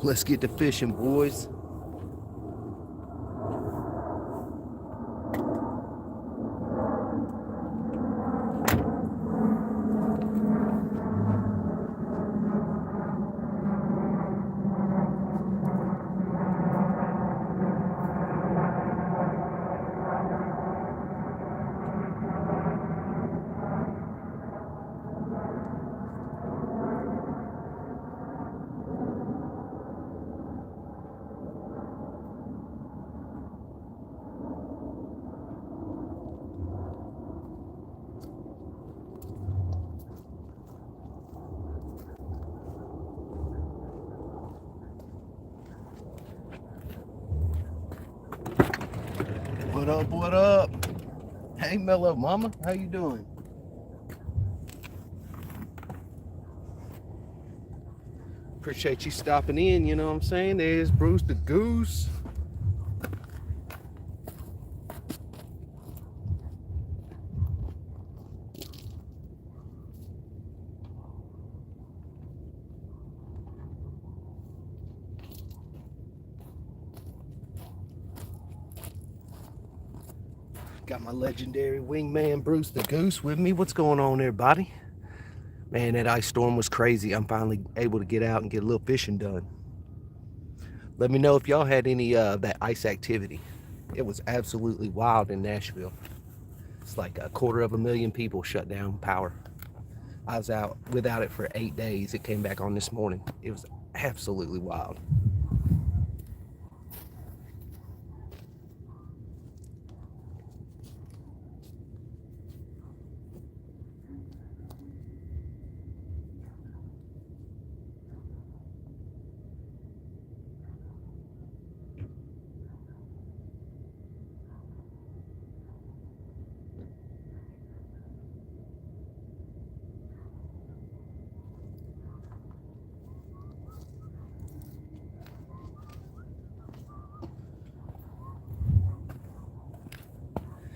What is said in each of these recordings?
Let's get to fishing, boys. What up, what up? Hey, Mellow Mama, how you doing? Appreciate you stopping in, you know what I'm saying? There's Bruce the Goose. Got my legendary wingman Bruce the Goose with me. What's going on, everybody? Man, that ice storm was crazy. I'm finally able to get out and get a little fishing done. Let me know if y'all had any that ice activity. It was absolutely wild in Nashville. It's like 250,000 people shut down power. I was out without it for 8 days. It came back on this morning. It was absolutely wild.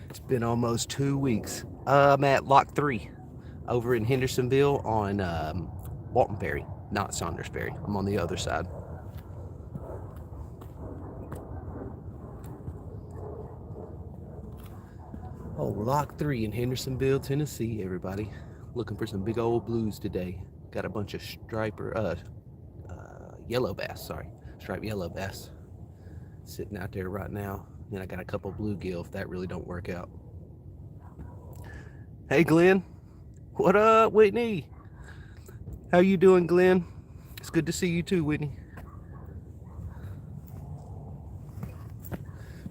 It's been almost 2 weeks. I'm at Lock 3 over in Hendersonville on Walton Ferry, not Saunders Ferry. I'm on the other side. Oh, Lock 3 in Hendersonville, Tennessee, everybody. Looking for some big old blues today. Got a bunch of yellow bass, striped yellow bass sitting out there right now. And I got a couple bluegill if that really don't work out. Hey, Glenn. What up, Whitney? How you doing, Glenn? It's good to see you too, Whitney.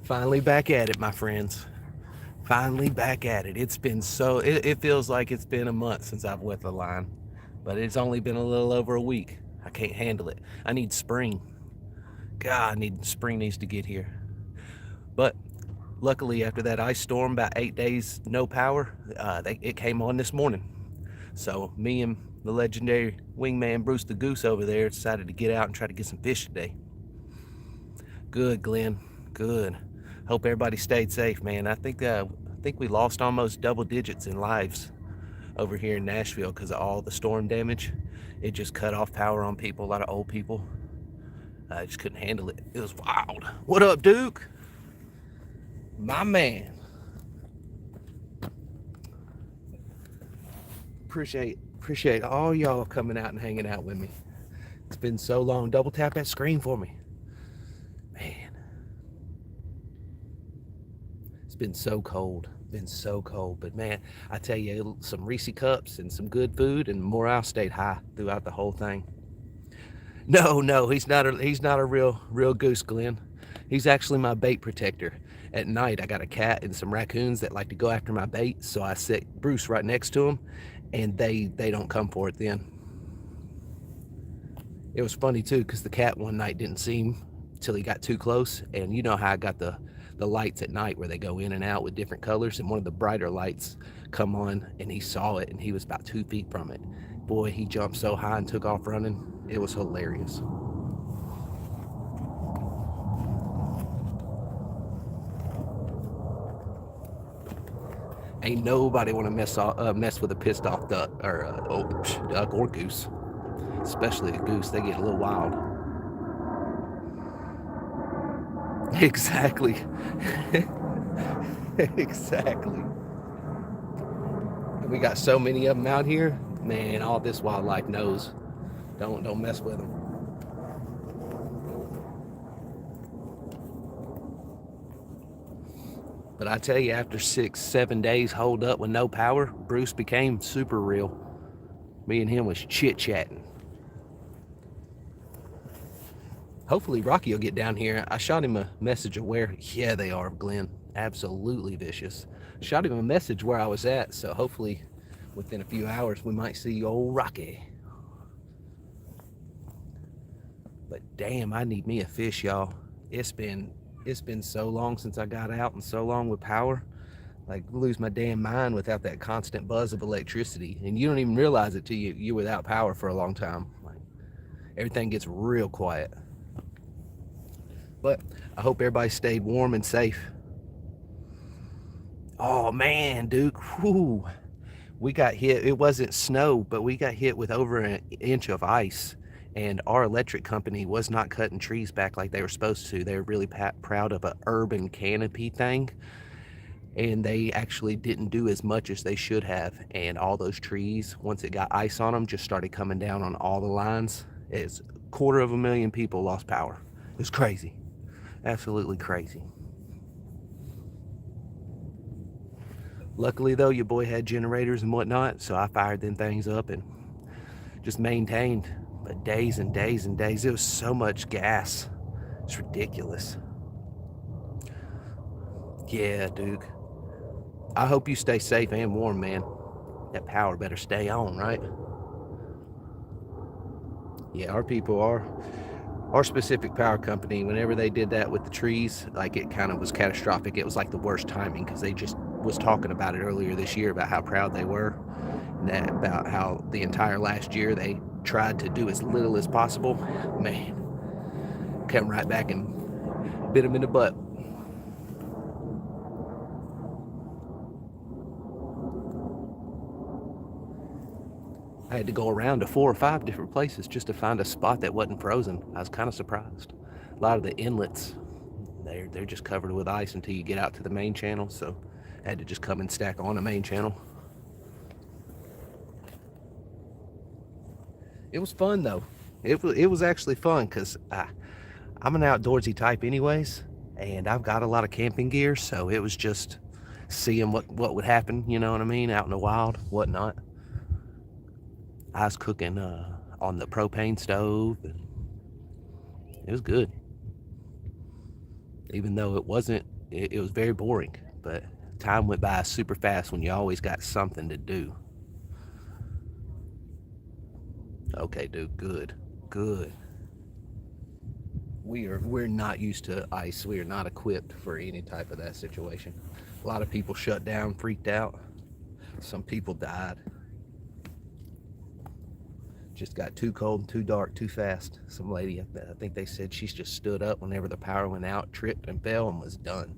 Finally back at it, my friends. Finally back at it. It's been it feels like it's been a month since I've wet the line, but it's only been a little over a week. I can't handle it. I need spring. God, spring needs to get here. But luckily, after that ice storm, about 8 days, no power, it came on this morning. So me and the legendary wingman Bruce the Goose over there decided to get out and try to get some fish today. Good, Glenn. Good. Hope everybody stayed safe, man. I think we lost almost double digits in lives over here in Nashville because of all the storm damage. It just cut off power on people, a lot of old people. I just couldn't handle it. It was wild. What up, Duke? My man. Appreciate all y'all coming out and hanging out with me. It's been so long. Double tap that screen for me. Man. It's been so cold. But man, I tell you, some Reese cups and some good food and morale stayed high throughout the whole thing. No, he's not a real goose, Glenn. He's actually my bait protector. At night, I got a cat and some raccoons that like to go after my bait, so I set Bruce right next to him, and they don't come for it then. It was funny too, because the cat one night didn't see him till he got too close, and you know how I got the lights at night where they go in and out with different colors, and one of the brighter lights come on, and he saw it, and he was about 2 feet from it. Boy, he jumped so high and took off running. It was hilarious. Ain't nobody want to mess with a pissed off duck or goose, especially a goose. They get a little wild. Exactly. Exactly. We got so many of them out here. Man, all this wildlife knows. Don't mess with them. But I tell you, after 6, 7 days holed up with no power, Bruce became super real. Me and him was chit-chatting. Hopefully Rocky will get down here. I shot him a message of where, yeah, they are, Glenn. Absolutely vicious. Shot him a message where I was at, so hopefully within a few hours we might see old Rocky. But damn, I need me a fish, y'all. It's been so long since I got out and so long with power. Like, lose my damn mind without that constant buzz of electricity. And you don't even realize it till you're without power for a long time. Like, everything gets real quiet. But I hope everybody stayed warm and safe. Oh man, Duke, whew. We got hit. It wasn't snow, but we got hit with over an inch of ice. And our electric company was not cutting trees back like they were supposed to. They were really proud of an urban canopy thing. And they actually didn't do as much as they should have. And all those trees, once it got ice on them, just started coming down on all the lines. It's 250,000 people lost power. It was crazy. Absolutely crazy. Luckily though, your boy had generators and whatnot, so I fired them things up and just maintained. But days and days and days, it was so much gas. It's ridiculous. Yeah, Duke. I hope you stay safe and warm, man. That power better stay on, right? Yeah, our people are. Our specific power company, whenever they did that with the trees, like, it kind of was catastrophic. It was like the worst timing because they just was talking about it earlier this year about how proud they were, and that about how the entire last year they tried to do as little as possible. Man, come right back and bit them in the butt. I had to go around to 4 or 5 different places just to find a spot that wasn't frozen. I was kind of surprised. A lot of the inlets, they're just covered with ice until you get out to the main channel, so I had to just come and stack on a main channel. It was fun though. It was actually fun because I'm an outdoorsy type anyways, and I've got a lot of camping gear, so it was just seeing what would happen, you know what I mean, out in the wild, whatnot. I was cooking on the propane stove, and it was good. Even though it wasn't, it was very boring, but time went by super fast when you always got something to do. Okay, dude, good, good. We're not used to ice. We are not equipped for any type of that situation. A lot of people shut down, freaked out. Some people died. Just got too cold and too dark too fast. Some lady, I think they said she's just stood up whenever the power went out, tripped and fell and was done.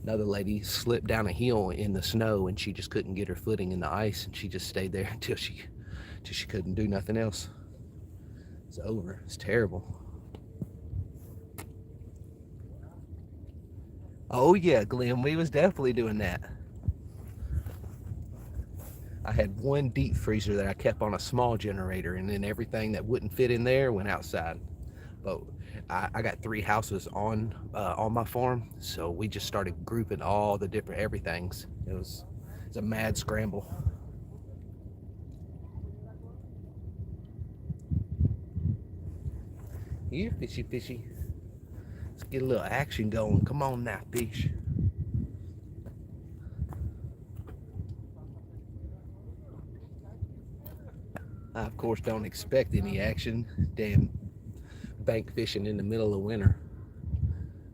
Another lady slipped down a hill in the snow and she just couldn't get her footing in the ice, and she just stayed there until she couldn't do nothing else. It's over. It's terrible. Oh yeah, Glenn, we was definitely doing that. I had one deep freezer that I kept on a small generator, and then everything that wouldn't fit in there went outside. But I got 3 houses on my farm, so we just started grouping all the different everythings. It's a mad scramble. Here, fishy, fishy. Let's get a little action going. Come on now, fish. I, of course, don't expect any action. Damn bank fishing in the middle of winter.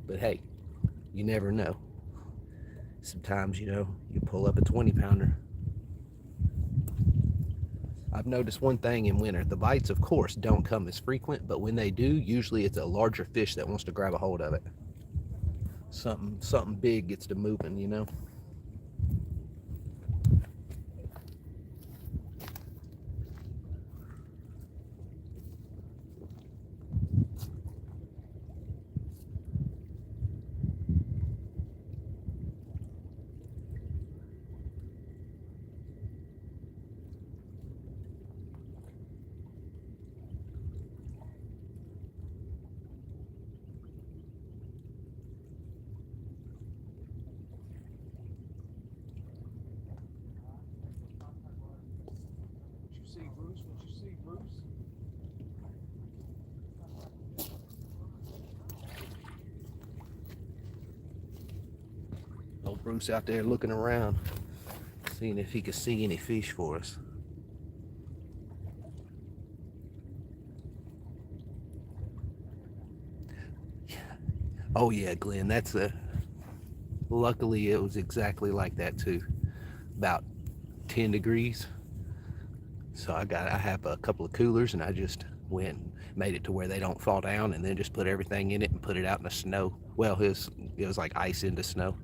But hey, you never know. Sometimes, you pull up a 20-pounder. I've noticed one thing in winter. The bites, of course, don't come as frequent, but when they do, usually it's a larger fish that wants to grab a hold of it. Something big gets to moving. Old Bruce out there looking around, seeing if he could see any fish for us. Oh yeah, Glenn, that's a. Luckily, it was exactly like that too. About 10 degrees. So I have a couple of coolers, and I just went and made it to where they don't fall down, and then just put everything in it and put it out in the snow. Well, it was like ice into snow.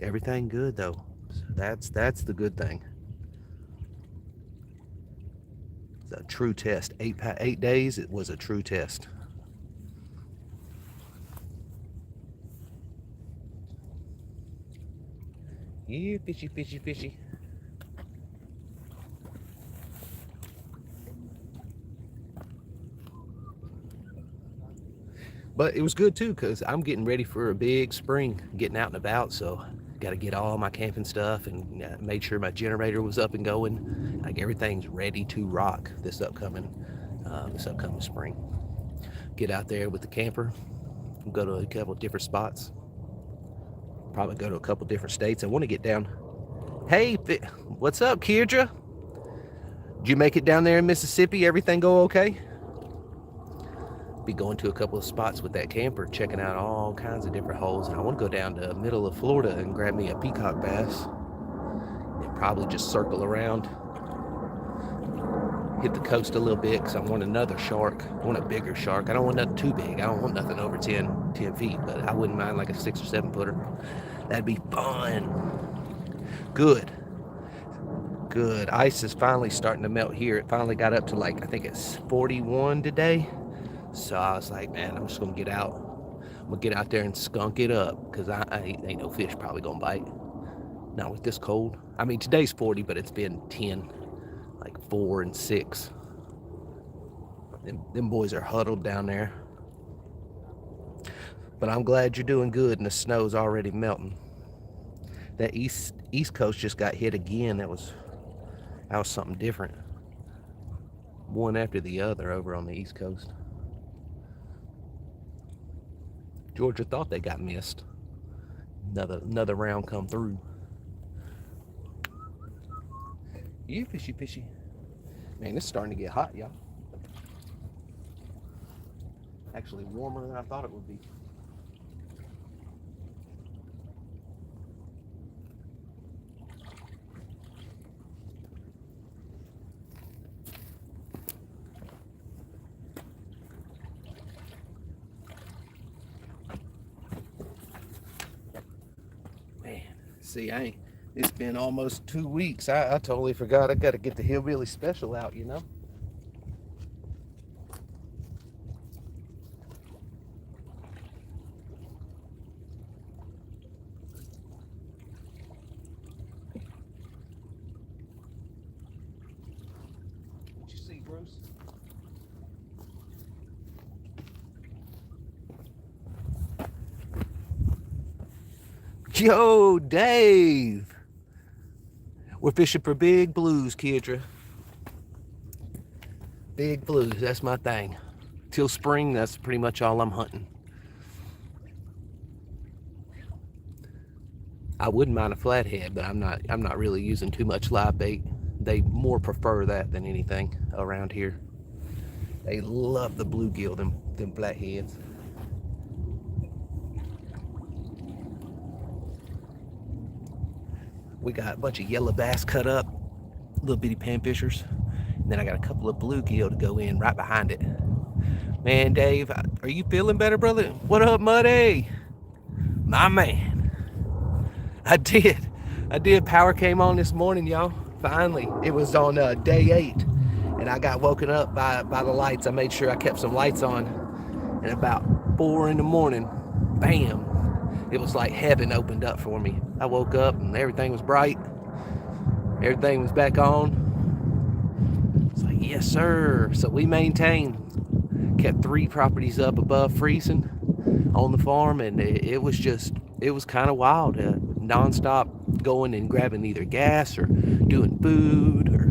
Everything good though. So that's the good thing. It's a true test. 8 days. It was a true test. Yeah, fishy, fishy, fishy. But it was good too, because I'm getting ready for a big spring, getting out and about. So got to get all my camping stuff and made sure my generator was up and going. Like everything's ready to rock this upcoming spring. Get out there with the camper, go to a couple of different spots. Probably go to a couple different states. I want to get down. Hey, what's up, Keirdra? Did you make it down there in Mississippi? Everything go okay? Be going to a couple of spots with that camper, checking out all kinds of different holes. And I want to go down to the middle of Florida and grab me a peacock bass and probably just circle around, hit the coast a little bit, because I want another shark. I want a bigger shark. I don't want nothing too big. I don't want nothing over 10 feet, but I wouldn't mind like a 6 or 7 footer. That'd be fun. Good. Ice is finally starting to melt here. It finally got up to like, I think it's 41 today. So I was like, man, I'm just gonna get out. I'm gonna get out there and skunk it up, because I ain't no fish probably gonna bite. Not with this cold. I mean, today's 40, but it's been 10, like 4 and 6. Them boys are huddled down there. But I'm glad you're doing good, and the snow's already melting. That east coast just got hit again. That was something different. One after the other over on the east coast. Georgia thought they got missed. Another round come through. You fishy. Man, it's starting to get hot, y'all. Actually warmer than I thought it would be. See, it's been almost 2 weeks. I totally forgot. I got to get the Hillbilly Special out, you know? What you see, Bruce? Yo, Dave. We're fishing for big blues, Keirdra. Big blues, that's my thing. Till spring, that's pretty much all I'm hunting. I wouldn't mind a flathead, but I'm not really using too much live bait. They more prefer that than anything around here. They love the bluegill, them flatheads. We got a bunch of yellow bass cut up, little bitty panfishers, and then I got a couple of bluegill to go in right behind it. Man, Dave, are you feeling better, brother? What up, Muddy? My man. I did. Power came on this morning, y'all. Finally. It was on day 8, and I got woken up by the lights. I made sure I kept some lights on, and about 4 in the morning, bam, it was like heaven opened up for me. I woke up and everything was bright. Everything was back on. It's like, yes, sir. So we maintained, kept 3 properties up above freezing on the farm, and it was kind of wild. Non-stop going and grabbing either gas or doing food or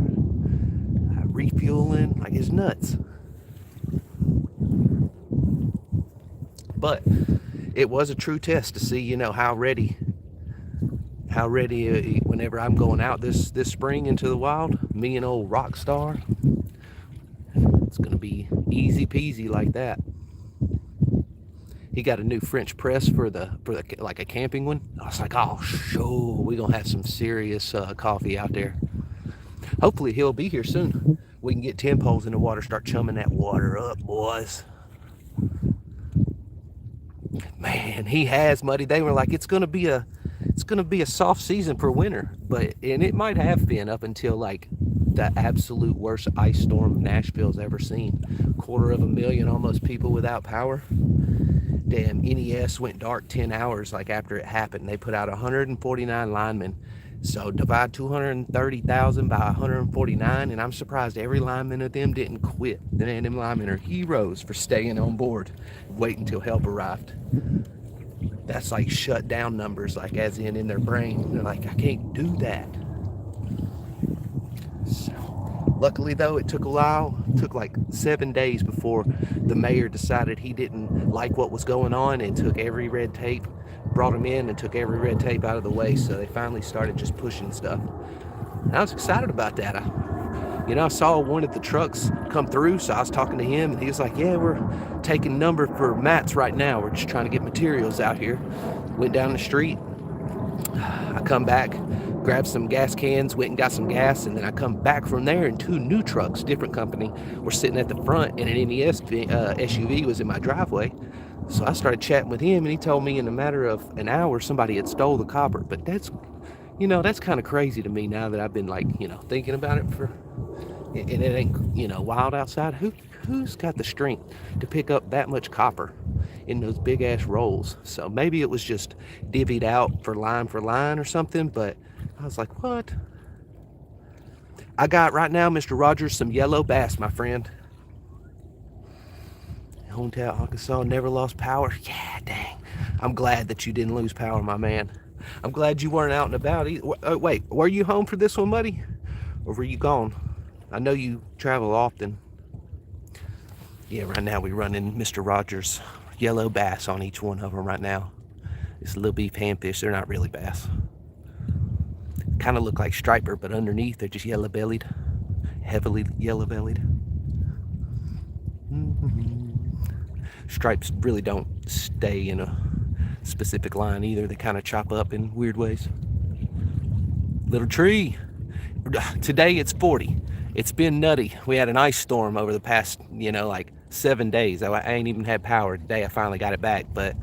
refueling. Like, it's nuts. But it was a true test to see, how ready whenever I'm going out this spring into the wild, me and old Rockstar, it's gonna be easy peasy like that. He got a new French press for the like a camping one. I was like, oh, sure, we gonna have some serious coffee out there. Hopefully he'll be here soon. We can get 10 poles in the water, start chumming that water up, boys. Man, he has, Muddy. They were like, it's gonna be a soft season for winter, and it might have been up until like the absolute worst ice storm Nashville's ever seen. 250,000 almost people without power. Damn, NES went dark 10 hours like after it happened. They put out 149 linemen. So divide 230,000 by 149, and I'm surprised every lineman of them didn't quit. Then them linemen are heroes for staying on board, waiting until help arrived. That's like shut down numbers, like as in their brain. They're like, I can't do that. So, luckily though, it took a while. It took like 7 days before the mayor decided he didn't like what was going on and took every red tape, brought him in and took every red tape out of the way. So they finally started just pushing stuff. And I was excited about that. I saw one of the trucks come through, so I was talking to him, and he was like, yeah, we're taking number for mats right now. We're just trying to get materials out here. Went down the street. I come back, grabbed some gas cans, went and got some gas, and then I come back from there, and 2 new trucks, different company, were sitting at the front, and an NES SUV was in my driveway. So I started chatting with him, and he told me in a matter of an hour somebody had stole the copper. But that's kind of crazy to me now that I've been thinking about it and it ain't, wild outside. Who's got the strength to pick up that much copper in those big ass rolls? So maybe it was just divvied out for line or something, but I was like, what? I got right now, Mr. Rogers, some yellow bass, my friend. Hometown Arkansas never lost power. Yeah, dang. I'm glad that you didn't lose power, my man. I'm glad you weren't out and about either. Wait, were you home for this one, Muddy? Or were you gone? I know you travel often. Yeah, right now we're running Mr. Rogers yellow bass on each one of them right now. It's little beef handfish. They're not really bass. Kind of look like striper, but underneath they're just yellow-bellied. Heavily yellow-bellied. Stripes really don't stay in a specific line either. They kind of chop up in weird ways. Little tree. Today it's 40. It's been nutty. We had an ice storm over the past, like 7 days. I ain't even had power today. I finally got it back, but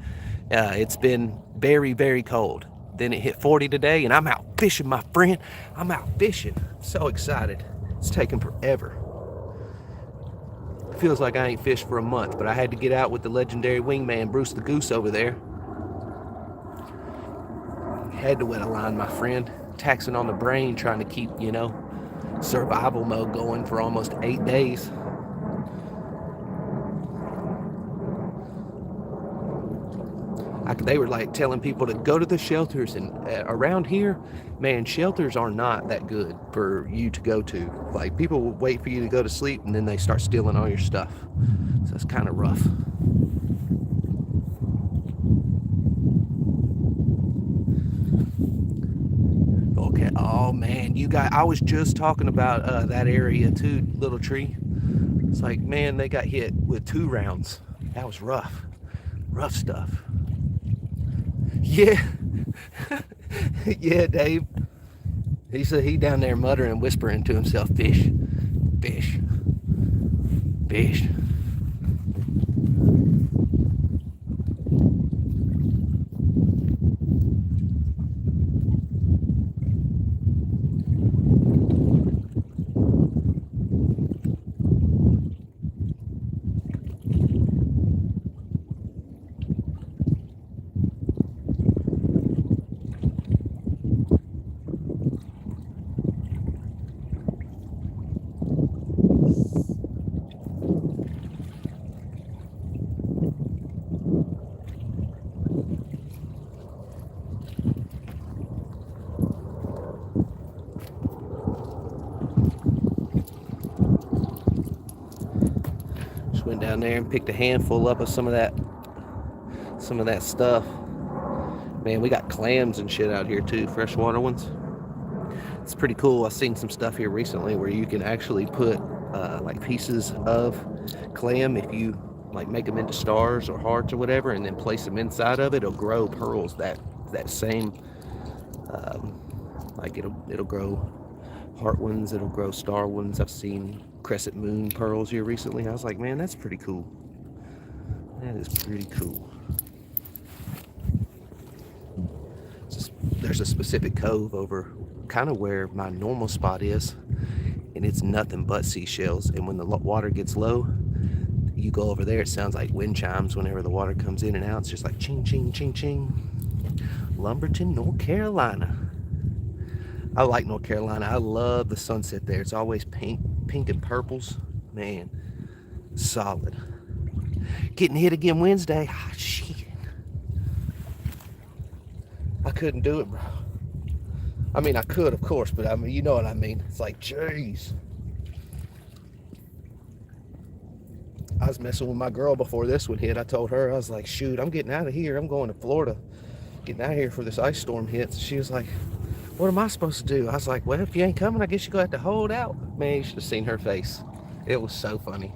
it's been very, very cold. Then it hit 40 today, and I'm out fishing, my friend. I'm out fishing. So excited. It's taking forever. Feels like I ain't fished for a month, but I had to get out with the legendary wingman, Bruce the Goose, over there. Had to wet a line, my friend. Taxing on the brain, trying to keep, survival mode going for almost 8 days. They were like telling people to go to the shelters, and around here, man, shelters are not that good for you to go to. Like, people will wait for you to go to sleep, and then they start stealing all your stuff. So it's kind of rough. Okay. Oh man, I was just talking about that area too, Little Tree. It's like, man, they got hit with 2 rounds. That was rough. Rough stuff. Yeah. Yeah, Dave. He said he down there muttering, whispering to himself, fish, fish, fish. went down there and picked a handful up of some of that stuff. Man, we got clams and shit out here too, freshwater ones. It's pretty cool. I've seen some stuff here recently where you can actually put like pieces of clam, if you like make them into stars or hearts or whatever, and then place them inside of it, it'll grow pearls that same like it'll grow heart ones, it'll grow star ones. I've seen crescent moon pearls here recently. I was like, man, that's pretty cool. That is pretty cool. There's a specific cove over kind of where my normal spot is, and it's nothing but seashells. And when the water gets low, you go over there, it sounds like wind chimes whenever the water comes in and out. It's just like ching, ching, ching, ching. Lumberton, North Carolina. I like North Carolina. I love the sunset there. It's always pink and purples. Man, solid. Getting hit again Wednesday. Ah, shit. I couldn't do it, bro. I mean, I could, of course, but I mean, you know what I mean. It's like, jeez. I was messing with my girl before this one hit. I told her, I was like, shoot, I'm getting out of here. I'm going to Florida. Getting out of here before this ice storm hits. She was like, what am I supposed to do? I was like, well, if you ain't coming, I guess you're going to have to hold out. Man, you should have seen her face. It was so funny.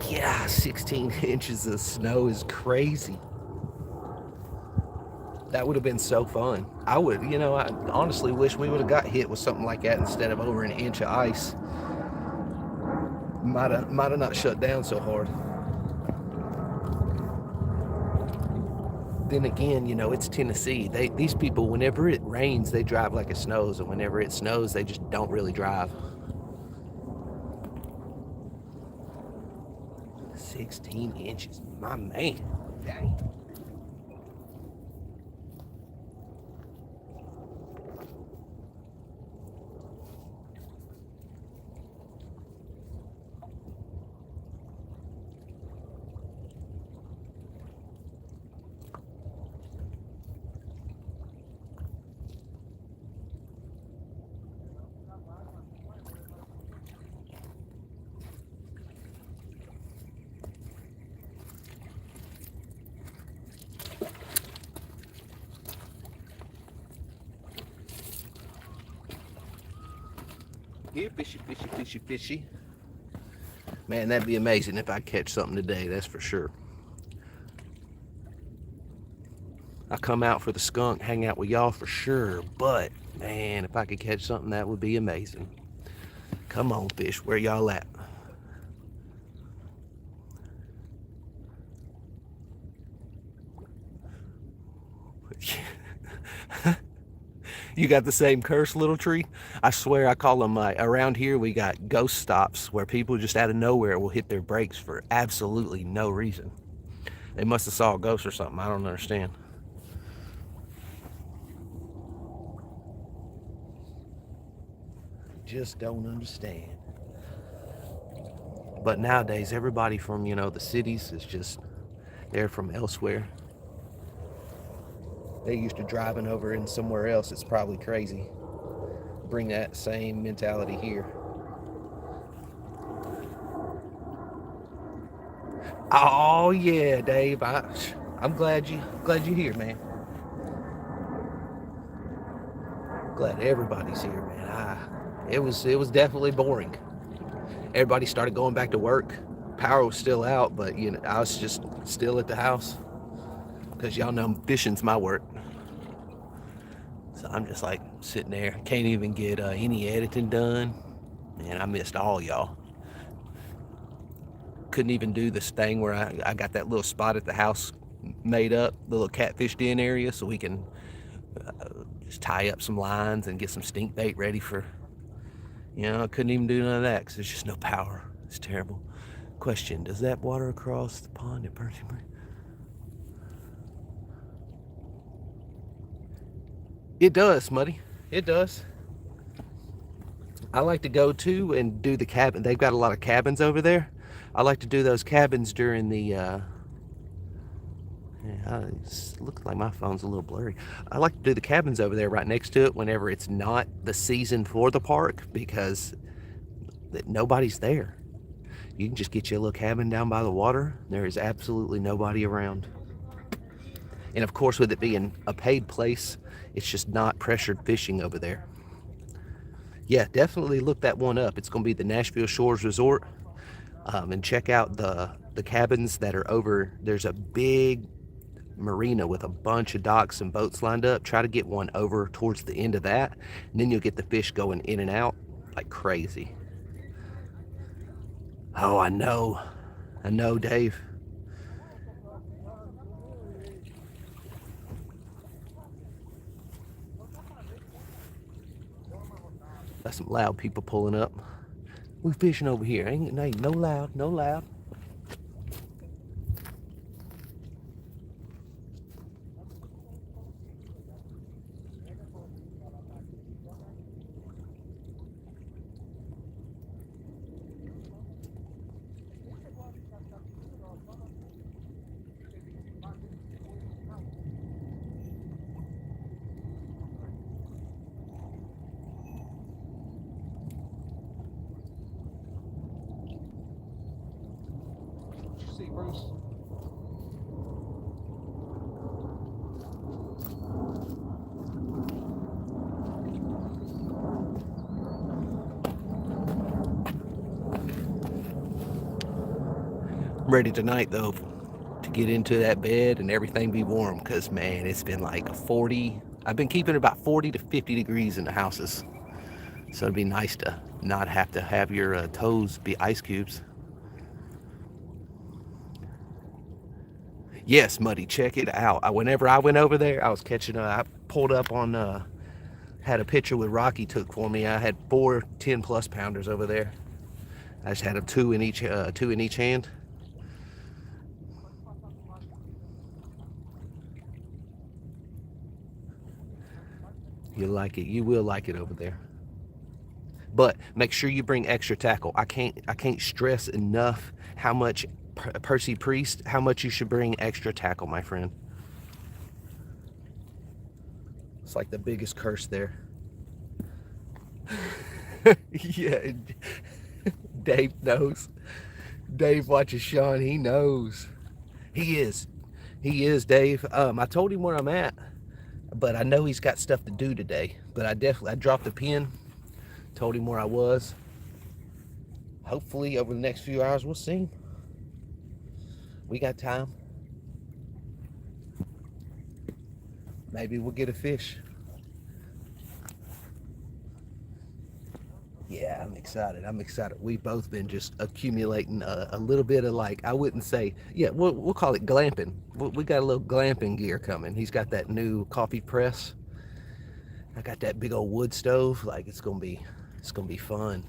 Yeah, 16 inches of snow is crazy. That would have been so fun. I honestly wish we would have got hit with something like that instead of over an inch of ice. Might have not shut down so hard. Then again, it's Tennessee. These people, whenever it rains, they drive like it snows, and whenever it snows, they just don't really drive. 16 inches, my man. Dang. Here, fishy, fishy, fishy, fishy. Man, that'd be amazing if I catch something today, that's for sure. I come out for the skunk, hang out with y'all for sure, but man, if I could catch something, that would be amazing. Come on, fish, where y'all at? You got the same curse, little tree? I swear, I call them, around here we got ghost stops where people just out of nowhere will hit their brakes for absolutely no reason. They must have saw a ghost or something. I don't understand. Just don't understand. But nowadays, everybody from, the cities is just, they're from elsewhere. They used to driving over in somewhere else. It's probably crazy. Bring that same mentality here. Oh yeah, Dave. I'm glad you're here, man. Glad everybody's here, man. It was definitely boring. Everybody started going back to work. Power was still out, but I was just still at the house. Because y'all know fishing's my work. So I'm just like sitting there. Can't even get any editing done. Man, I missed all y'all. Couldn't even do this thing where I got that little spot at the house made up, the little catfish den area, so we can just tie up some lines and get some stink bait ready for, I couldn't even do none of that because there's just no power. It's terrible. Question, does that water across the pond at Percy? It does, Muddy. It does. I like to go to and do the cabin. They've got a lot of cabins over there. I like to do those cabins during the Yeah, it looks like my phone's a little blurry. I like to do the cabins over there right next to it whenever it's not the season for the park because nobody's there. You can just get you a little cabin down by the water. There is absolutely nobody around. And of course, with it being a paid place, it's just not pressured fishing over there. Yeah, definitely look that one up. It's going to be the Nashville Shores Resort. And check out the cabins that are over. There's a big marina with a bunch of docks and boats lined up. Try to get one over towards the end of that, and then you'll get the fish going in and out like crazy. Oh, I know, Dave. Got some loud people pulling up. We fishing over here. Ain't no loud, no loud. See, Bruce. I'm ready tonight though to get into that bed and everything be warm because man, it's been like 40. I've been keeping it about 40 to 50 degrees in the houses. So it'd be nice to not have to have your toes be ice cubes. Yes, Muddy, check it out. Whenever I went over there, I was catching. I pulled up on. Had a picture with Rocky took for me. I had 4 10+ pounders over there. I just had a two in each hand. You'll like it. You will like it over there. But make sure you bring extra tackle. I can't stress enough how much Percy Priest, how much you should bring extra tackle, my friend. It's like the biggest curse there. Yeah, Dave knows. Dave watches Sean. He knows. He is. He is, Dave. I told him where I'm at, but I know he's got stuff to do today. But I dropped the pin, told him where I was. Hopefully over the next few hours we'll see him. We got time. Maybe we'll get a fish. Yeah, I'm excited. We've both been just accumulating a little bit of like, I wouldn't say, yeah, we'll call it glamping. We got a little glamping gear coming. He's got that new coffee press. I got that big old wood stove. Like it's gonna be fun.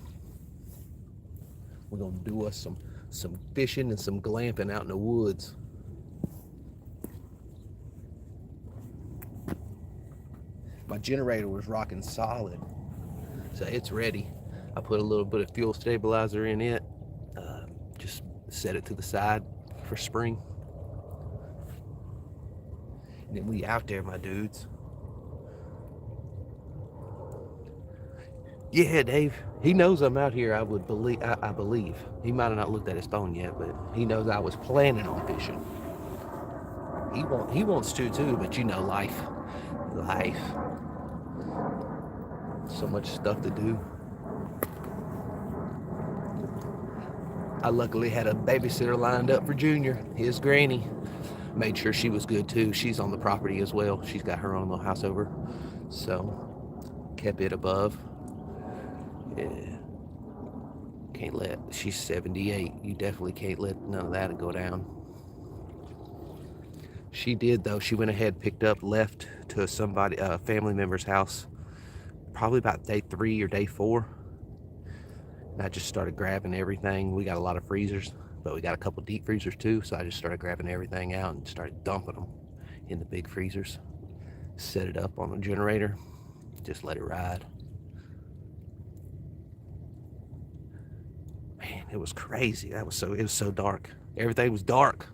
We're gonna do us some fishing and some glamping out in the woods. My generator was rocking solid, so it's ready. I put a little bit of fuel stabilizer in it. Just set it to the side for spring. And then we out there, my dudes. Yeah, Dave. He knows I'm out here. I would believe. I believe he might have not looked at his phone yet, but he knows I was planning on fishing. He wants to too, but you know, life. So much stuff to do. I luckily had a babysitter lined up for Junior, his granny. Made sure she was good too. She's on the property as well. She's got her own little house over. So, kept it above. Yeah. Can't let, she's 78. You definitely can't let none of that go down. She did though. She went ahead, picked up, left to somebody, a family member's house, probably about day 3 or day 4. And I just started grabbing everything. We got a lot of freezers, but we got a couple deep freezers too. So I just started grabbing everything out and started dumping them in the big freezers. Set it up on the generator, just let it ride. Man, it was crazy. It was so dark. Everything was dark.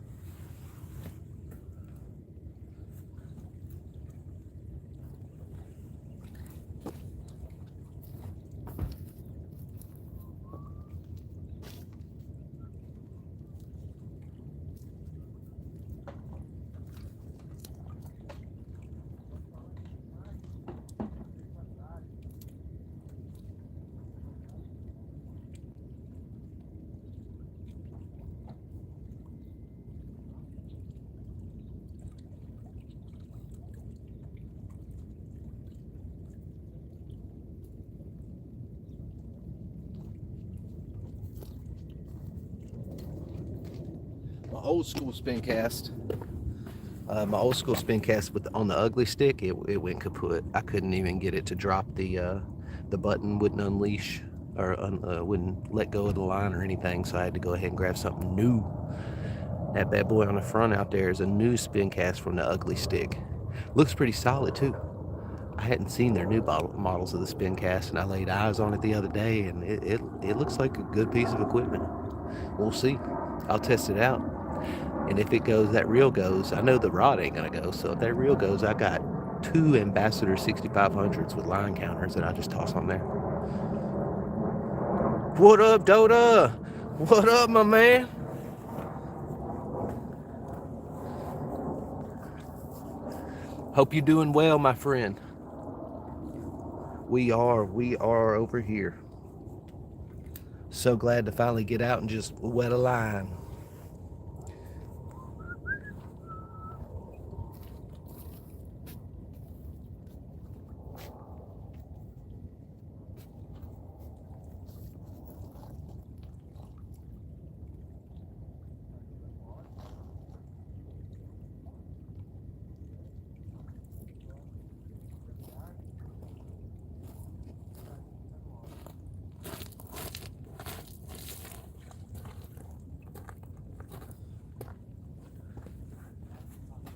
old school spin cast. My old school spin cast on the ugly stick, it went kaput. I couldn't even get it to drop the button wouldn't unleash or wouldn't let go of the line or anything. So I had to go ahead and grab something new. That bad boy on the front out there is a new spin cast from the ugly stick. Looks pretty solid too. I hadn't seen their new models of the spin cast, and I laid eyes on it the other day, and it looks like a good piece of equipment. We'll see. I'll test it out. And if it goes, that reel goes, I know the rod ain't gonna go, so if that reel goes, I got 2 Ambassador 6500s with line counters that I just toss on there. What up, Dota? What up, my man? Hope you're doing well, my friend. We are over here. So glad to finally get out and just wet a line.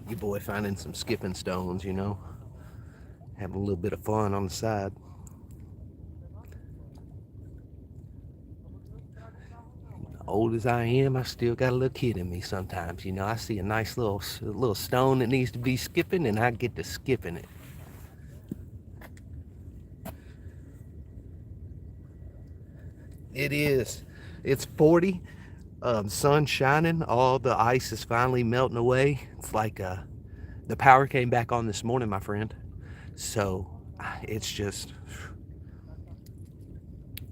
Your boy finding some skipping stones, you know, having a little bit of fun on the side. Old as I am, I still got a little kid in me sometimes. You know, I see a nice little stone that needs to be skipping, and I get to skipping it. It is. It's 40. Sun shining. All the ice is finally melting away. It's like the power came back on this morning, my friend. So it's just,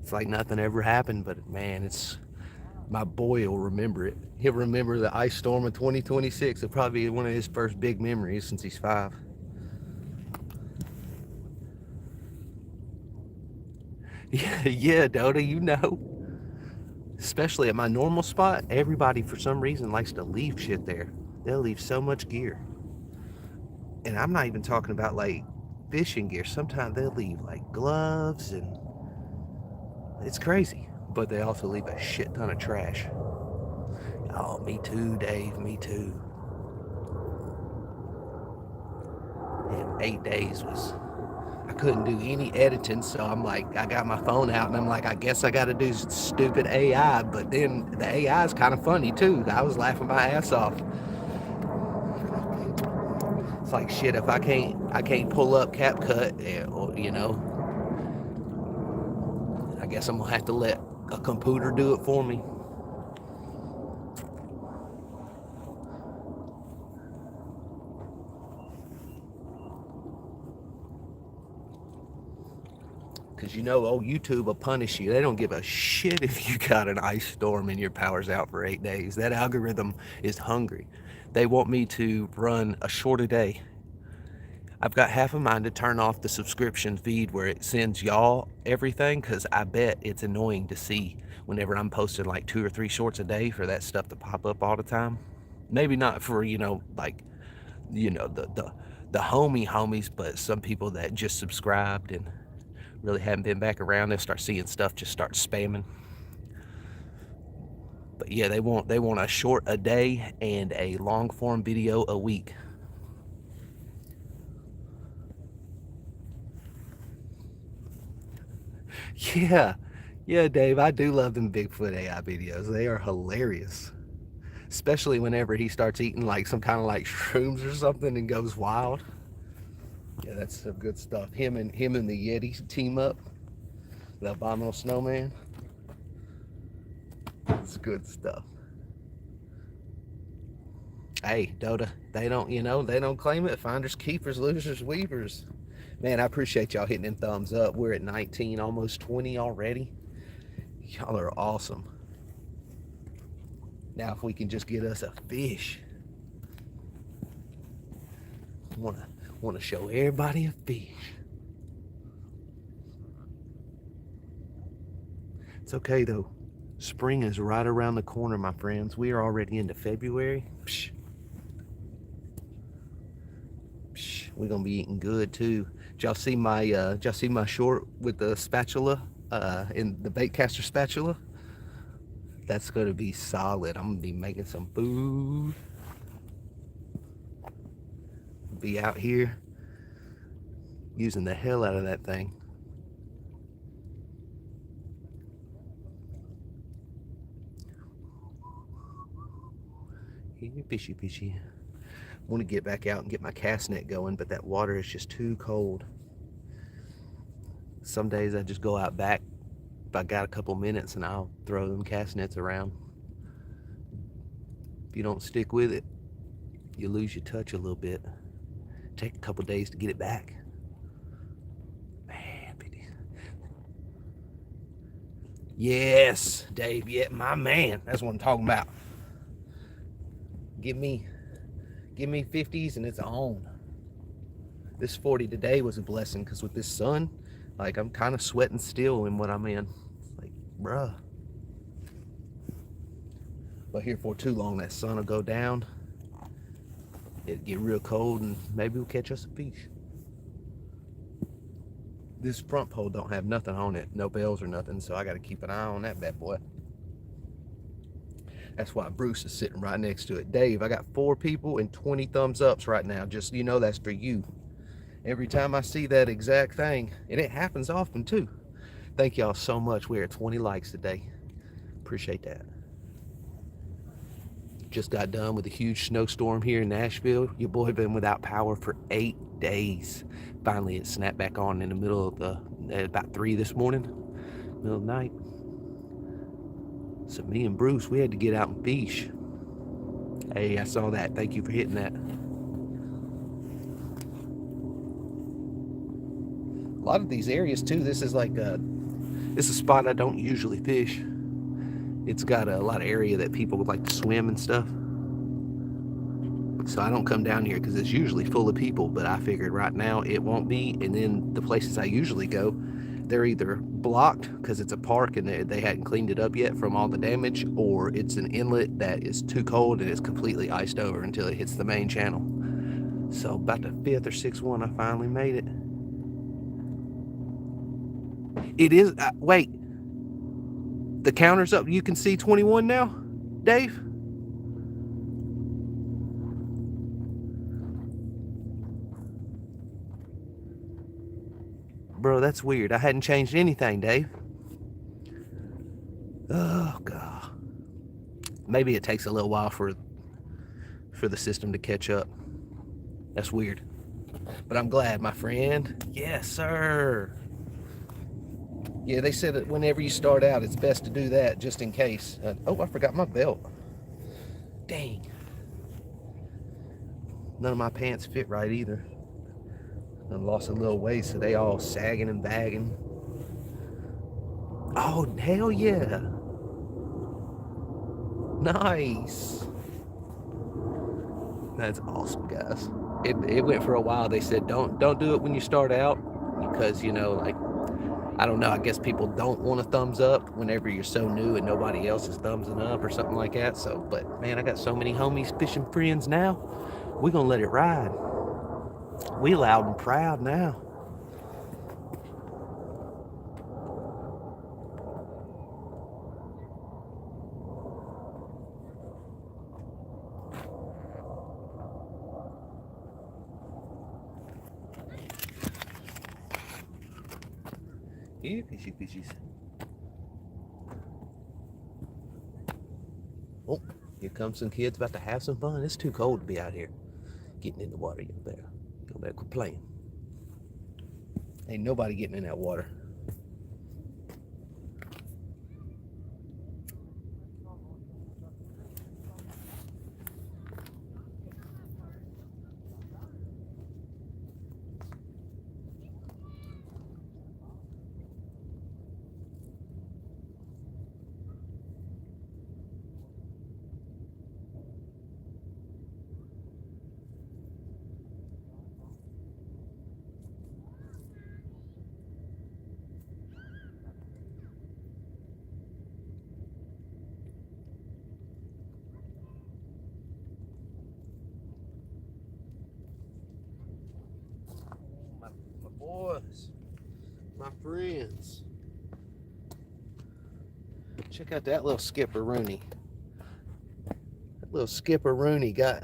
it's like nothing ever happened. But man, it's, my boy will remember it. He'll remember the ice storm of 2026. It'll probably be one of his first big memories since he's 5. Yeah, Dota, you know. Especially at my normal spot, everybody for some reason likes to leave shit there. They'll leave so much gear. And I'm not even talking about like fishing gear. Sometimes they'll leave like gloves, and it's crazy. But they also leave a shit ton of trash. Oh, me too, Dave, me too. And 8 days was, I couldn't do any editing, so I'm like, I got my phone out and I'm like, I guess I gotta do stupid AI, but then the AI is kind of funny too. I was laughing my ass off. It's like, shit, if I can't pull up CapCut, or, you know, I guess I'm gonna have to let a computer do it for me. Because you know, old YouTube will punish you. They don't give a shit if you got an ice storm and your power's out for 8 days. That algorithm is hungry. They want me to run a shorter day. I've got half of mine to turn off the subscription feed where it sends y'all everything, because I bet it's annoying to see whenever I'm posting like 2 or 3 shorts a day for that stuff to pop up all the time. Maybe not for, you know, like, you know, the homies, but some people that just subscribed and really haven't been back around, they'll start seeing stuff, just start spamming. But yeah, they want a short a day and a long form video a week. Yeah, Dave, I do love them Bigfoot AI videos. They are hilarious, especially whenever he starts eating like some kind of like shrooms or something and goes wild. Yeah, that's some good stuff. Him and the Yeti team up. The abominable snowman. It's good stuff. Hey, Dota, they don't, you know, they don't claim it. Finders, keepers, losers, weavers. Man, I appreciate y'all hitting them thumbs up. We're at 19, almost 20 already. Y'all are awesome. Now, if we can just get us a fish. Want to show everybody a fish. It's okay though. Spring is right around the corner, my friends. We are already into February. Psh, psh, we're gonna be eating good too. Did y'all see my short with the spatula? In the bait caster spatula? That's gonna be solid. I'm gonna be making some food. Be out here using the hell out of that thing. Here, fishy, fishy. I want to get back out and get my cast net going, but that water is just too cold. Some days I just go out back if I got a couple minutes and I'll throw them cast nets around. If you don't stick with it, you lose your touch a little bit. Take a couple days to get it back. Man, yes, Dave, yeah, my man. That's what I'm talking about. Give me 50s and it's on. This 40 today was a blessing because with this sun, like I'm kind of sweating still in what I'm in. Like, bruh. But here for too long, that sun will go down. It'll get real cold and maybe we'll catch us a fish. This front pole don't have nothing on it, no bells or nothing, so I got to keep an eye on that bad boy. That's why Bruce is sitting right next to it. Dave, I got 4 people and 20 thumbs ups right now. Just, you know, that's for you. Every time I see that exact thing, and it happens often too. Thank y'all so much. We're at 20 likes today. Appreciate that. Just got done with a huge snowstorm here in Nashville. Your boy been without power for 8 days. Finally, it snapped back on in the middle of about 3 this morning, middle of the night. So me and Bruce, we had to get out and fish. Hey, I saw that. Thank you for hitting that. A lot of these areas too, this is a spot I don't usually fish. It's got a lot of area that people would like to swim and stuff. So I don't come down here because it's usually full of people, but I figured right now it won't be. And then the places I usually go, they're either blocked because it's a park and they hadn't cleaned it up yet from all the damage, or it's an inlet that is too cold and it's completely iced over until it hits the main channel. So about the 5th or 6th one, I finally made it. It is, wait, the counter's up. You can see 21 now, Dave? Bro, that's weird. I hadn't changed anything, Dave. Oh, God. Maybe it takes a little while for the system to catch up. That's weird. But I'm glad, my friend. Yes, sir. Yeah, they said that whenever you start out, it's best to do that just in case. Oh, I forgot my belt. Dang. None of my pants fit right either. I lost a little weight, so they all sagging and bagging. Oh, hell yeah. Nice. That's awesome, guys. It went for a while. They said don't do it when you start out because, you know, like, I don't know, I guess people don't want a thumbs up whenever you're so new and nobody else is thumbsing up or something like that. So, but man, I got so many homies fishing friends now. We're gonna let it ride. We loud and proud now. Here, fishy fishies. Oh, here comes some kids about to have some fun. It's too cold to be out here getting in the water. You better quit playing. Ain't nobody getting in that water. boys, my friends. Check out that little skipper-rooney. That little skipper-rooney got,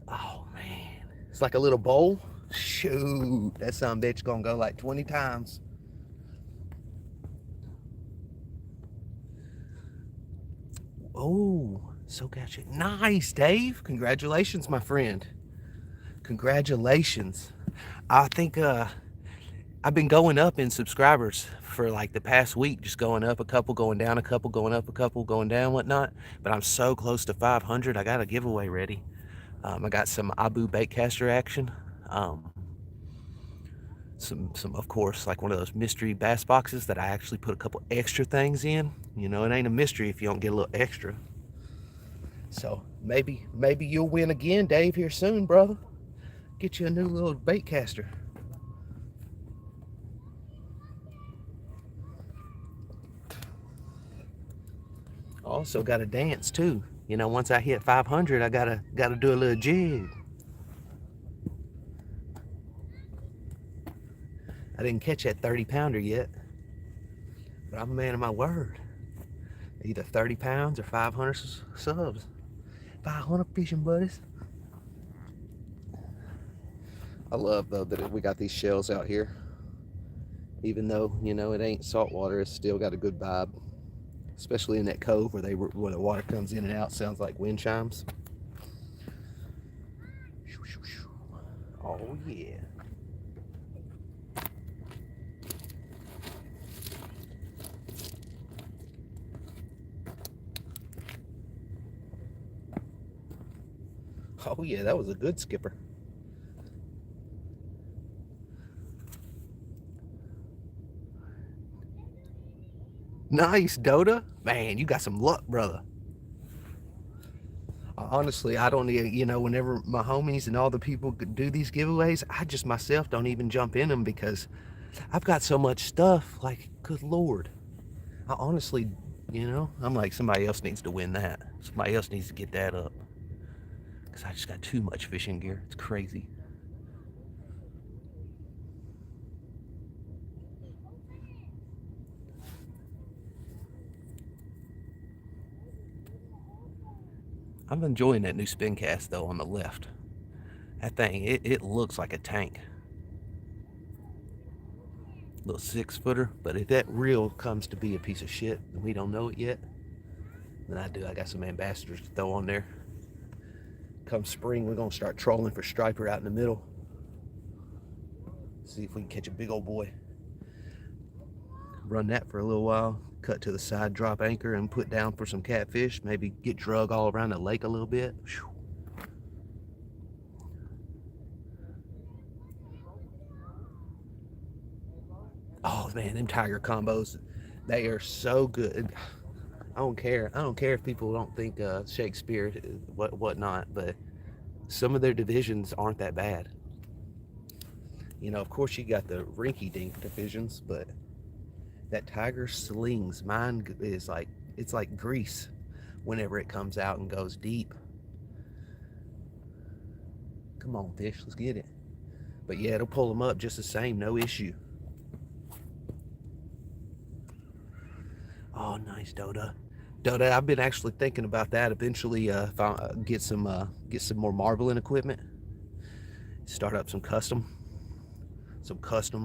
oh man, it's like a little bowl. Shoot, that son of a bitch gonna go like 20 times. Oh, so gotcha. Nice, Dave. Congratulations, my friend. Congratulations. I think I've been going up in subscribers for like the past week, just going up a couple, going down a couple, going up a couple, going down, whatnot. But I'm so close to 500. I got a giveaway ready. I got some Abu baitcaster action. Some of course, like one of those mystery bass boxes that I actually put a couple extra things in. You know, it ain't a mystery if you don't get a little extra. So maybe you'll win again, Dave, here soon, brother. Get you a new little bait caster. Also got to dance too. You know, once I hit 500, I gotta do a little jig. I didn't catch that 30-pounder yet, but I'm a man of my word. Either 30 pounds or 500 subs. 500 fishing buddies. I love though that we got these shells out here. Even though, you know, it ain't salt water, it's still got a good vibe. Especially in that cove where the water comes in and out, sounds like wind chimes. Oh yeah. Oh yeah, that was a good skipper. Nice, Dota. Man, you got some luck, brother. Honestly, I don't, you know, whenever my homies and all the people do these giveaways, I just myself don't even jump in them because I've got so much stuff. Like, good Lord. I honestly, you know, I'm like, somebody else needs to win that. Somebody else needs to get that up. Because I just got too much fishing gear. It's crazy. I'm enjoying that new spin cast though on the left. That thing, it looks like a tank. Little 6-footer, but if that reel comes to be a piece of shit and we don't know it yet, then I got some ambassadors to throw on there. Come spring, we're gonna start trolling for striper out in the middle. See if we can catch a big old boy. Run that for a little while, cut to the side, drop anchor, and put down for some catfish. Maybe get drug all around the lake a little bit. Whew. Oh man, them tiger combos, they are so good. I don't care if people don't think Shakespeare whatnot, but some of their divisions aren't that bad. You know, of course you got the rinky-dink divisions, but that tiger slings, mine is like, it's like grease whenever it comes out and goes deep. Come on, fish, let's get it. But yeah, it'll pull them up just the same, no issue. Oh, nice, Dota. Dota, I've been actually thinking about that. Eventually, get some more marbling equipment. Start up some custom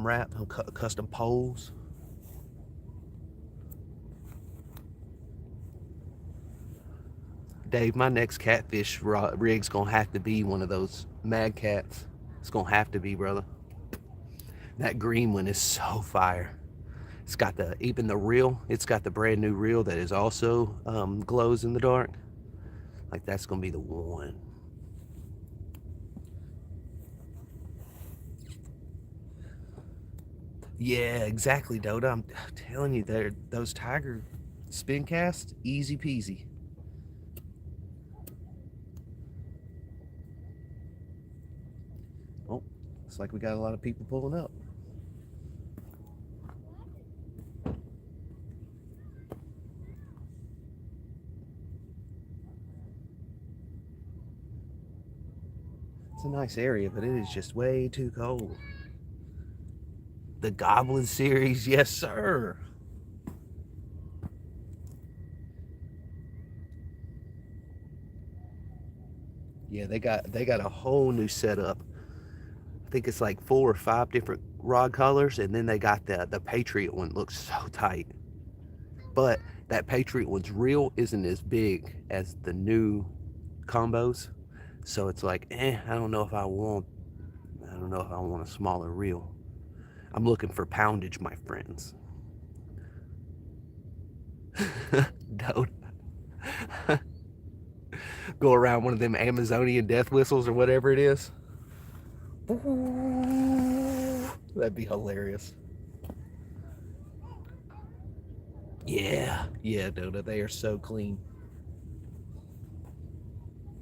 wrap, custom poles. Dave, my next catfish rig's gonna have to be one of those Mad Cats. It's gonna have to be, brother. That green one is so fire. It's got even the reel. It's got the brand new reel that is also glows in the dark. Like that's gonna be the one. Yeah, exactly, Dota. I'm telling you, those tiger spin casts, easy peasy. Oh, looks like we got a lot of people pulling up. It's a nice area, but it is just way too cold. The Goblin series, yes sir. Yeah, they got a whole new setup. I think it's like 4 or 5 different rod colors, and then they got the Patriot one. Looks so tight. But that Patriot one's reel isn't as big as the new combos. So it's like, I don't know if I want a smaller reel. I'm looking for poundage, my friends. Don't go around one of them Amazonian death whistles or whatever it is. That'd be hilarious. Yeah, Dota, they are so clean.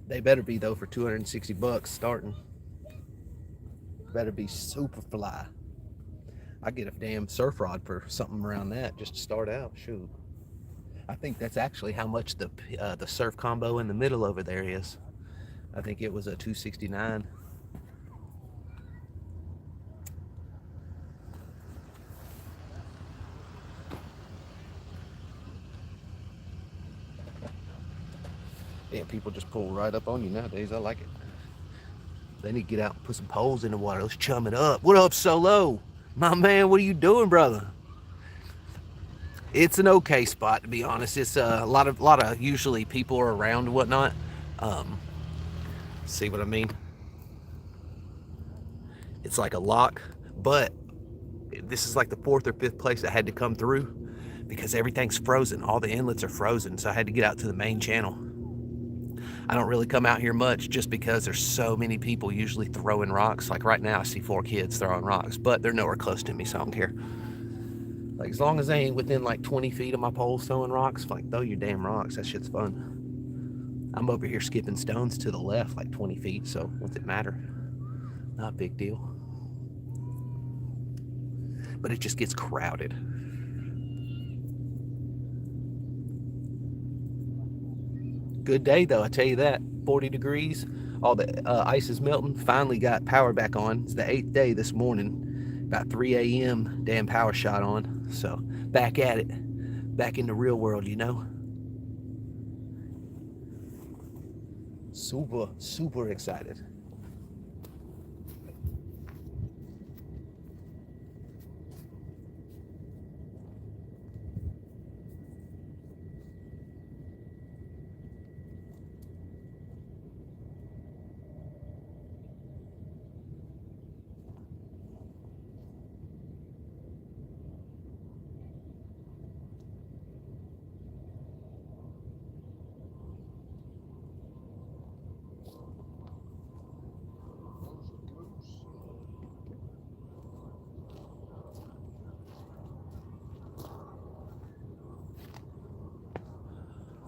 They better be though for $260 starting. Better be super fly. I get a damn surf rod for something around that just to start out. Shoot, I think that's actually how much the surf combo in the middle over there is. I think it was a $269. Yeah, people just pull right up on you nowadays. I like it. They need to get out and put some poles in the water. Let's chum it up. What up, Solo? My man, what are you doing, brother? It's an okay spot, to be honest. It's a lot of usually people are around and whatnot. See what I mean? It's like a lock, but this is like the 4th or 5th place I had to come through because everything's frozen. All the inlets are frozen, so I had to get out to the main channel. I don't really come out here much just because there's so many people usually throwing rocks. Like right now I see 4 kids throwing rocks, but they're nowhere close to me, so I don't care. Like as long as they ain't within like 20 feet of my poles throwing rocks, like throw your damn rocks. That shit's fun. I'm over here skipping stones to the left like 20 feet, so what's it matter? Not a big deal. But it just gets crowded. Good day though, I tell you that. 40 degrees, all the ice is melting. Finally got power back on. It's the 8th day this morning. About 3 a.m. damn power shot on. So back at it. Back in the real world, you know. Super excited.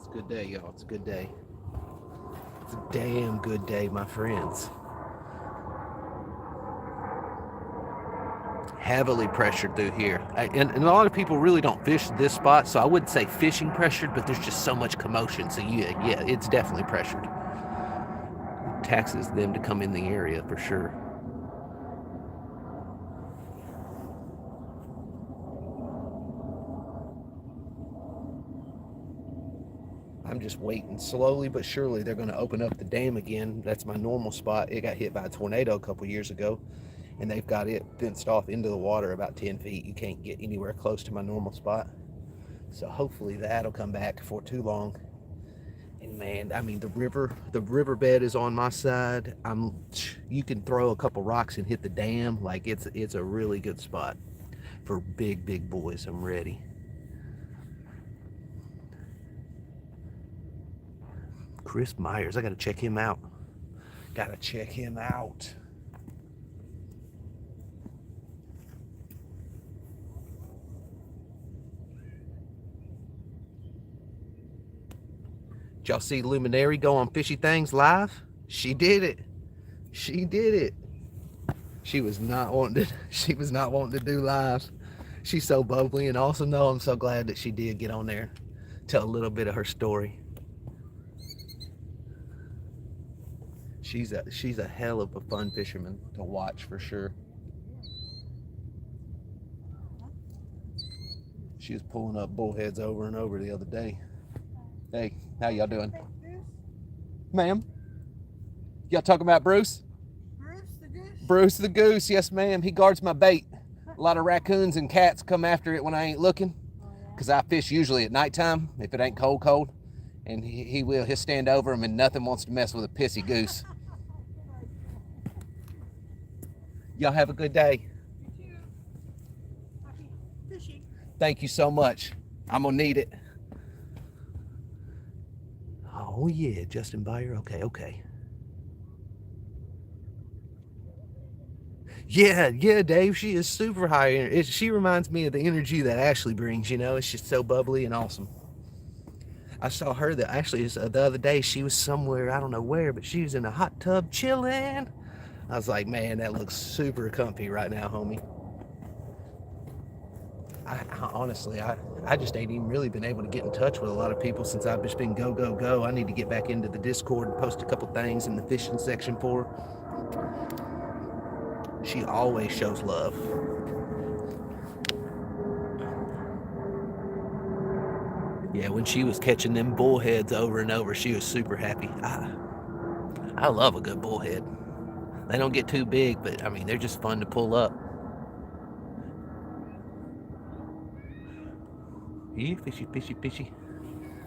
It's a good day, y'all. It's a good day. It's a damn good day, my friends. Heavily pressured through here. And a lot of people really don't fish this spot, so I wouldn't say fishing pressured, but there's just so much commotion. So yeah, it's definitely pressured. Taxes them to come in the area for sure. I'm just waiting. Slowly but surely, they're going to open up the dam again. That's my normal spot. It got hit by a tornado a couple years ago, and they've got it fenced off into the water about 10 feet. You can't get anywhere close to my normal spot. So hopefully that'll come back before too long. And man, I mean the riverbed is on my side. You can throw a couple rocks and hit the dam. Like it's a really good spot for big boys. I'm ready. Chris Myers, I gotta check him out. Gotta check him out. Did y'all see Luminary go on Fishy Things live? She did it. She did it. She was not wanting to do lives. She's so bubbly and awesome though. I'm so glad that she did get on there, tell a little bit of her story. She's a hell of a fun fisherman to watch for sure. She was pulling up bullheads over and over the other day. Hey, how y'all doing? Ma'am? Y'all talking about Bruce? Bruce the goose? Bruce the goose, yes ma'am. He guards my bait. A lot of raccoons and cats come after it when I ain't looking. Because I fish usually at nighttime, if it ain't cold. And he'll stand over him and nothing wants to mess with a pissy goose. Y'all have a good day. You too. Happy fishing. Thank you so much. I'm gonna need it. Oh yeah, Justin Byer. Okay. Yeah, Dave. She is super high. She reminds me of the energy that Ashley brings. It's just so bubbly and awesome. I saw her the other day. She was somewhere, I don't know where, but she was in a hot tub chilling. I was like, man, that looks super comfy right now, homie. Honestly, I just ain't even really been able to get in touch with a lot of people since I've just been go. I need to get back into the Discord and post a couple things in the fishing section for her. She always shows love. Yeah, when she was catching them bullheads over and over, she was super happy. I love a good bullhead. They don't get too big, but I mean, they're just fun to pull up. Yeah, fishy.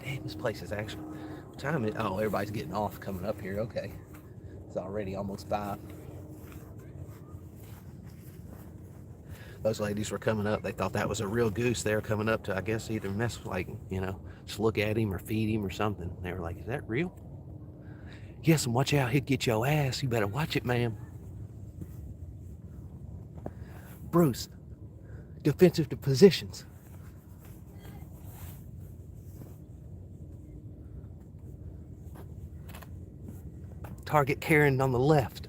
Damn, this place is actually... What time is it? Oh, everybody's getting off coming up here. Okay. It's already almost 5. Those ladies were coming up. They thought that was a real goose. They were coming up to, I guess, either mess with, just look at him or feed him or something. They were like, is that real? Yes, and watch out. He'll get your ass. You better watch it, ma'am. Bruce, defensive positions. Target Karen on the left,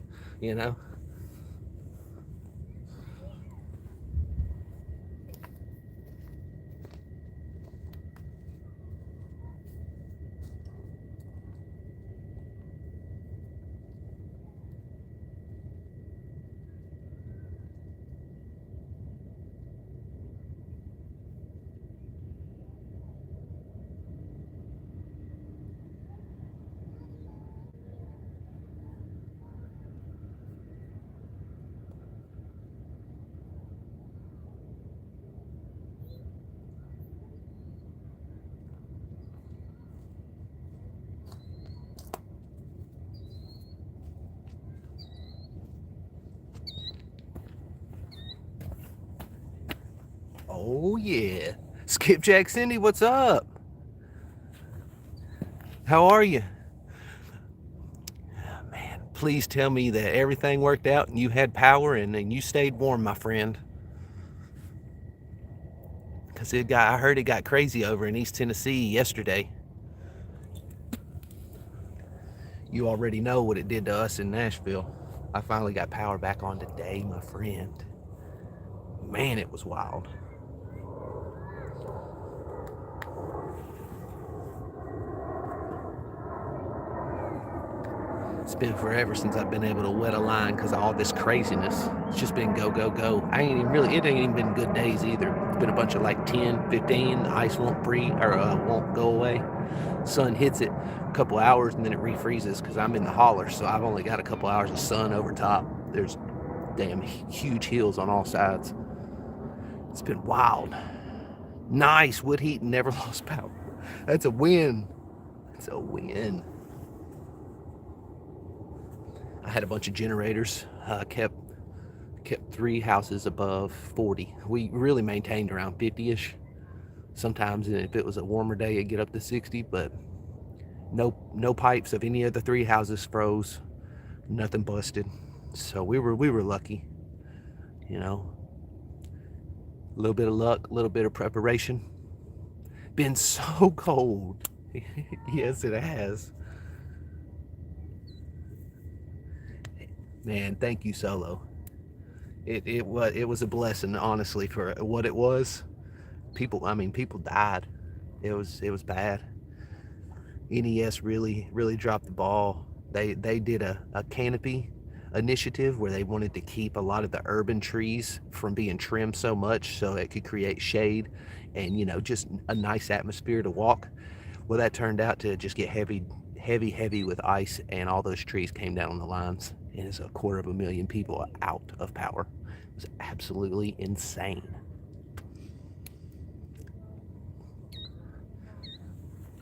Oh, yeah. Skipjack Cindy, what's up? How are you? Oh, man, please tell me that everything worked out and you had power and you stayed warm, my friend. Because I heard it got crazy over in East Tennessee yesterday. You already know what it did to us in Nashville. I finally got power back on today, my friend. Man, it was wild. It's been forever since I've been able to wet a line because of all this craziness. It's just been go. It ain't even been good days either. It's been a bunch of like 10, 15, the ice won't won't go away. Sun hits it a couple hours and then it refreezes because I'm in the holler, so I've only got a couple hours of sun over top. There's damn huge hills on all sides. It's been wild. Nice, wood heat and never lost power. That's a win. It's a win. I had a bunch of generators. Kept 3 houses above 40. We really maintained around 50-ish. Sometimes if it was a warmer day, it'd get up to 60, but no pipes of any of the 3 houses froze. Nothing busted. So we were lucky. A little bit of luck, a little bit of preparation. Been so cold. Yes, it has. Man, thank you, Solo. It was a blessing, honestly, for what it was. People died. It was bad. NES really dropped the ball. They did a canopy initiative where they wanted to keep a lot of the urban trees from being trimmed so much so it could create shade and, you know, just a nice atmosphere to walk. Well, that turned out to just get heavy with ice, and all those trees came down on the lines, and it's 250,000 people out of power. It was absolutely insane.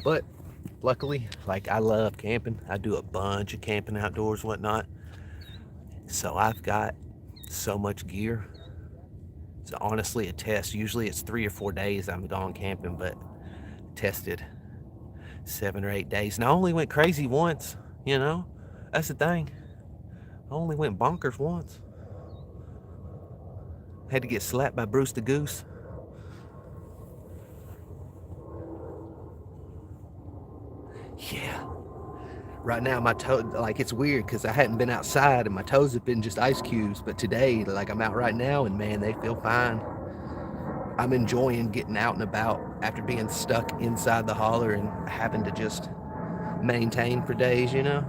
But luckily, like, I love camping. I do a bunch of camping outdoors, whatnot. So I've got so much gear. It's honestly a test. Usually it's 3 or 4 days I'm gone camping, but tested 7 or 8 days. And I only went crazy once, you know? That's the thing. I only went bonkers once. Had to get slapped by Bruce the Goose. Yeah. Right now my toe, like, it's weird because I hadn't been outside and my toes have been just ice cubes. But today, like, I'm out right now and man, they feel fine. I'm enjoying getting out and about after being stuck inside the holler and having to just maintain for days, you know?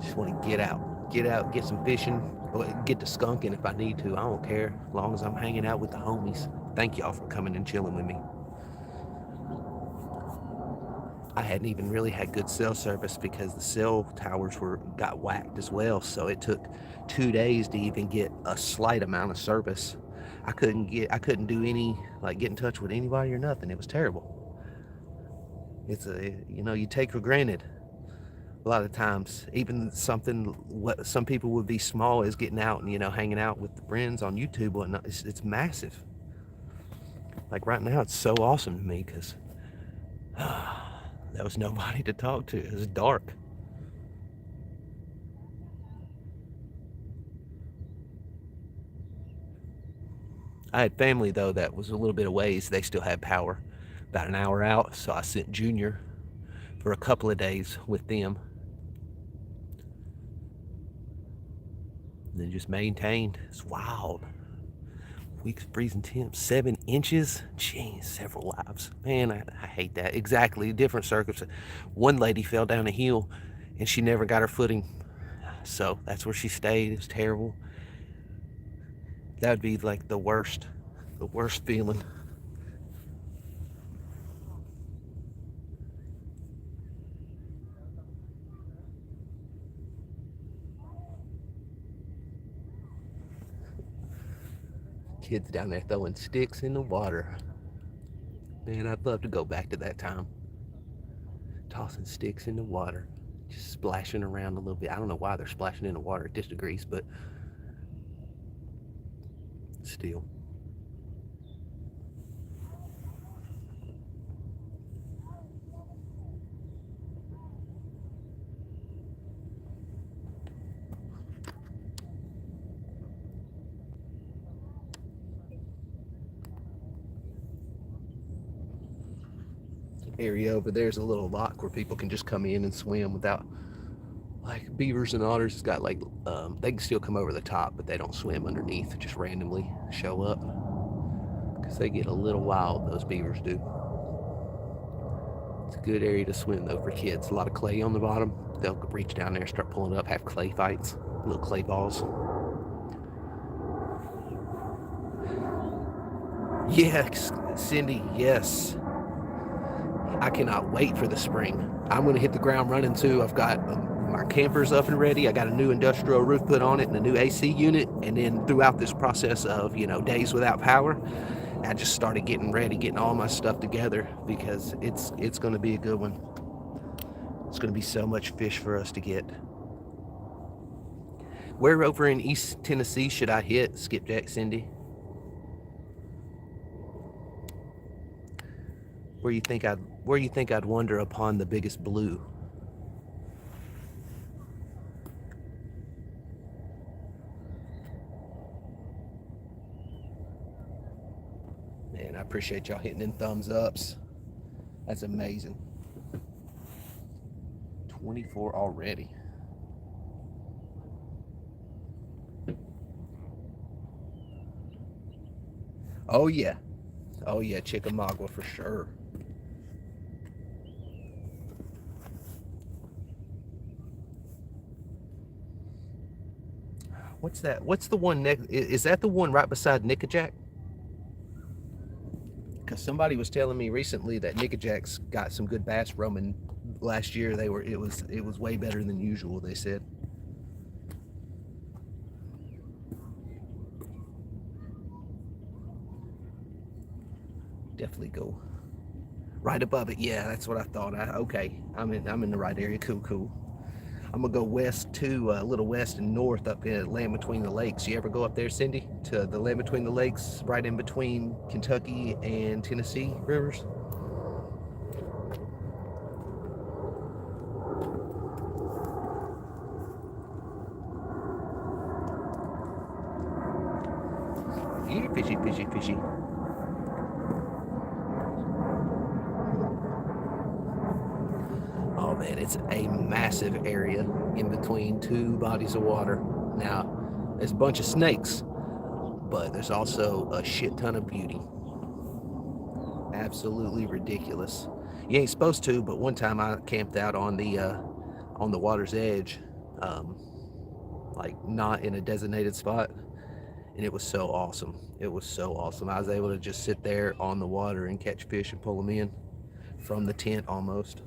Just want to get out, get some fishing, get to skunking if I need to. I don't care, as long as I'm hanging out with the homies. Thank y'all for coming and chilling with me. I hadn't even really had good cell service because the cell towers got whacked as well. So it took 2 days to even get a slight amount of service. I couldn't do any, like, get in touch with anybody or nothing. It was terrible. It's you take for granted a lot of times. Even something what some people would be small as getting out and, hanging out with the friends on YouTube, and it's massive. Like right now, it's so awesome to me because there was nobody to talk to. It was dark. I had family though that was a little bit of ways. They still had power, about an hour out. So I sent Junior for a couple of days with them. And then just maintained. It's wild. Weeks freezing temps, 7 inches. Jeez, several lives. Man, I hate that. Exactly, different circumstances. One lady fell down a hill and she never got her footing. So that's where she stayed. It was terrible. That would be like the worst feeling. Kids down there throwing sticks in the water. Man, I'd love to go back to that time. Tossing sticks in the water, just splashing around a little bit. I don't know why they're splashing in the water at this degrees, but still. Area over there's a little lock where people can just come in and swim without, like, beavers and otters. It's got like they can still come over the top, but they don't swim underneath, just randomly show up because they get a little wild, those beavers do. It's a good area to swim though for kids. A lot of clay on the bottom. They'll reach down there, start pulling up, have clay fights, little clay balls. Yes, Cindy, yes. I cannot wait for the spring. I'm going to hit the ground running too. I've got my campers up and ready. I got a new industrial roof put on it and a new AC unit. And then throughout this process of, days without power, I just started getting ready, getting all my stuff together because it's going to be a good one. It's going to be so much fish for us to get. Where over in East Tennessee should I hit, Skipjack Cindy? Where you think I'd wander upon the biggest blue? Man, I appreciate y'all hitting them thumbs ups. That's amazing. 24 already. Oh yeah, Chickamauga for sure. What's that? What's the one next? Is that the one right beside Nickajack? Because somebody was telling me recently that Nickajack's got some good bass roaming. Last year it was way better than usual, they said. Definitely go right above it. Yeah, that's what I thought. Okay, I'm in the right area. Cool. I'm gonna go west to a little west and north up in Land Between the Lakes. You ever go up there, Cindy, to the Land Between the Lakes, right in between Kentucky and Tennessee rivers? Yeah, fishy. Oh man, it's a massive area in between two bodies of water. Now, there's a bunch of snakes, but there's also a shit ton of beauty. Absolutely ridiculous. You ain't supposed to, but one time I camped out on the water's edge, um, like not in a designated spot, and it was so awesome. It was so awesome. I was able to just sit there on the water and catch fish and pull them in from the tent almost.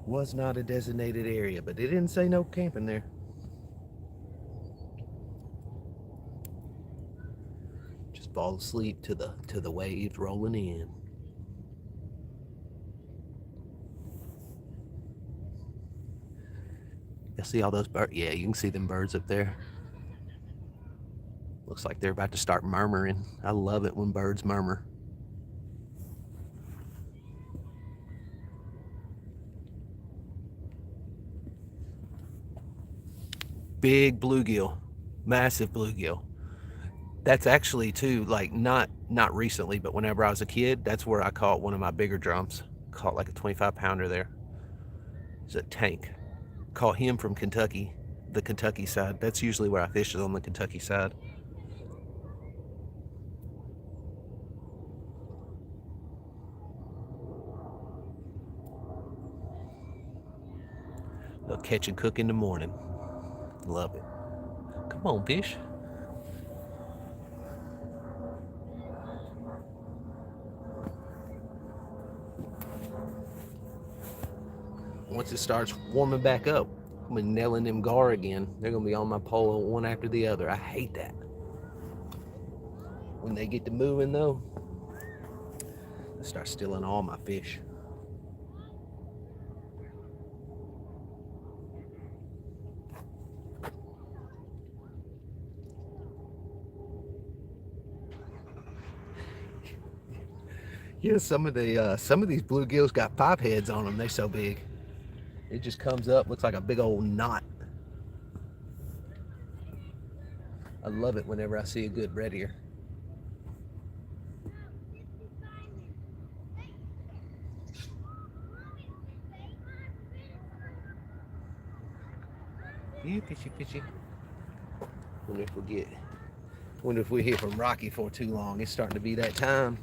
Was not a designated area, but they didn't say no camping there. Just fall asleep to the waves rolling in. You see all those birds? Yeah, you can see them birds up there. Looks like they're about to start murmuring. I love it when birds murmur. Big bluegill, massive bluegill. That's actually too, like, not recently, but whenever I was a kid, that's where I caught one of my bigger drums. Caught like a 25 pounder there. It's a tank. Caught him from Kentucky, the Kentucky side. That's usually where I fish, is on the Kentucky side. They'll catch and cook in the morning. Love it. Come on, fish. Once it starts warming back up, I'm gonna nailing them gar again. They're gonna be on my pole one after the other. I hate that. When they get to moving though, they start stealing all my fish. Yeah, some of these bluegills got pipe heads on them. They're so big. It just comes up, looks like a big old knot. I love it whenever I see a good red ear. You fishy. Wonder if we hear from Rocky for too long. It's starting to be that time.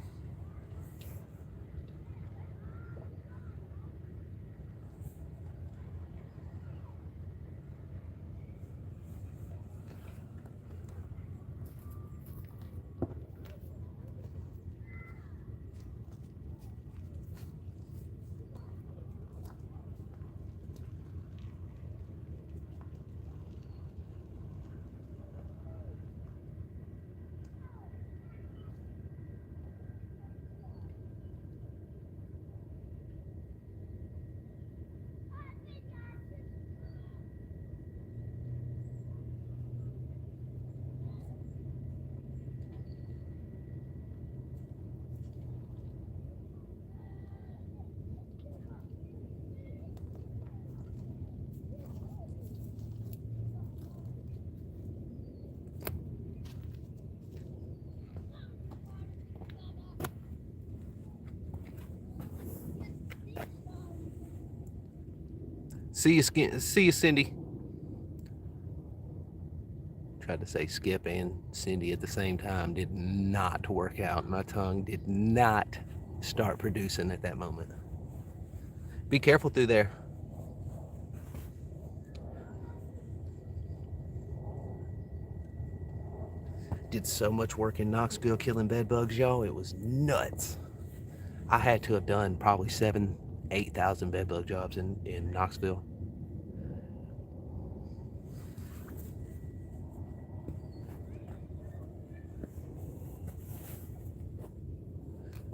See you, Cindy. Tried to say Skip and Cindy at the same time. Did not work out. My tongue did not start producing at that moment. Be careful through there. Did so much work in Knoxville killing bed bugs, y'all. It was nuts. I had to have done probably 8,000 bed bug jobs in Knoxville.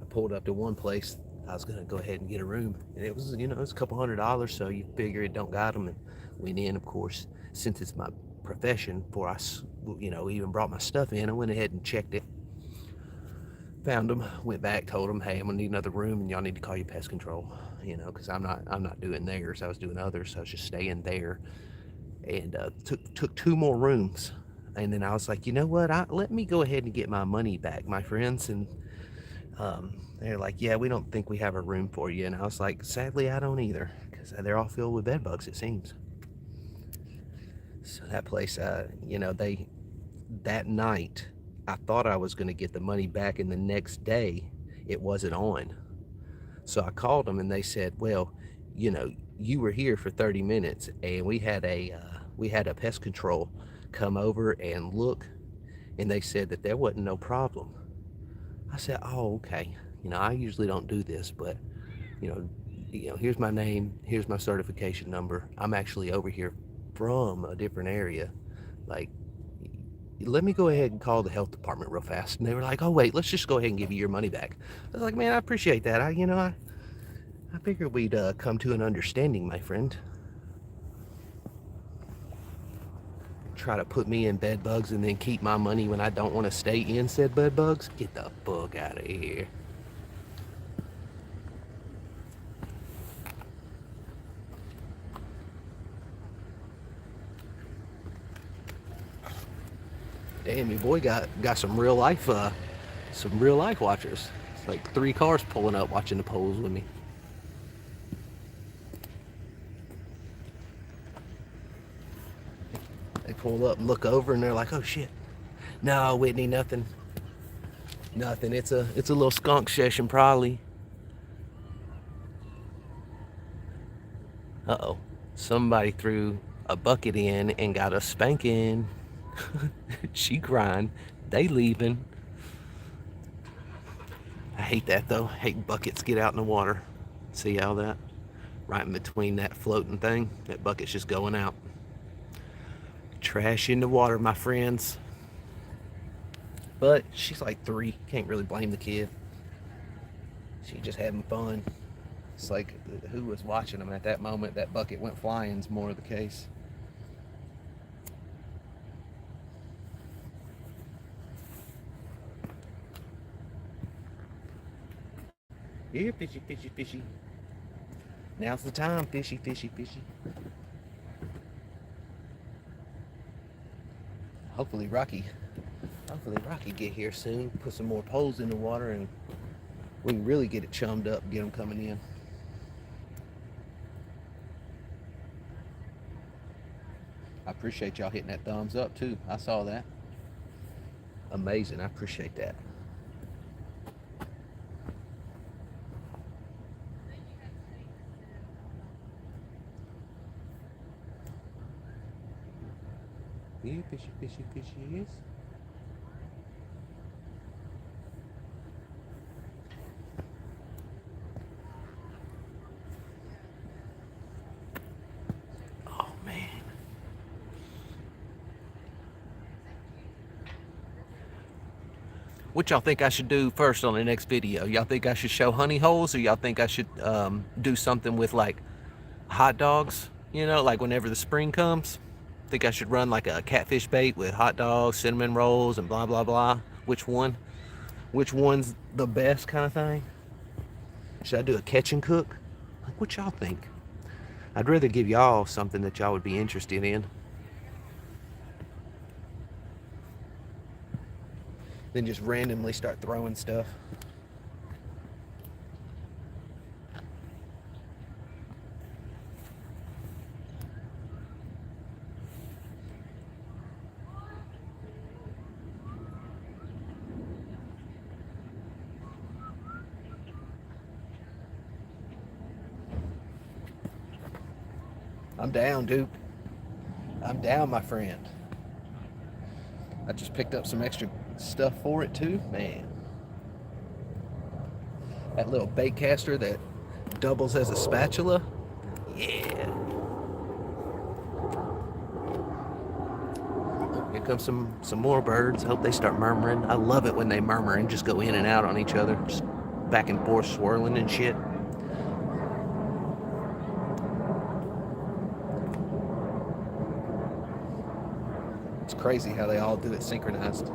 I pulled up to one place. I was gonna go ahead and get a room, and it was, it was a couple $100, so you figure it don't got them. And went in, of course, since it's my profession. Before I, even brought my stuff in, I went ahead and checked it. Found them, went back, told them, hey, I'm gonna need another room, and y'all need to call your pest control, because I'm not doing theirs. I was doing others, so I was just staying there, and took two more rooms, and then I was like, you know what? Let me go ahead and get my money back, my friends, and they're like, yeah, we don't think we have a room for you, and I was like, sadly, I don't either, because they're all filled with bed bugs, it seems. So that place, that night, I thought I was going to get the money back, and the next day it wasn't on. So I called them, and they said, well, you were here for 30 minutes, and we had a pest control come over and look, and they said that there wasn't no problem. I said, oh, okay. I usually don't do this, but here's my name, here's my certification number. I'm actually over here from a different area. Like, let me go ahead and call the health department real fast. And they were like, oh wait, let's just go ahead and give you your money back. I was like, man, I appreciate that. I figured we'd come to an understanding, my friend. Try to put me in bed bugs and then keep my money when I don't want to stay in said bed bugs. Get the fuck out of here. Damn, your boy got some real life watchers. It's like 3 cars pulling up watching the polls with me. They pull up and look over, and they're like, oh shit. No, Whitney, nothing. Nothing. It's a little skunk session probably. Uh-oh. Somebody threw a bucket in and got a spanking. She crying. They leaving. I hate that though. Hate buckets get out in the water. See how that? Right in between that floating thing. That bucket's just going out. Trash in the water, my friends. But she's like 3. Can't really blame the kid. She just having fun. It's like who was watching them at that moment. That bucket went flying is more of the case. Here, fishy, fishy, fishy. Now's the time, fishy, fishy, fishy. Hopefully Rocky get here soon. Put some more poles in the water, and we can really get it chummed up and get them coming in. I appreciate y'all hitting that thumbs up too. I saw that. Amazing. I appreciate that. Yeah, fishy, fishy, fishy, yes. Oh, man. What y'all think I should do first on the next video? Y'all think I should show honey holes, or y'all think I should do something with like hot dogs? Like whenever the spring comes? Think I should run like a catfish bait with hot dogs, cinnamon rolls, and blah blah blah? Which one's the best kind of thing? Should I do a catch and cook? Like, what y'all think? I'd rather give y'all something that y'all would be interested in than just randomly start throwing stuff. I'm down, Duke. I'm down, my friend. I just picked up some extra stuff for it too. Man, that little bait caster that doubles as a spatula. Yeah. Here comes some more birds. I hope they start murmuring. I love it when they murmur and just go in and out on each other, just back and forth, swirling and shit. It's crazy how they all do it synchronized.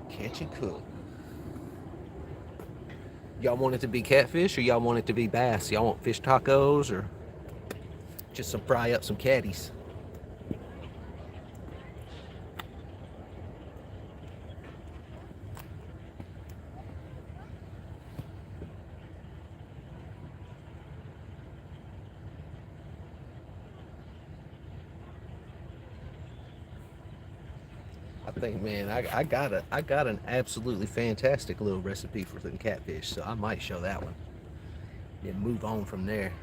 Catch and cook. Y'all want it to be catfish or y'all want it to be bass? Y'all want fish tacos or just some fry up some catties? I think, man, I got an absolutely fantastic little recipe for some catfish, so I might show that one. Then move on from there.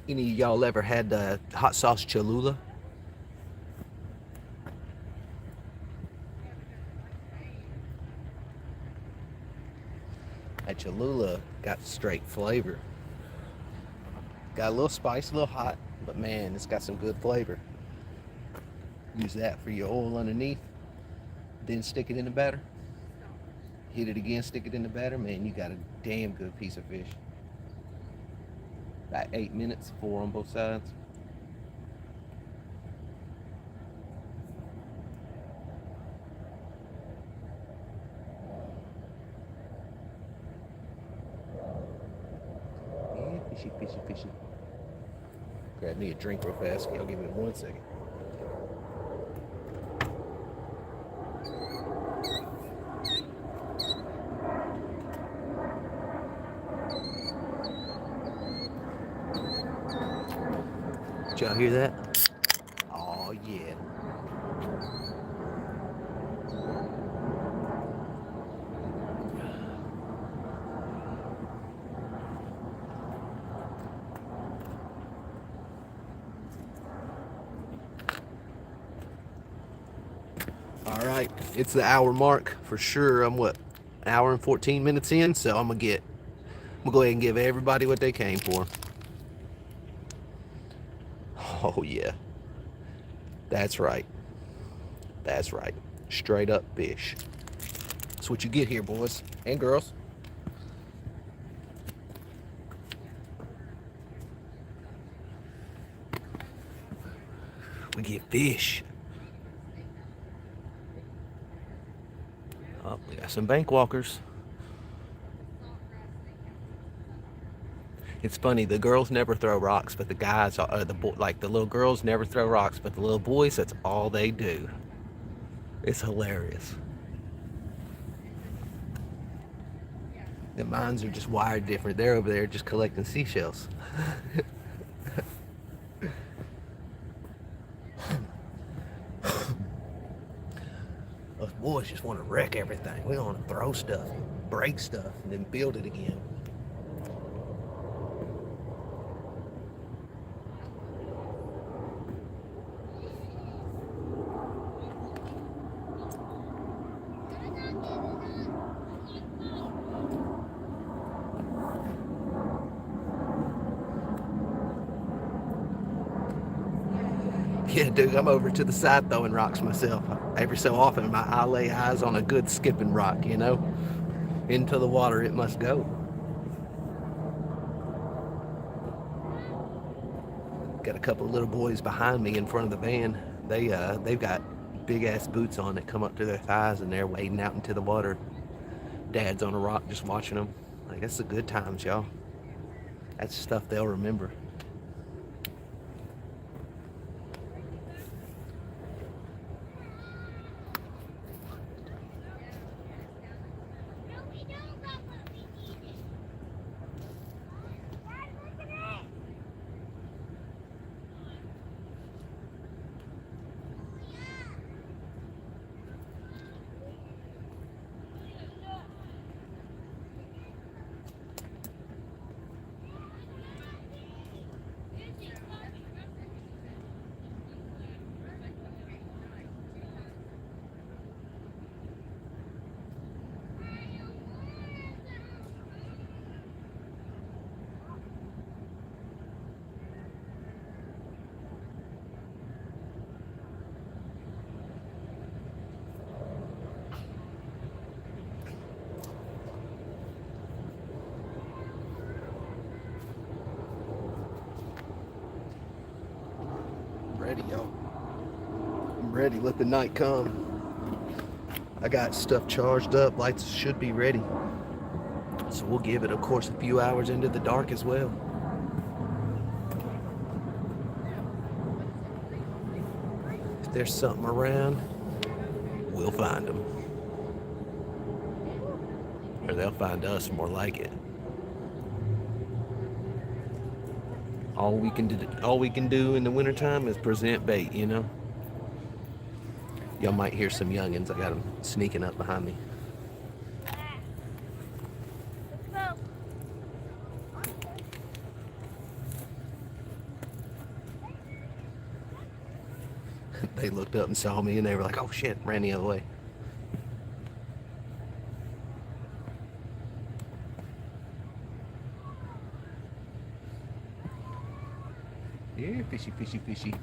Any of y'all ever had the hot sauce Cholula? That Cholula got straight flavor. Got a little spice, a little hot, but man, it's got some good flavor. Use that for your oil underneath, then stick it in the batter. Hit it again, stick it in the batter. Man, you got a damn good piece of fish. About 8 minutes, 4 on both sides. Yeah, fishy, fishy, fishy. Grab me a drink real fast. Y'all give me 1 second. Did y'all hear that? Oh yeah. All right, it's the hour mark for sure. I'm what, an hour and 14 minutes in, so I'm gonna go ahead and give everybody what they came for. Oh yeah, that's right. That's right. Straight up fish. That's what you get here, boys and girls. We get fish. Oh, we got some bank walkers. It's funny, the girls never throw rocks, but the guys, like the little girls never throw rocks, but the little boys, that's all they do. It's hilarious. The minds are just wired different. They're over there just collecting seashells. Us boys just want to wreck everything. We want to throw stuff, break stuff, and then build it again. Yeah, dude, I'm over to the side throwing rocks myself. Every so often, I lay eyes on a good skipping rock, you know? Into the water it must go. Got a couple of little boys behind me in front of the van. They've got big ass boots on that come up to their thighs, and they're wading out into the water. Dad's on a rock just watching them. Like, that's the good times, y'all. That's stuff they'll remember. ready, y'all. I'm ready. Let the night come. I got stuff charged up. Lights should be ready. So we'll give it, of course, a few hours into the dark as well. If there's something around, we'll find them. Or they'll find us, more like it. All we can do in the wintertime is present bait, you know? Y'all might hear some youngins. I got them sneaking up behind me. Let's go. They looked up and saw me and they were like, oh shit, ran the other way. Yeah, fishy, fishy, fishy.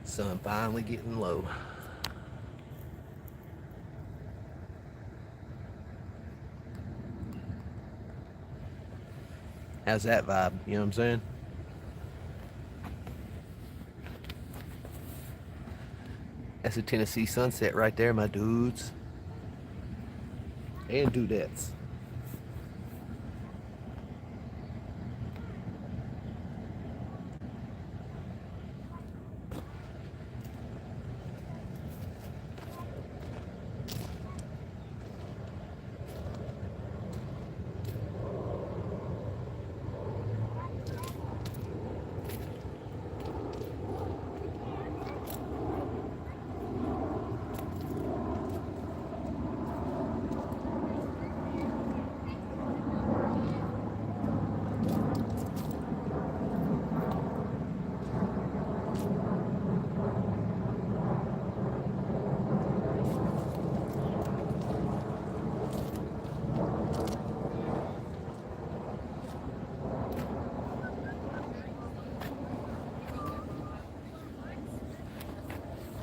Sun finally getting low. How's that vibe? You know what I'm saying? That's a Tennessee sunset right there, my dudes. And dudettes.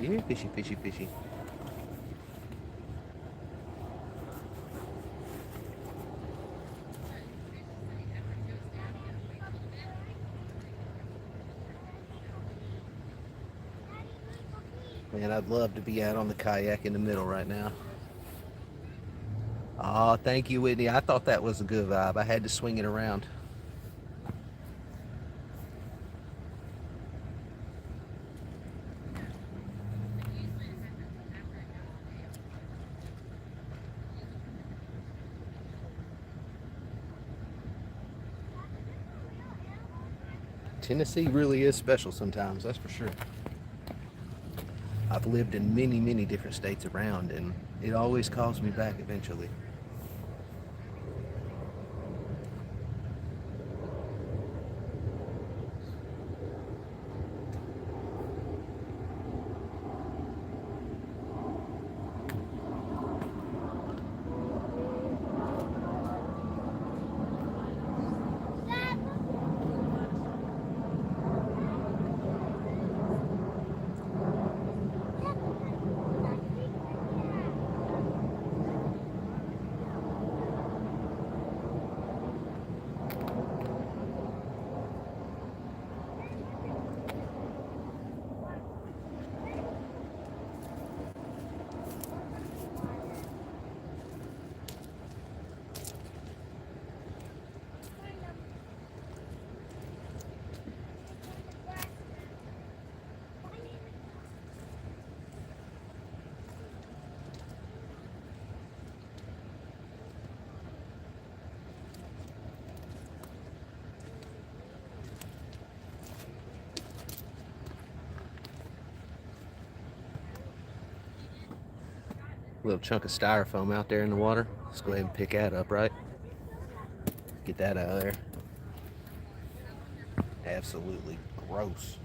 Yeah, fishy, fishy, fishy. Man, I'd love to be out on the kayak in the middle right now. Oh, thank you, Whitney. I thought that was a good vibe. I had to swing it around. Tennessee really is special sometimes, that's for sure. I've lived in many, many different states around, and it always calls me back eventually. Little chunk of styrofoam out there in the water. Let's go ahead and pick that up, right? Get that out of there. Absolutely gross.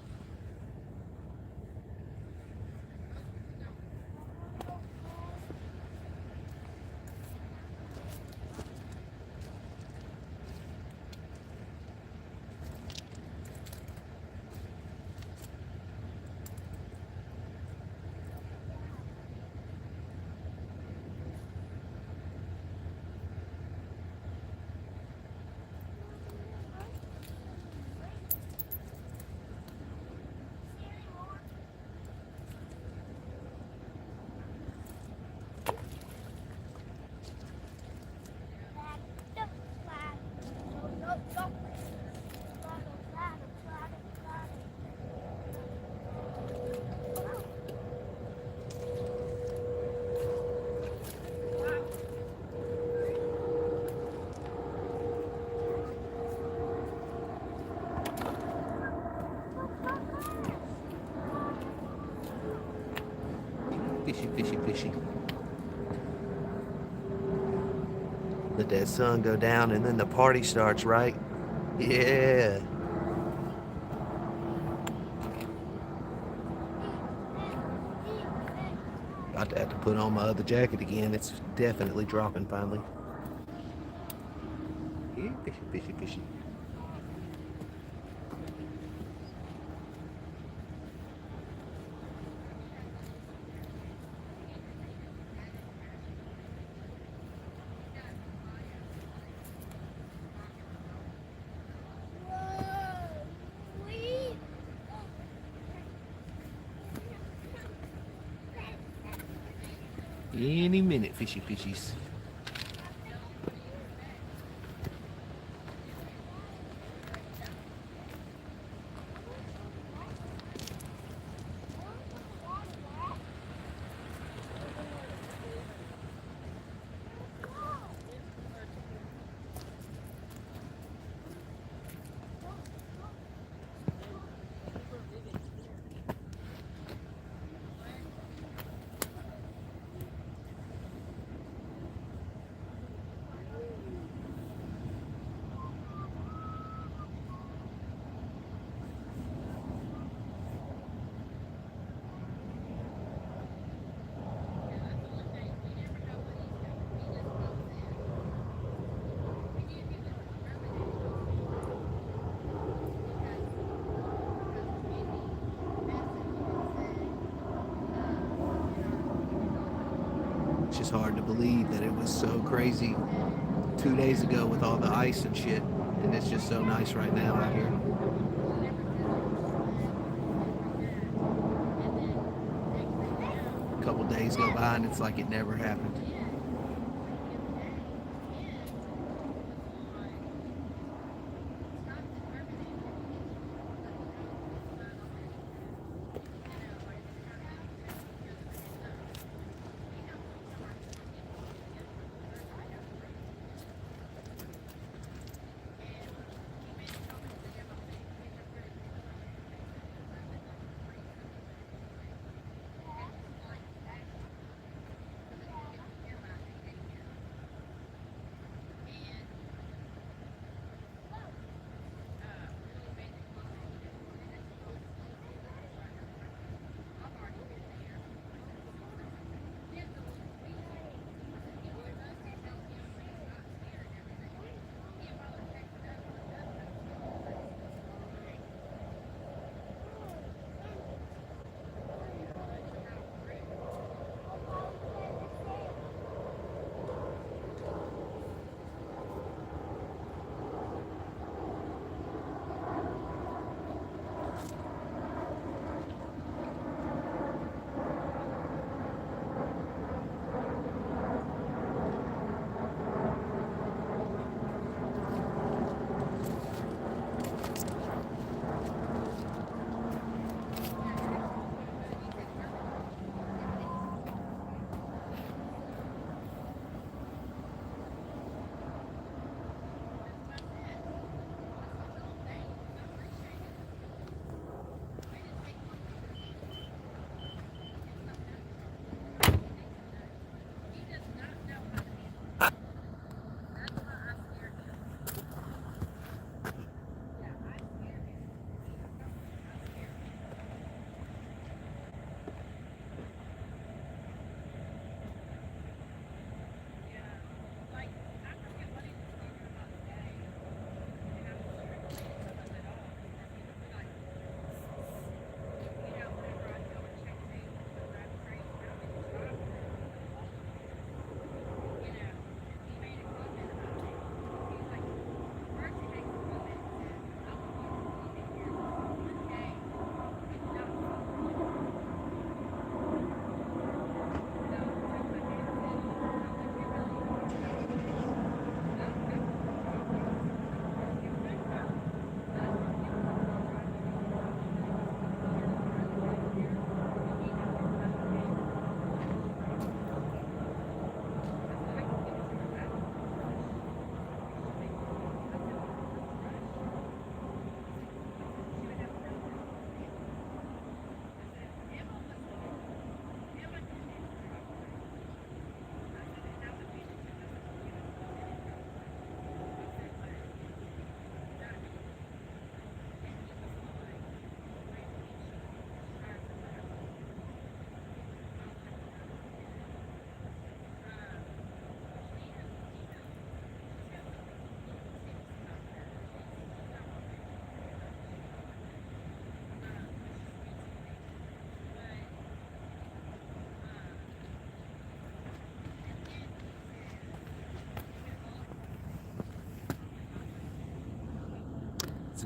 Fishy, fishy, fishy. Let that sun go down and then the party starts, right? Yeah. About to have to put on my other jacket again. It's definitely dropping finally. Yeah, fishy, fishy, fishy. Any minute, fishy fishies. It's just hard to believe that it was so crazy 2 days ago with all the ice and shit. And it's just so nice right now out here. A couple days go by and it's like it never happened.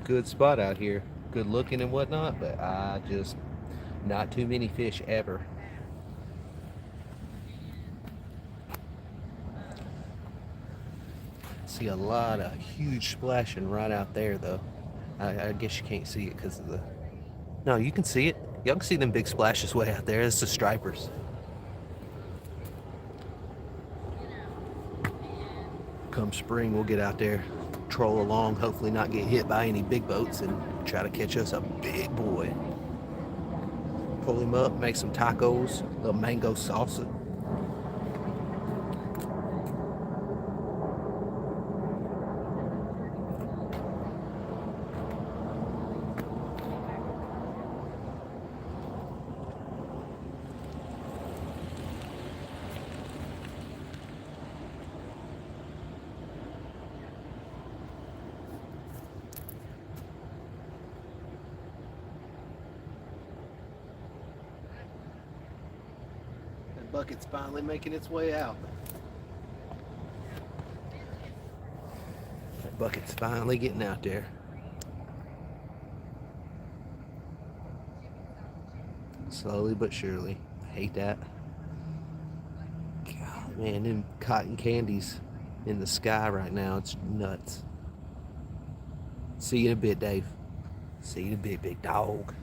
good spot out here. Good looking and whatnot, but I just, not too many fish ever. See a lot of huge splashing right out there, though. I guess you can't see it because of the. No, you can see it. Y'all can see them big splashes way out there. It's the stripers. Come spring, we'll get out there, troll along, hopefully not get hit by any big boats, and try to catch us a big boy. Pull him up, make some tacos, a little mango salsa. That bucket's finally making its way out. That bucket's finally getting out there. Slowly but surely. I hate that. God, man, them cotton candies in the sky right now, it's nuts. See you in a bit, Dave. See you in a bit, big dog.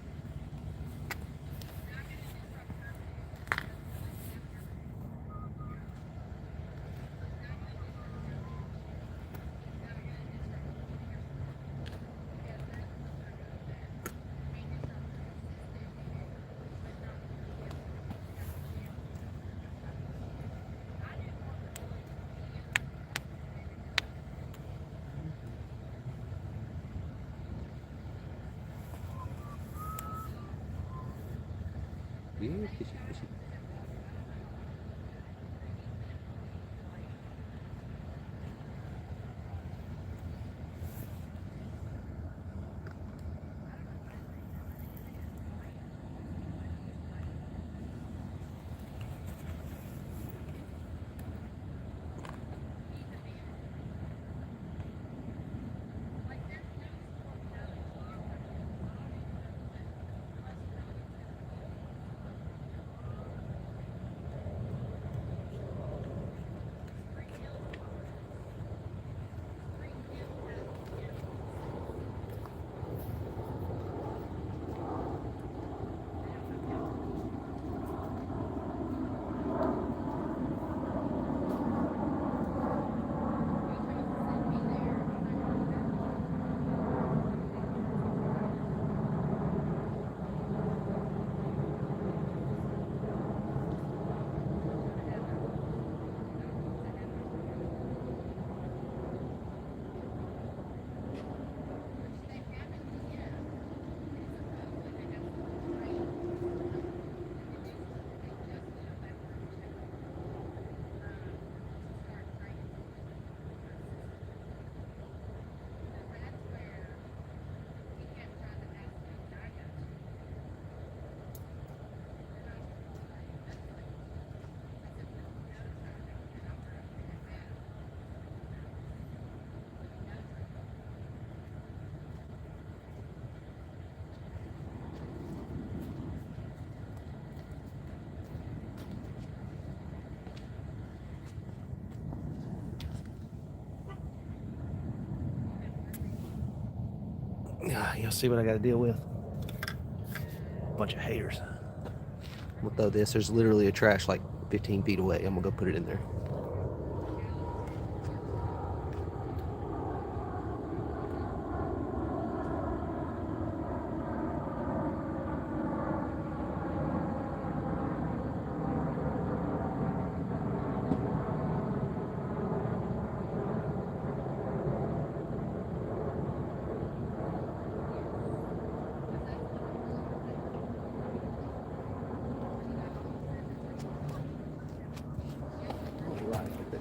Yeah, fishy, fishy. You'll see what I got to deal with. Bunch of haters. We'll throw this. There's literally a trash like 15 feet away. I'm gonna go put it in there.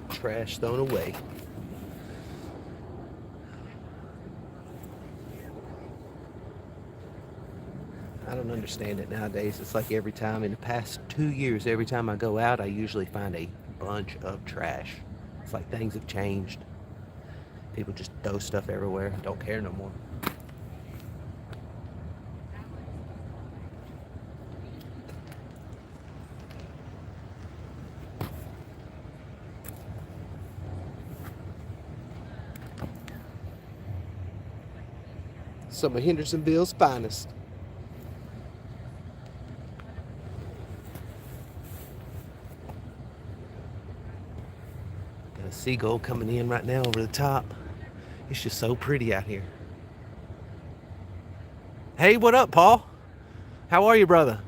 Trash thrown away. I don't understand it nowadays. It's like every time in the past 2 years, every time I go out, I usually find a bunch of trash. It's like things have changed. People just throw stuff everywhere. Don't care no more. Some of Hendersonville's finest. Got a seagull coming in right now over the top. It's just so pretty out here. Hey, what up, Paul? How are you, brother?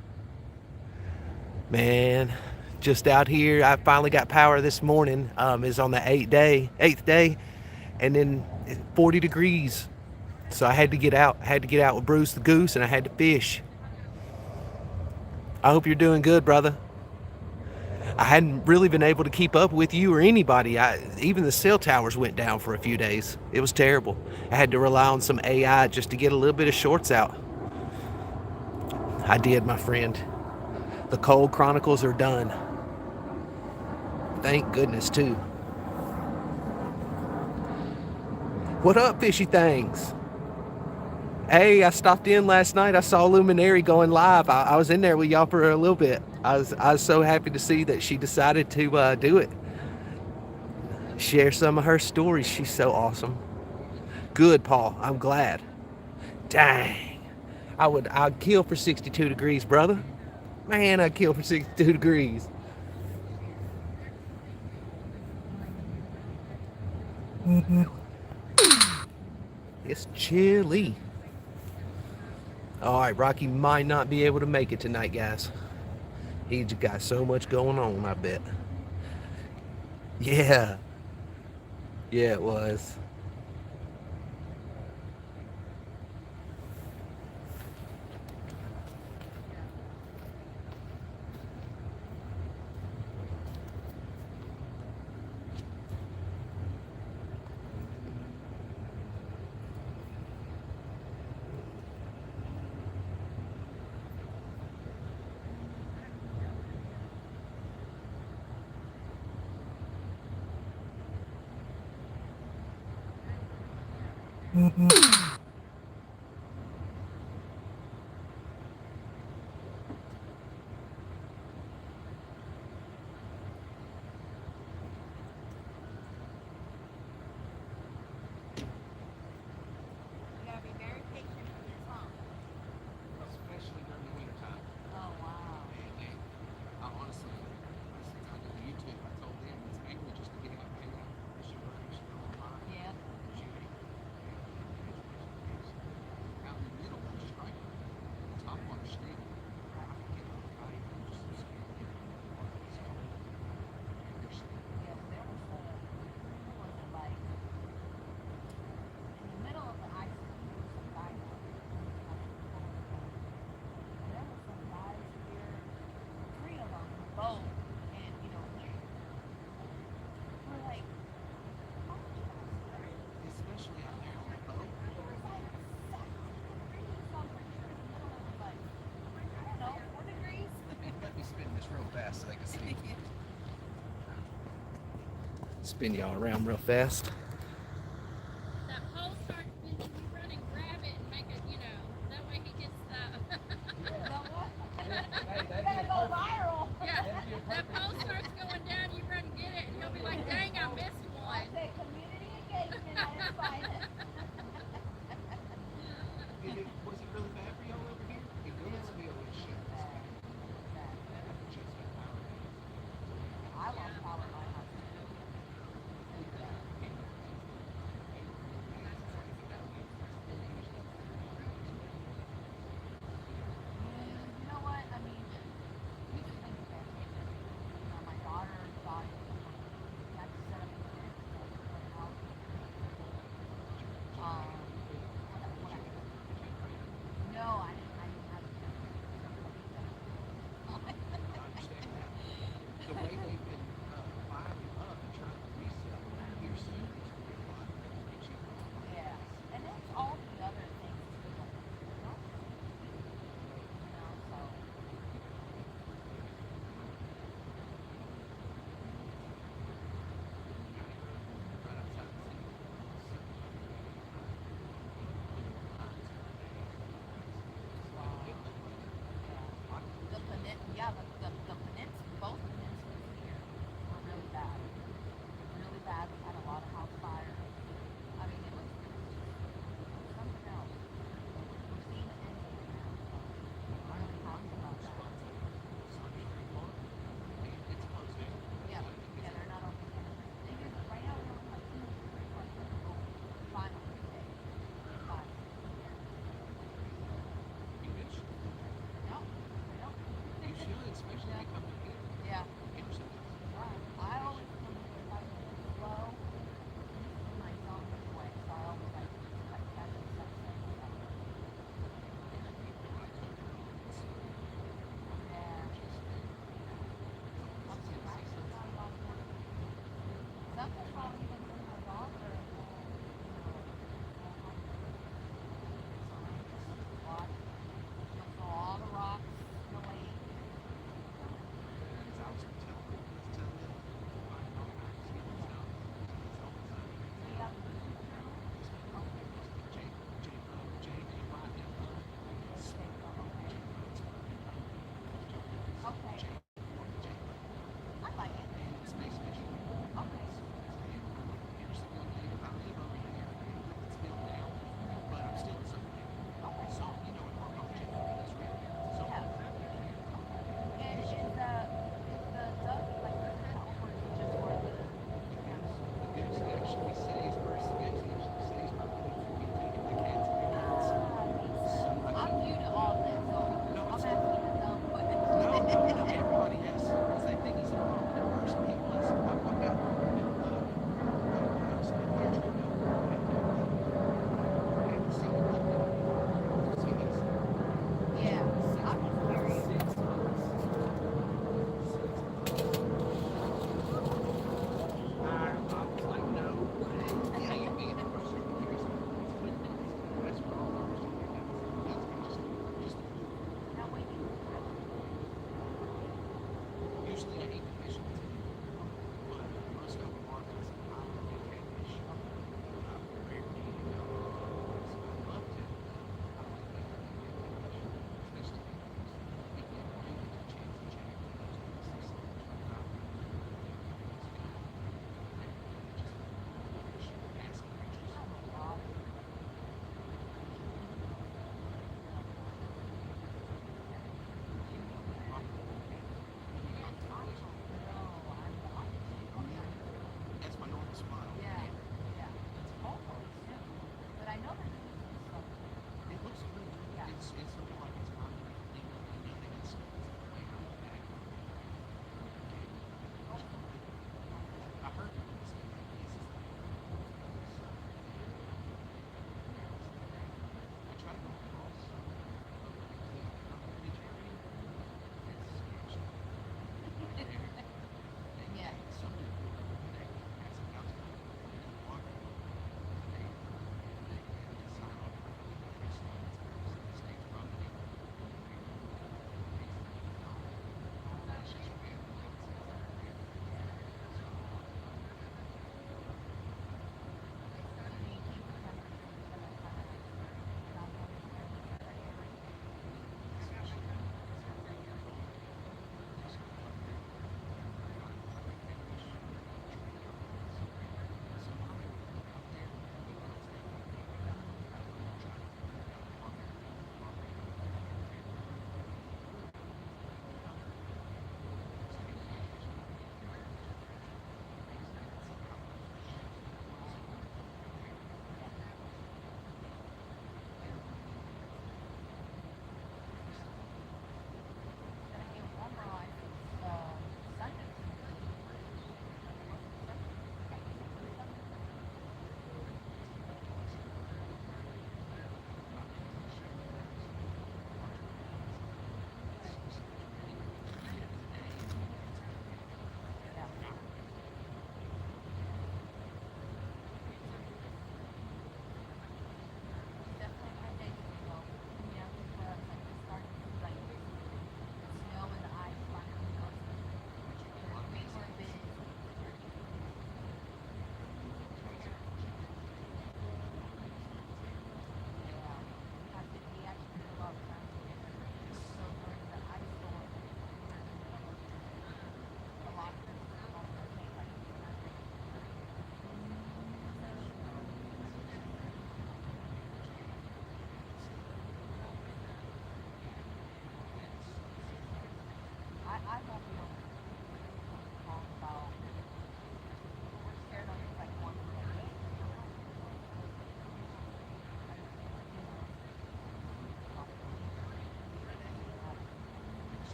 Man, just out here. I finally got power this morning. It's on the eighth day, and then 40 degrees. So I had to get out. I had to get out with Bruce the goose, and I had to fish. I hope you're doing good, brother. I hadn't really been able to keep up with you or anybody. Even the cell towers went down for a few days. It was terrible. I had to rely on some AI just to get a little bit of shorts out. I did, my friend. The cold chronicles are done. Thank goodness, too. What up, fishy things? Hey, I stopped in last night. I saw Luminary going live. I was in there with y'all for a little bit. I was so happy to see that she decided to do it. Share some of her stories. She's so awesome. Good, Paul. I'm glad. Dang. I'd kill for 62 degrees, brother. Man, I'd kill for 62 degrees. It's chilly. All right, Rocky might not be able to make it tonight, guys. He's got so much going on, I bet. Yeah. Yeah, it was. You gotta be very patient with this, huh? Especially during the wintertime. Oh, wow. I honestly, since I do YouTube, I told them it's mainly just to get out and hang out. Fishing birds, online. Yeah. Shooting. Out in the middle, I just right top water street. I can get on the body and just some skin. It's cold. Yeah, there was like, in the middle of the ice, there was some guys out there. And there were some guys here, 3 of them, in a boat, and, we're like, how did you guys do it? Especially out there on the boat. It was like 70 degrees, so I'm pretty sure in the middle it was like, I don't know, 4 degrees? Let me spin this real fast so they can see. Spin y'all around real fast. That pole starts spinning, you run and grab it and make it, that way he gets the. Gotta go viral. Yeah, that pole starts going down, you run and get it, and he'll be like, dang, I missed one. I say community engagement at its finest. Was it really bad for y'all over here? In Goodlettsville, it shut us down. Just got power. I lost power in my house. You know what? I mean, we just think it's bad. My daughter thought it was we had to set up a tent so we could put it out. No, I didn't have a tent. I understand that. The way they've been firing up and trying to resell here soon is going to be a lot cheaper. Yeah, and it's all the other things too. So. Right outside the city. The both peninsulas here were really bad. Really bad. We had a lot of house fires. I mean, it was something else.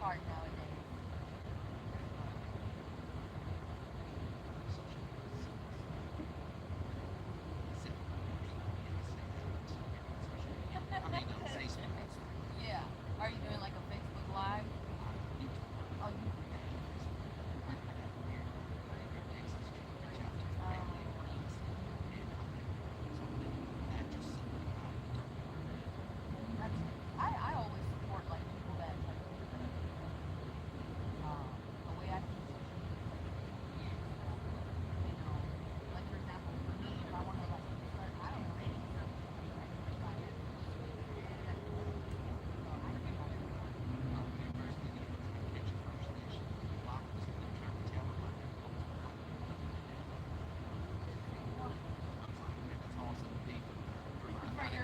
hard nowadays. Yeah. Are you doing like a Facebook Live? Oh, you. I always support like people that like the way I see social media is like, you know, like for example for me if I want to like start I don't know any for your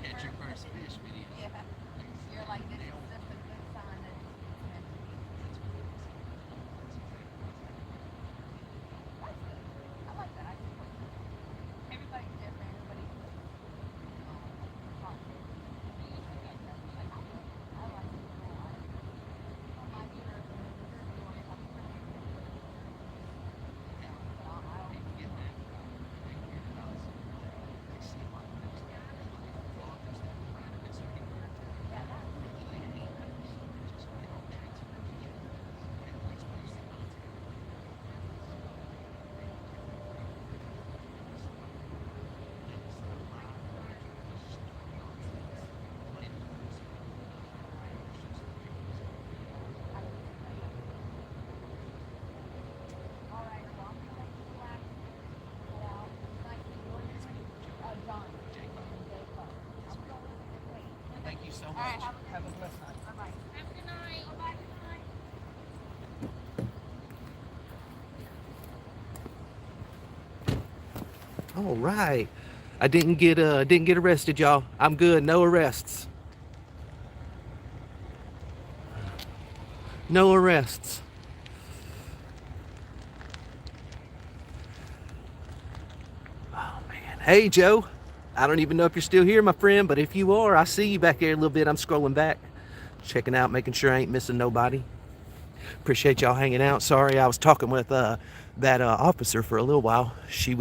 Catch your first first fish video. yeah. You're like this is just a good sign that it's meant to be. That's good. I like that. I support that. Everybody's different. Everybody's positive. I like people. I might be her story. But I always Get that. yeah, all right, well, I'm gonna let you relax. Go out. It's nice to meet you. John. Jayfo. I'm going to wait. Thank you so All right, much. have a blessed night. Bye-bye. Have a good night. Bye-bye. Good night. All right. I didn't get arrested, y'all. I'm good. No arrests. No arrests. Oh man. Hey Joe. I don't even know if you're still here, my friend, but if you are, I see you back there a little bit. I'm scrolling back, checking out, making sure I ain't missing nobody. Appreciate y'all hanging out. Sorry, I was talking with that officer for a little while. She's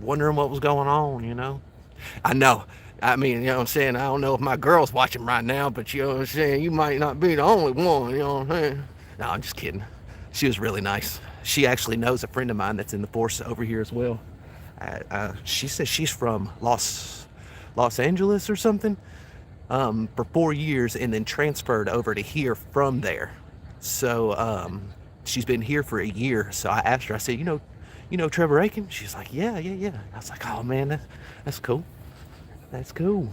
wondering what was going on. You know, I know. I mean, you know what I'm saying. I don't know if my girl's watching right now, but you know what I'm saying. You might not be the only one. You know what I'm saying. No, I'm just kidding. She was really nice. She actually knows a friend of mine that's in the force over here as well. She says she's from Los Angeles or something for 4 years and then transferred over to here from there. So she's been here for a year. So I asked her, I said, you know Trevor Aiken? She's like, yeah. I was like, oh man, that's cool. That's cool.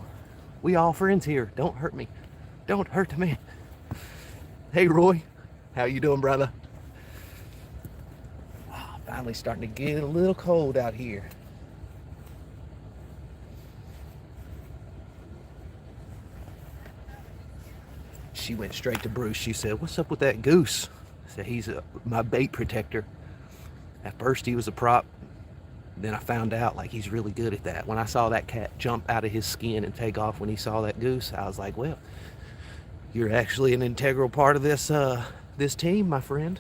We all friends here. Don't hurt me. Don't hurt the man. Hey Roy, how you doing, brother? Oh, finally starting to get a little cold out here. She went straight to Bruce. She said, what's up with that goose? I said, he's my bait protector. At first he was a prop. Then I found out like he's really good at that. When I saw that cat jump out of his skin and take off when he saw that goose, I was like, well, you're actually an integral part of this team, my friend.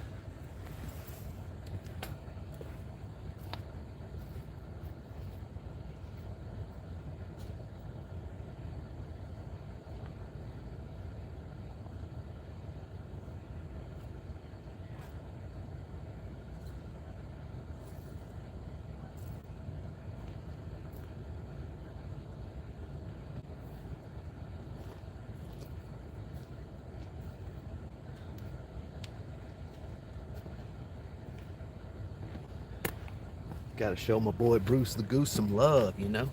Got to show my boy Bruce the Goose some love, you know.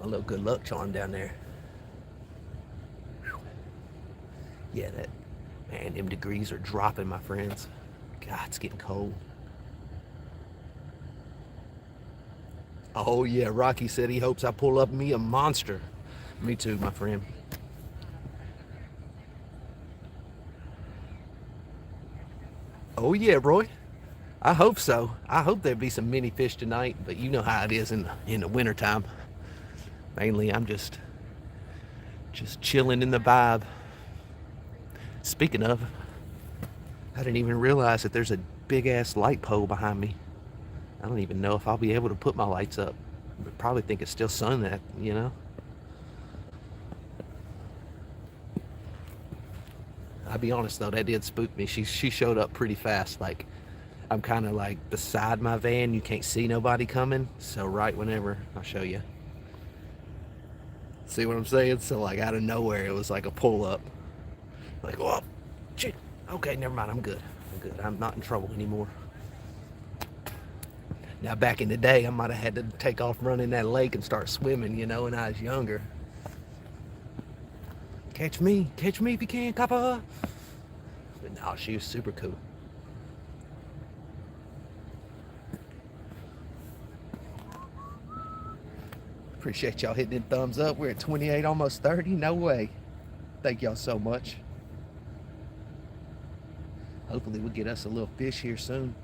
A little good luck charm down there. Whew. Yeah, man, them degrees are dropping, my friends. God, it's getting cold. Oh yeah, Rocky said he hopes I pull up me a monster. Me too, my friend. Oh yeah, Roy. I hope so. I hope there'd be some mini fish tonight, but you know how it is in the wintertime. Mainly I'm just chilling in the vibe. Speaking of, I didn't even realize that there's a big ass light pole behind me. I don't even know if I'll be able to put my lights up. I probably think it's still sun that, you know. I'll be honest though, that did spook me. She showed up pretty fast. Like I'm kind of like beside my van. You can't see nobody coming. So right whenever I'll show you. See what I'm saying? So like out of nowhere, it was like a pull up. Like, oh, shit. Okay, never mind. I'm good. I'm good. I'm not in trouble anymore. Now back in the day, I might have had to take off running that lake and start swimming, you know, when I was younger. Catch me if you can, copper. But no, she was super cool. Appreciate y'all hitting them thumbs up. We're at 28, almost 30. No way. Thank y'all so much. Hopefully we'll get us a little fish here soon.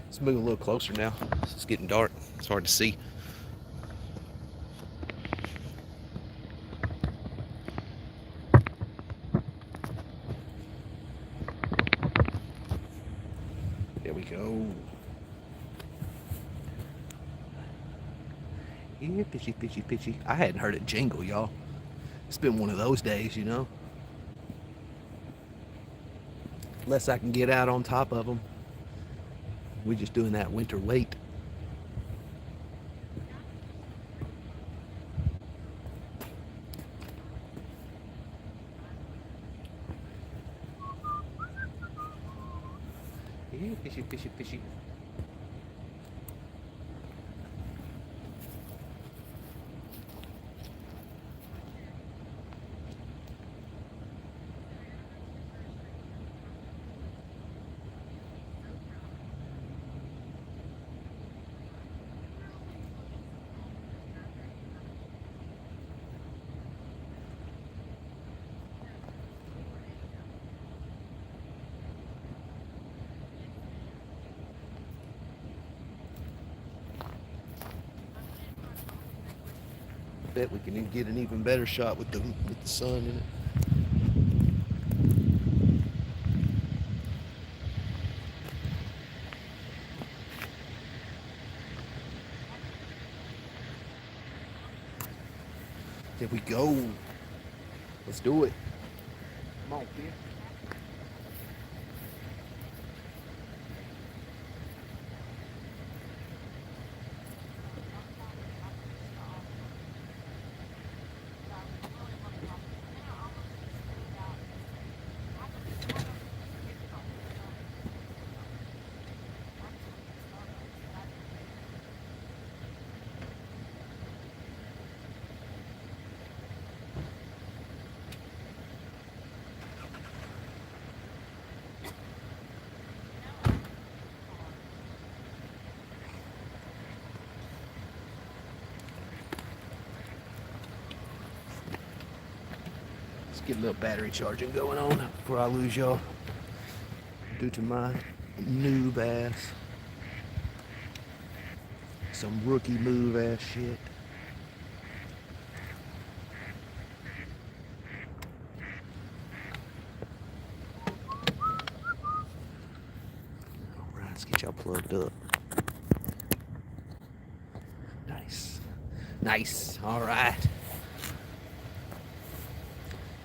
Let's move a little closer now. It's getting dark. It's hard to see. There we go. Yeah, fishy, fishy, fishy. I hadn't heard it jingle, y'all. It's been one of those days, you know. Unless I can get out on top of them. We're just doing that winter wait. Yeah, fishy, fishy, fishy. Bet we can get an even better shot with the sun in it. There we go. Let's do it. Come on, kid. Get a little battery charging going on before I lose y'all due to my noob ass. Some rookie move ass shit. Alright, let's get y'all plugged up. Nice. Nice. Alright.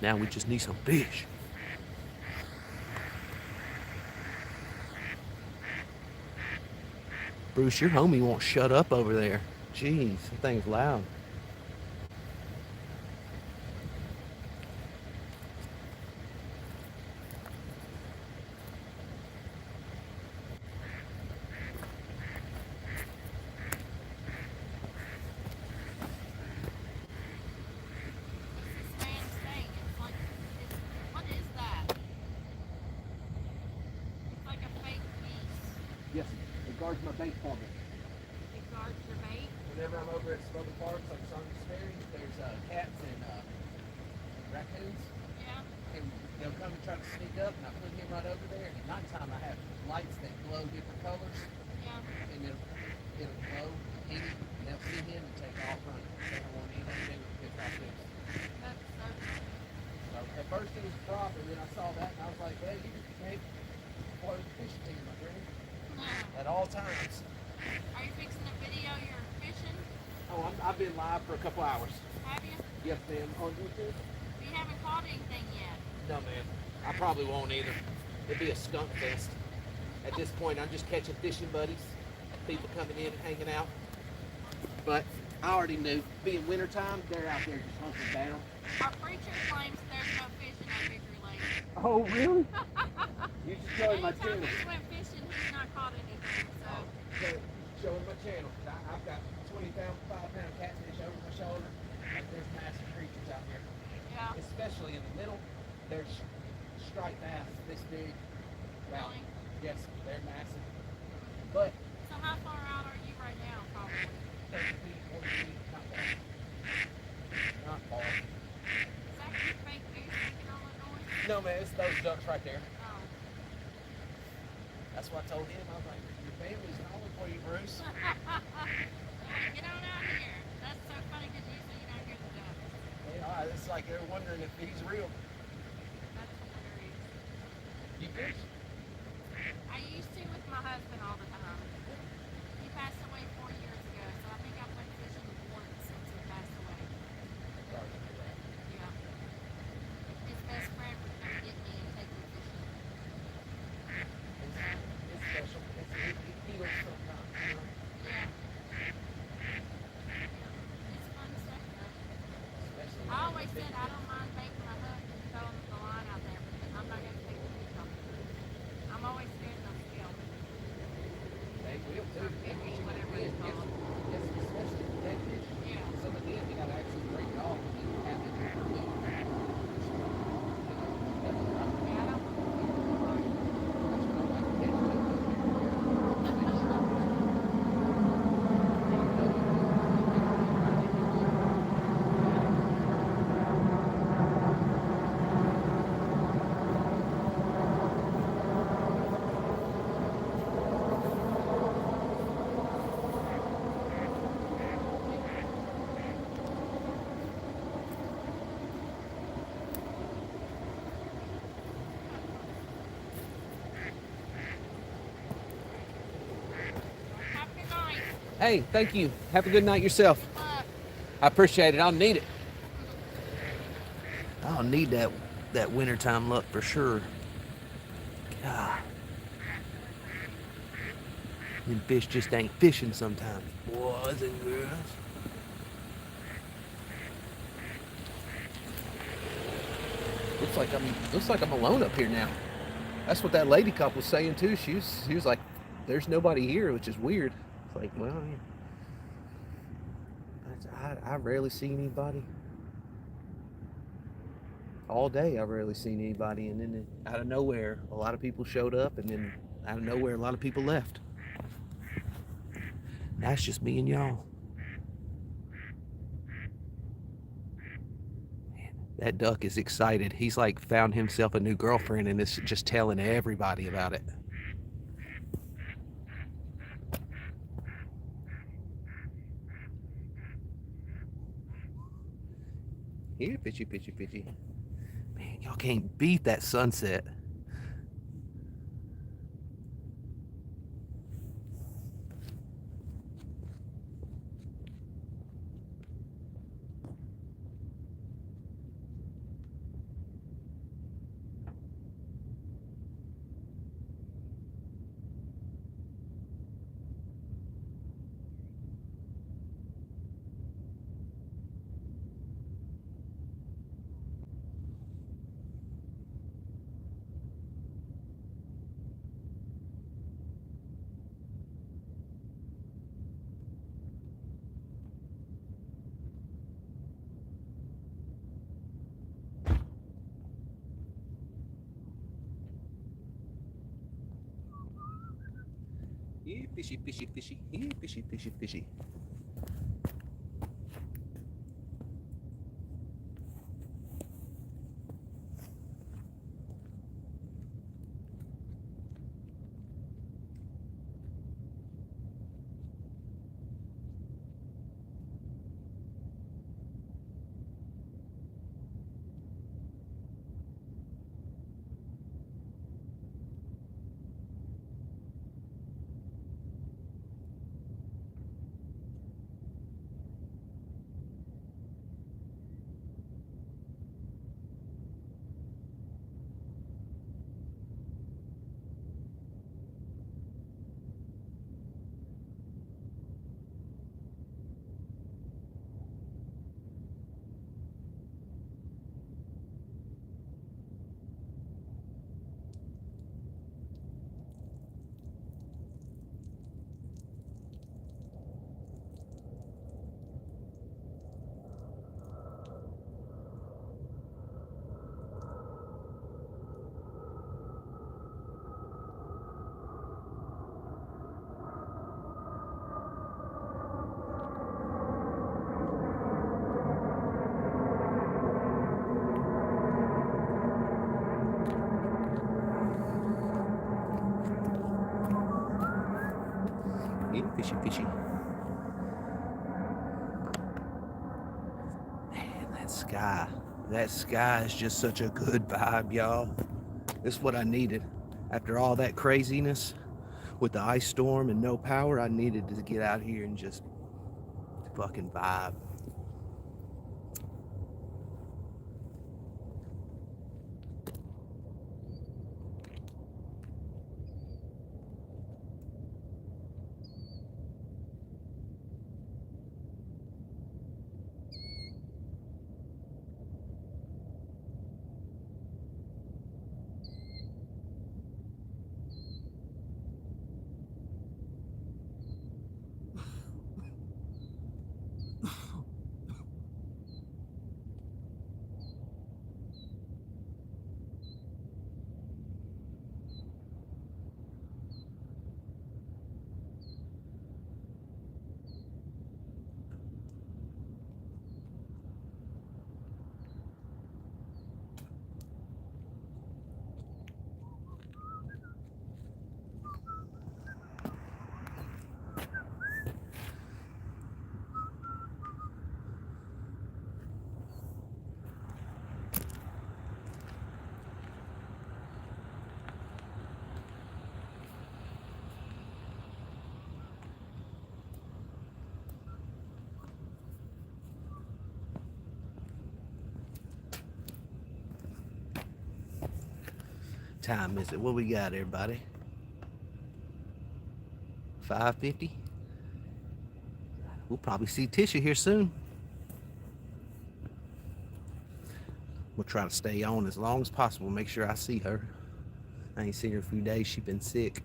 Now we just need some fish. Bruce, your homie won't shut up over there. Jeez, that thing's loud. Yes, it guards my bait for me. It guards your bait. Whenever I'm over at some other parks, like Saunders Ferry, there's cats and raccoons. Yeah. And they'll come and try to sneak up, and I put him right over there. And at nighttime, I have lights that glow different colors. Yeah. And it'll glow, hit him, and they'll see him and take off running. They don't want anything to do with fish like this. That's so cool. So at first it his crop, and then I saw that, and I was like, hey, you can make part of the fishing team, my friend, at all times. Are you fixing a video you're fishing? Oh, I've been live for a couple hours. Have you? Yes, ma'am. On YouTube? You haven't caught anything yet. No, ma'am. I probably won't either. It'd be a skunk fest. At this point, I'm just catching fishing buddies, people coming in and hanging out. But I already knew, being wintertime, they're out there just hunkered down. Our preacher claims there's no fishing on Hickory Lake. Oh, really? You should show him my Anytime channel. he's went fishing, he's not caught anything. So Show him my channel. I've got 25-pound catfish over my shoulder. Like, there's massive creatures out here. yeah. Especially in the middle, there's striped bass this big. Wow. Really? Yes, they're massive. But So how far out are you right now, probably? 30 feet, 40 feet, not far. Not far. Is that your fake goose making all that noise? No, man, it's those ducks right there. Oh. That's what I told him. I was like, your family's calling for you, Bruce. Get on out here. That's so funny because usually you don't hear the ducks. It's like they're wondering if he's real. That's hilarious. You fish? I used to with my husband all the time. He passed away 4 years ago, so I think I've went fishing once since he passed away. Sorry to hear that. Yeah. His best friend was going to get me and take me fishing. It's special. It heals sometimes, you know? Yeah. It's fun stuff though. Especially I always said I don't mind making my hook and throwing the line out there, but I'm not going to take the fish off. I'm always scared they'll scale me. they will too. Fish, whatever it's called. Yes, especially the dead fish. Yeah. Some of them you gotta actually break it off and then have it removed. Yeah, I don't Have a good night. Hey, thank you. Have a good night yourself. Good luck. I appreciate it. I'll need it. I'll need that wintertime luck for sure. God. Them fish just ain't fishing sometimes. Boys and girls. Looks like I'm alone up here now. That's what that lady cop was saying too. She was like, there's nobody here, which is weird. It's like, well, I rarely see anybody. All day, I've rarely seen anybody, and then out of nowhere, a lot of people showed up, and then out of nowhere, a lot of people left. That's just me and y'all. Man, that duck is excited. He's like found himself a new girlfriend, and is just telling everybody about it. Here, fishy, fishy, fishy. Man, y'all can't beat that sunset. Here, fishy, fishy, fishy. Here, fishy, fishy, fishy. Yeah, fishy, fishy. Man, that sky is just such a good vibe, y'all. This is what I needed. After all that craziness with the ice storm and no power, I needed to get out here and just fucking vibe. Time is it? What we got, everybody? 5:50. We'll probably see Tisha here soon. We'll try to stay on as long as possible. Make sure I see her. I ain't seen her a few days. She's been sick.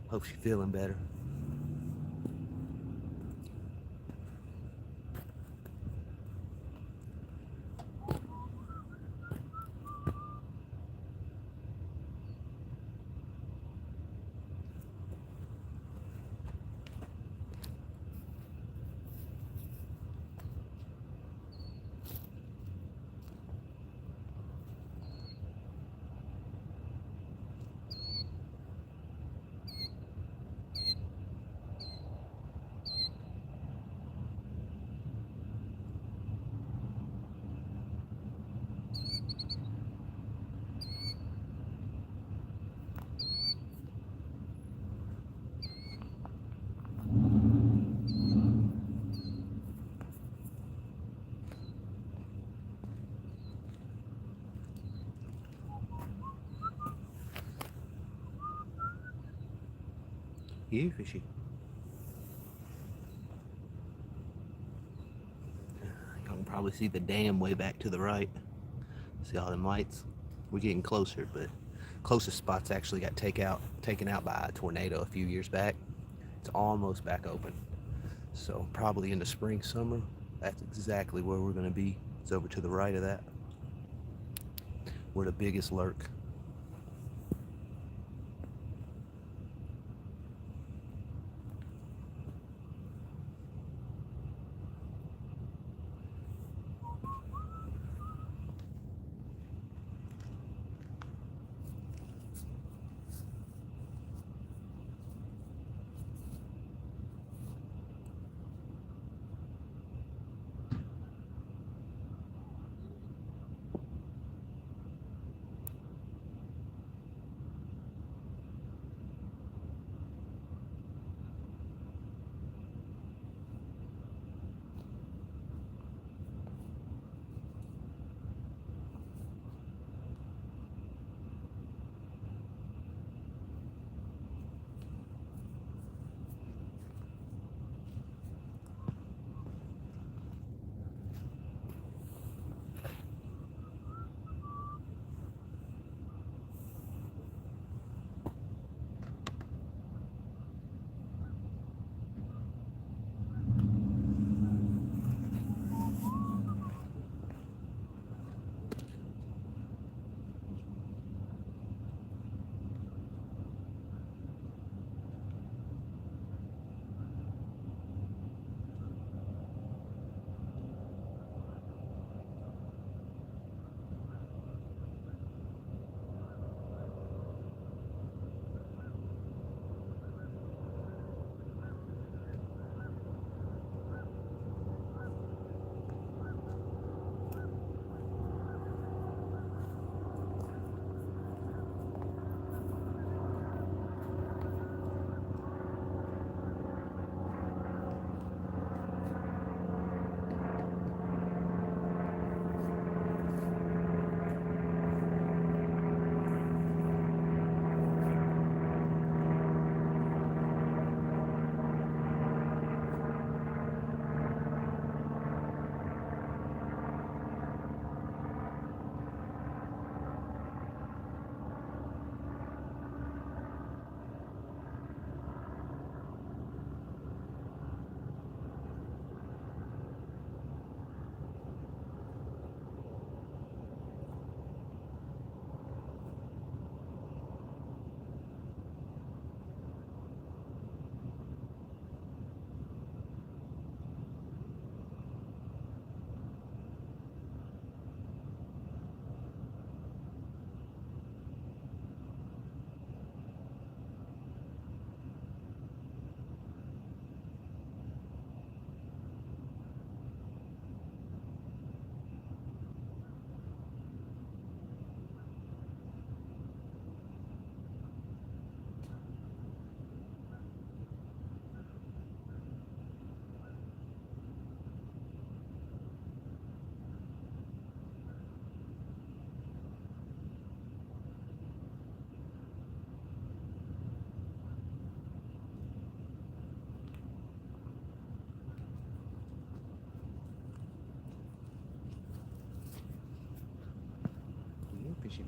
Hope she's feeling better. You fishy. Y'all can probably see the dam way back to the right. See all them lights? We're getting closer, but closest spot's actually got taken out by a tornado a few years back. It's almost back open. So probably in the spring, summer, that's exactly where we're gonna be. It's over to the right of that. We're the biggest lurk.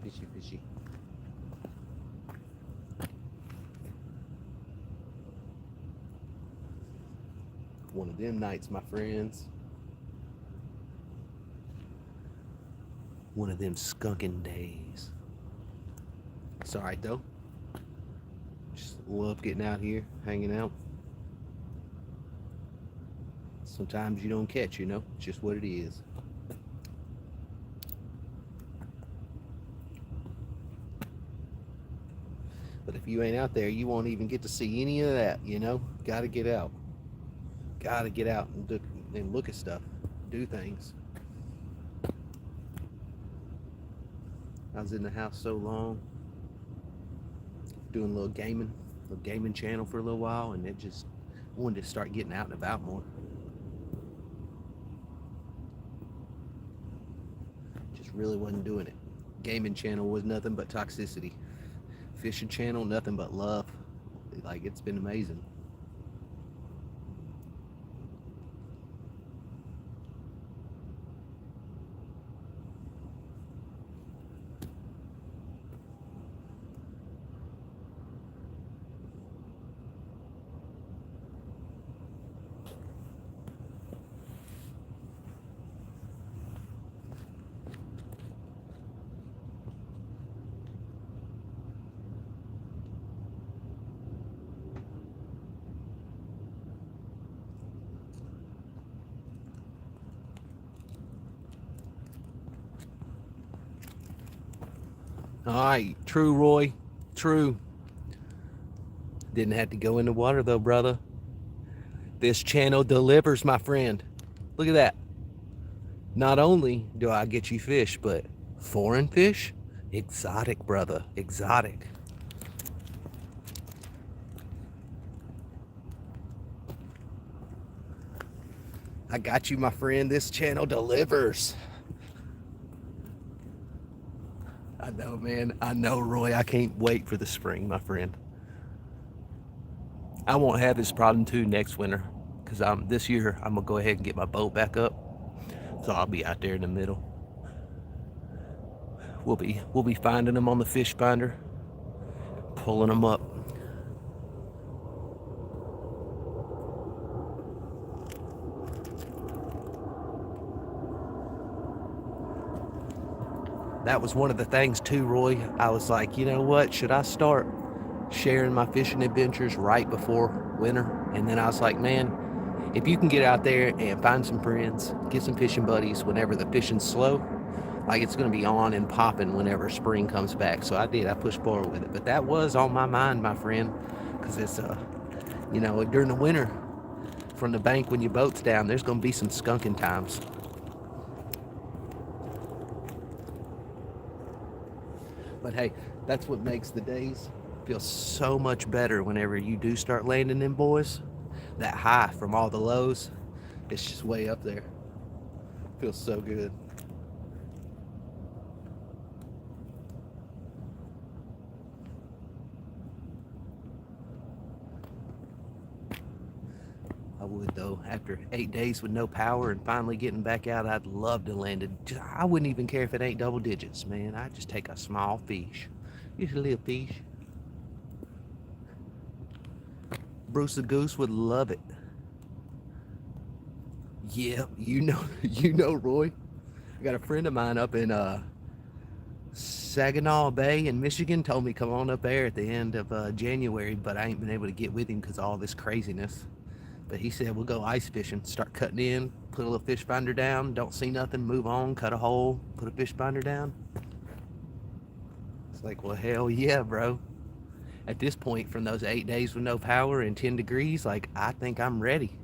Fishy, fishy. One of them nights, my friends. One of them skunking days. It's alright though. Just love getting out here, hanging out. Sometimes you don't catch, you know, it's just what it is. But if you ain't out there, you won't even get to see any of that, you know? Gotta get out. Gotta get out and look at stuff, do things. I was in the house so long, doing a little gaming channel for a little while, and it just wanted to start getting out and about more. Just really wasn't doing it. Gaming channel was nothing but toxicity. Fishing channel, nothing but love. Like, it's been amazing. All right, true, Roy, true. Didn't have to go in the water though, brother. This channel delivers, my friend. Look at that. Not only do I get you fish, but foreign fish, exotic, brother, exotic. I got you, my friend. This channel delivers. I know, man. I know, Roy. I can't wait for the spring, my friend. I won't have this problem too next winter, because this year I'm gonna go ahead and get my boat back up, so I'll be out there in the middle. We'll be finding them on the fish finder, pulling them up. That was one of the things too, Roy. I was like, you know what? Should I start sharing my fishing adventures right before winter? And then I was like, man, if you can get out there and find some friends, get some fishing buddies whenever the fishing's slow, like, it's going to be on and popping whenever spring comes back. So I did. I pushed forward with it. But that was on my mind, my friend, because it's, you know, during the winter, from the bank when your boat's down, there's going to be some skunking times. But hey, that's what makes the days feel so much better whenever you do start landing them boys. That high from all the lows, it's just way up there. Feels so good. I would though. After 8 days with no power and finally getting back out, I'd love to land it. I wouldn't even care if it ain't double digits, man. I'd just take a small fish. Just a little fish. Bruce the Goose would love it. Yeah, you know, Roy. I got a friend of mine up in Saginaw Bay in Michigan. Told me come on up there at the end of January, but I ain't been able to get with him because of all this craziness. But he said we'll go ice fishing, start cutting in, put a little fish finder down, don't see nothing, move on, cut a hole, put a fish finder down. It's like, well, hell yeah, bro. At this point, from those 8 days with no power and 10 degrees, like, I think I'm ready.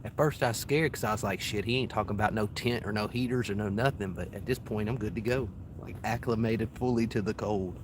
At first I was scared because I was like, shit, he ain't talking about no tent or no heaters or no nothing. But at this point, I'm good to go. Like, acclimated fully to the cold.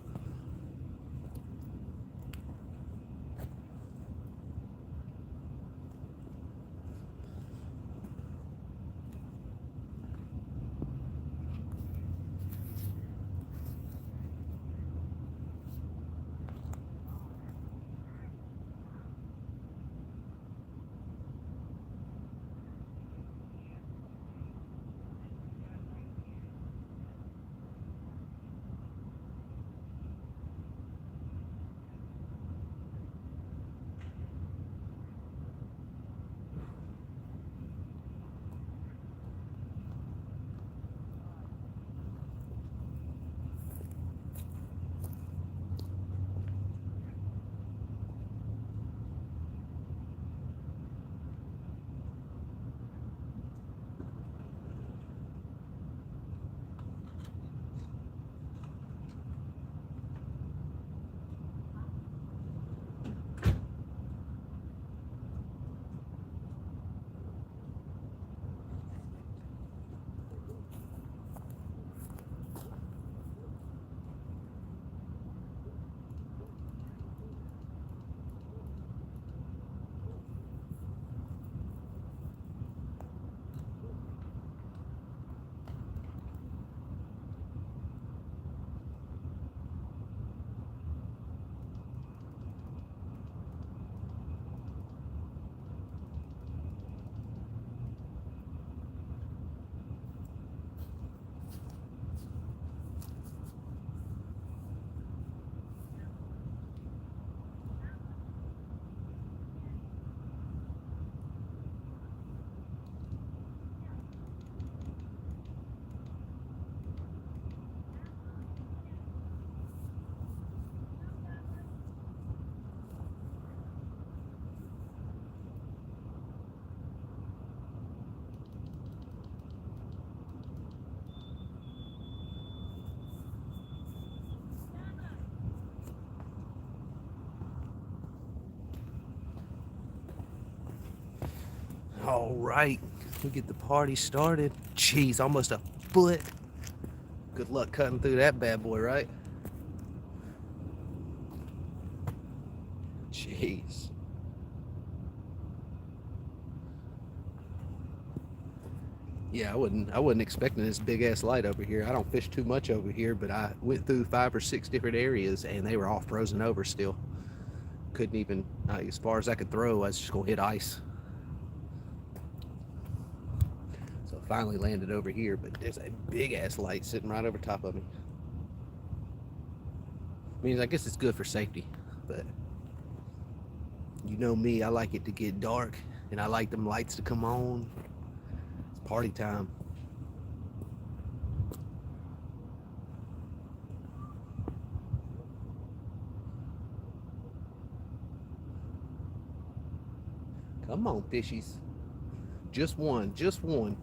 All right, we get the party started. Jeez, almost a foot. Good luck cutting through that bad boy, right? Jeez. Yeah, I wasn't expecting this big ass light over here. I don't fish too much over here, but I went through 5 or 6 different areas and they were all frozen over still. Couldn't even, as far as I could throw, I was just gonna hit ice. So I finally landed over here, but there's a big ass light sitting right over top of me. I mean, I guess it's good for safety, but you know me, I like it to get dark and I like them lights to come on. It's party time. Come on, fishies. Just one, just one.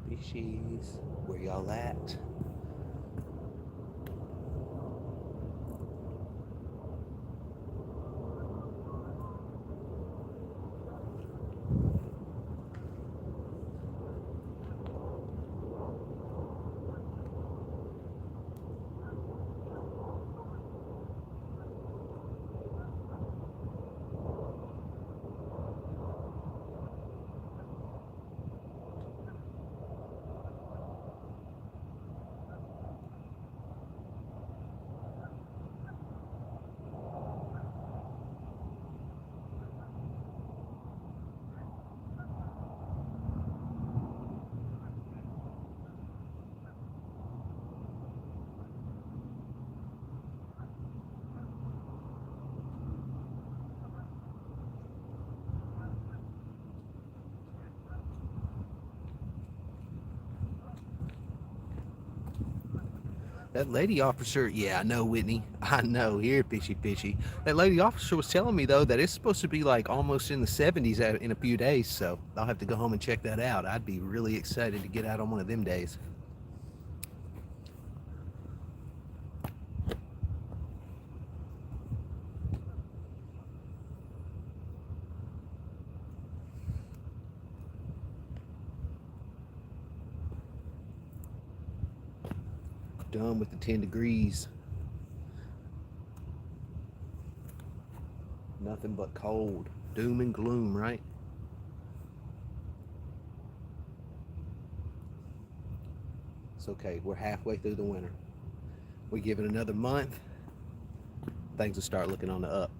Fishies, where y'all at? That lady officer, yeah, I know, Whitney. I know, here, fishy, fishy. That lady officer was telling me, though, that it's supposed to be like almost in the 70s in a few days, so I'll have to go home and check that out. I'd be really excited to get out on one of them days. Done with the 10 degrees. Nothing but cold. Doom and gloom, right? It's okay. We're halfway through the winter. We give it another month, things will start looking on the up.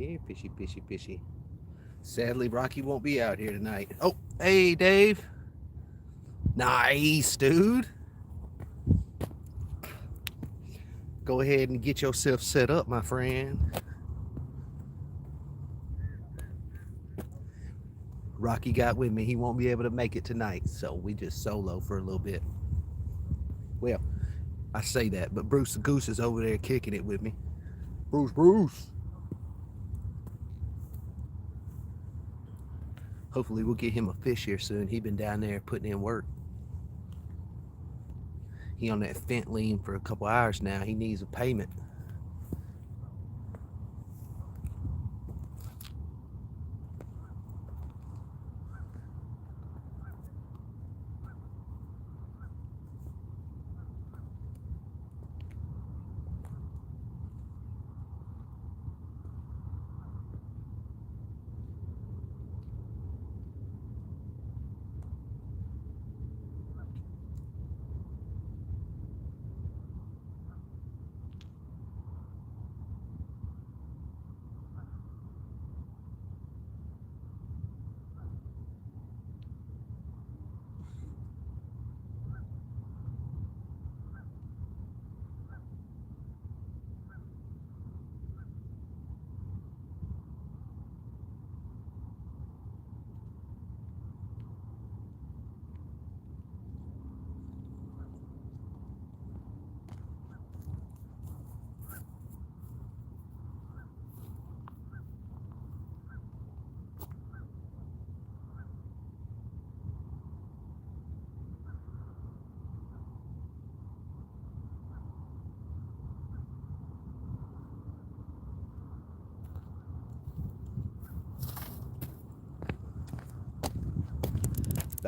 Here, fishy, fishy, fishy. Sadly, Rocky won't be out here tonight. Oh, hey, Dave. Nice, dude. Go ahead and get yourself set up, my friend. Rocky got with me. He won't be able to make it tonight, so we just solo for a little bit. Well, I say that, but Bruce the Goose is over there kicking it with me. Bruce. Hopefully we'll get him a fish here soon. He's been down there putting in work. He on that fent lean for a couple hours now. He needs a payment.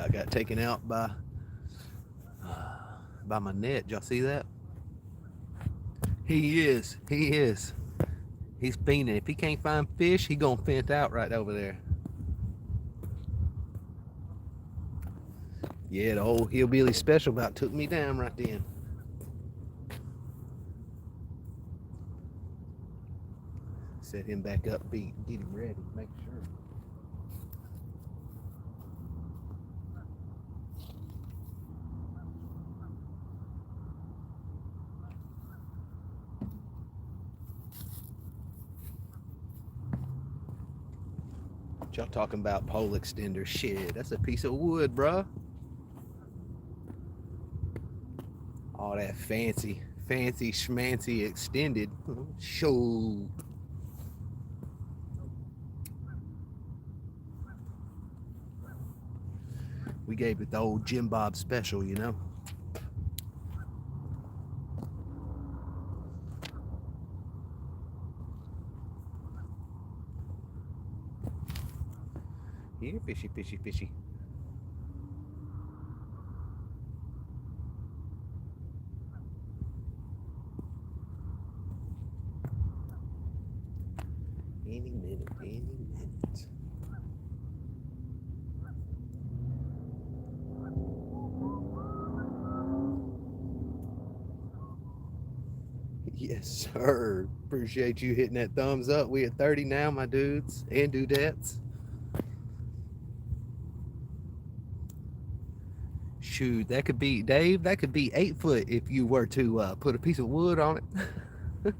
I got taken out by my net. Y'all see that? He is. He's fiending. If he can't find fish, he gonna fent out right over there. Yeah, the old hillbilly special about took me down right then. Set him back up, get him ready, make sure. Y'all talking about pole extender? Shit, that's a piece of wood, bruh. All that fancy schmancy extended. Show. We gave it the old Jim Bob special, you know. Here, fishy, fishy, fishy. Any minute, any minute. Yes, sir. Appreciate you hitting that thumbs up. We at 30 now, my dudes and dudettes. Shoot, that could be, Dave, that could be 8 foot if you were to put a piece of wood on it.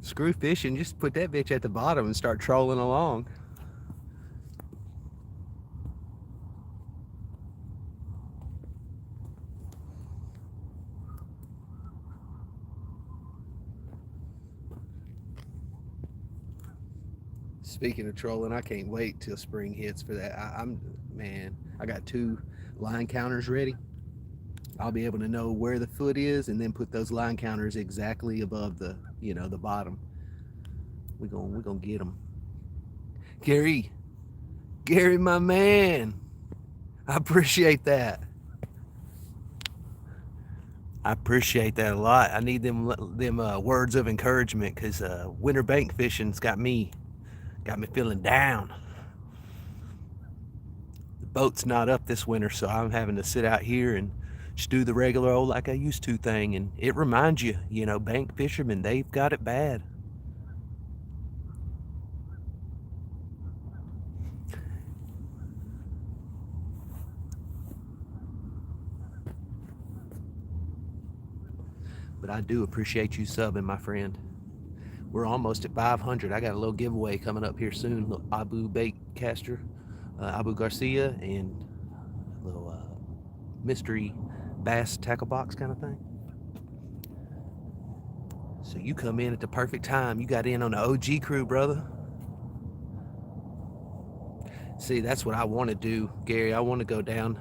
Screw fishing, just put that bitch at the bottom and start trolling along. Speaking of trolling, I can't wait till spring hits for that. I got 2 line counters ready. I'll be able to know where the foot is and then put those line counters exactly above the, the bottom. We're gonna get them. Gary, my man, I appreciate that. I appreciate that a lot. I need them words of encouragement because winter bank fishing's got me feeling down. The boat's not up this winter, so I'm having to sit out here and just do the regular old like I used to thing. And it reminds you, bank fishermen, they've got it bad. But I do appreciate you subbing, my friend. We're almost at 500. I got a little giveaway coming up here soon. Little Abu bait caster, Abu Garcia, and a little mystery bass tackle box kind of thing. So you come in at the perfect time. You got in on the OG crew, brother. See, that's what I want to do, Gary. I want to go down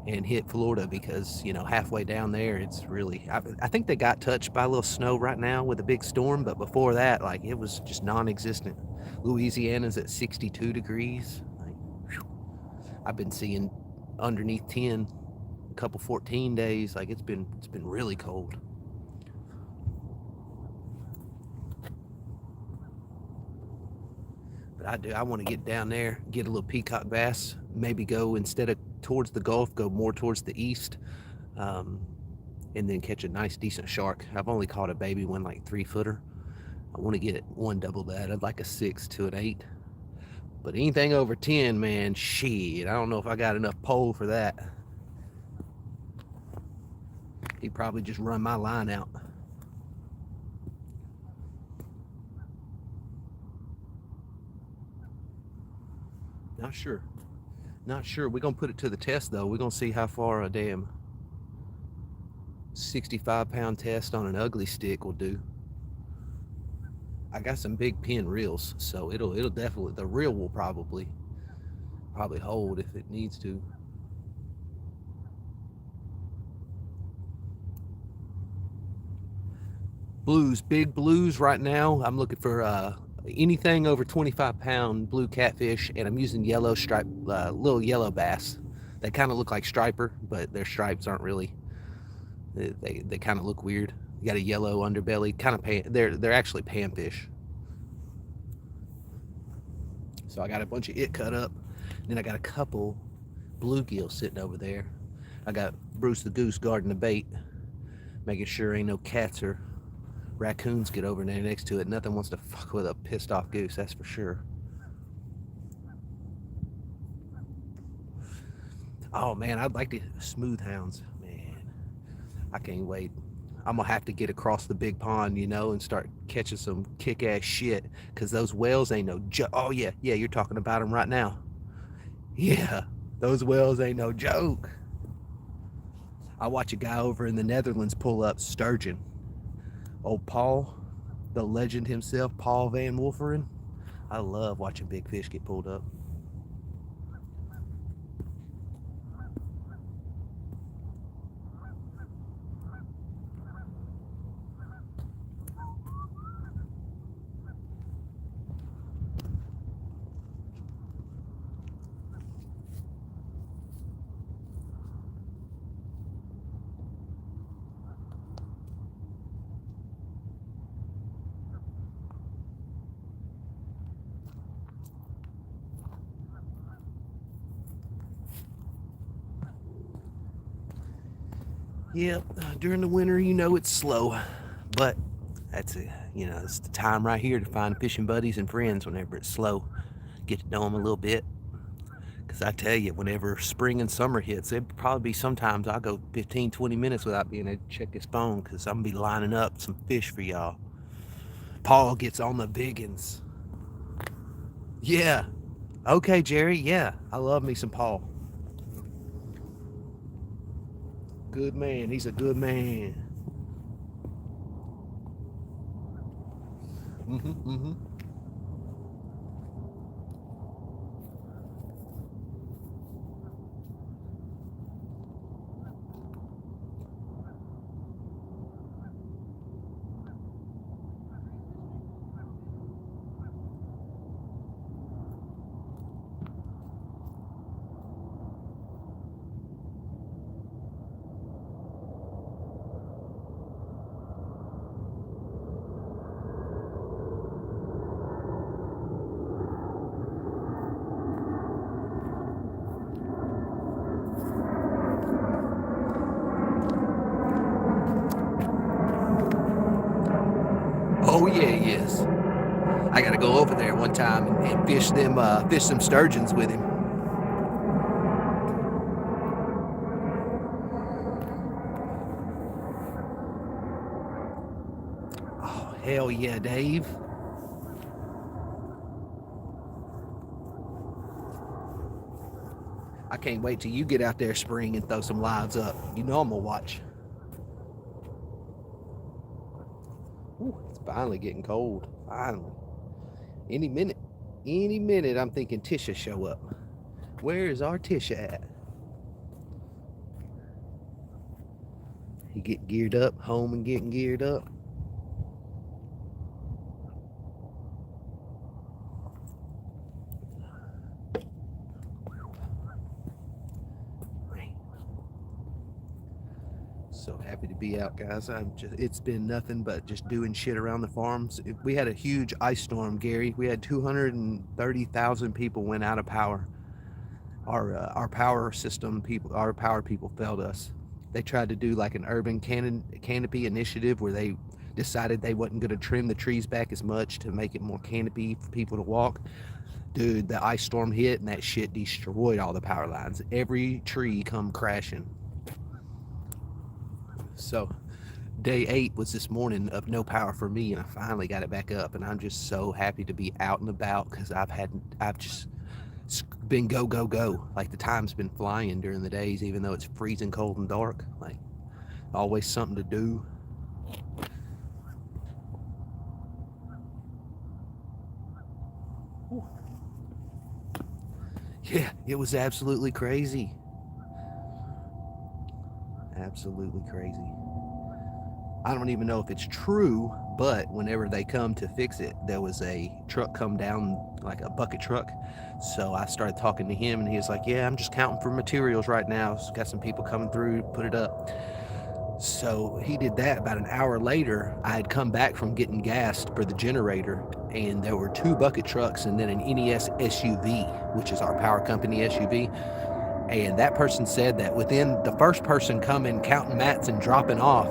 and hit Florida because, you know, halfway down there, it's really, I think they got touched by a little snow right now with a big storm, but before that, like, it was just non-existent. Louisiana's at 62 degrees. Like, I've been seeing underneath 10, a couple 14 days. Like, it's been really cold. But I want to get down there, get a little peacock bass, maybe go, instead of towards the Gulf, go more towards the east, and then catch a nice decent shark. I've only caught a baby one, like 3-footer. I want to get one double that. I'd like a 6 to an 8. But anything over 10, man, shit, I don't know if I got enough pole for that. He'd probably just run my line out. Not sure. Not sure. We're going to put it to the test, though. We're going to see how far a damn 65-pound test on an ugly stick will do. I got some big pin reels, so it'll definitely, the reel will probably hold if it needs to. Blues, big blues right now. I'm looking for anything over 25-pound blue catfish, and I'm using yellow stripe, little yellow bass. They kind of look like striper, but their stripes aren't really. They kind of look weird. You got a yellow underbelly, kind of they're actually panfish. So I got a bunch of it cut up. Then I got a couple bluegill sitting over there. I got Bruce the Goose guarding the bait, making sure ain't no cats or raccoons get over there next to it. Nothing wants to fuck with a pissed off goose, that's for sure. Oh man, I'd like to smooth hounds. Man, I can't wait. I'm gonna have to get across the big pond, you know, and start catching some kick-ass shit, because those whales ain't no joke. Oh yeah, you're talking about them right now. Yeah, those whales ain't no joke. I watch a guy over in the Netherlands pull up sturgeon. Old Paul, the legend himself, Paul Van Wolferen. I love watching big fish get pulled up. Yep, during the winter, you know, it's slow, but that's it's the time right here to find fishing buddies and friends whenever it's slow. Get to know them a little bit. Because I tell you, whenever spring and summer hits, it'd probably be sometimes I'll go 15, 20 minutes without being able to check his phone, because I'm going to be lining up some fish for y'all. Paul gets on the biggins. Yeah. Okay, Jerry, yeah. I love me some Paul. Good man. He's a good man. Mm-hmm. Oh yeah, he is. I gotta go over there one time and fish some sturgeons with him. Hell yeah, Dave. I can't wait till you get out there, Spring, and throw some lives up. You know I'm gonna watch. Ooh, it's finally getting cold. Finally. Any minute. Any minute, I'm thinking Tisha show up. Where is our Tisha at? He get geared up, home and getting geared up. So happy to be out, guys. It's been nothing but just doing shit around the farms. We had a huge ice storm, Gary. We had 230,000 people went out of power. Our power system people, our power people failed us. They tried to do like an urban canopy initiative where they decided they wasn't going to trim the trees back as much to make it more canopy for people to walk. Dude, the ice storm hit and that shit destroyed all the power lines. Every tree come crashing. So day 8 was this morning of no power for me, and I finally got it back up, and I'm just so happy to be out and about because I've just been go go go. Like the time's been flying during the days, even though it's freezing cold and dark. Like always something to do. Yeah, it was absolutely crazy. Absolutely crazy. I don't even know if it's true, but whenever they come to fix it, there was a truck come down, like a bucket truck. So I started talking to him, and he was like, yeah, I'm just counting for materials right now. So got some people coming through, put it up. So he did that. About an hour later, I had come back from getting gassed for the generator, and there were 2 bucket trucks and then an NES SUV, which is our power company SUV. And that person said that within the first person coming, counting mats and dropping off,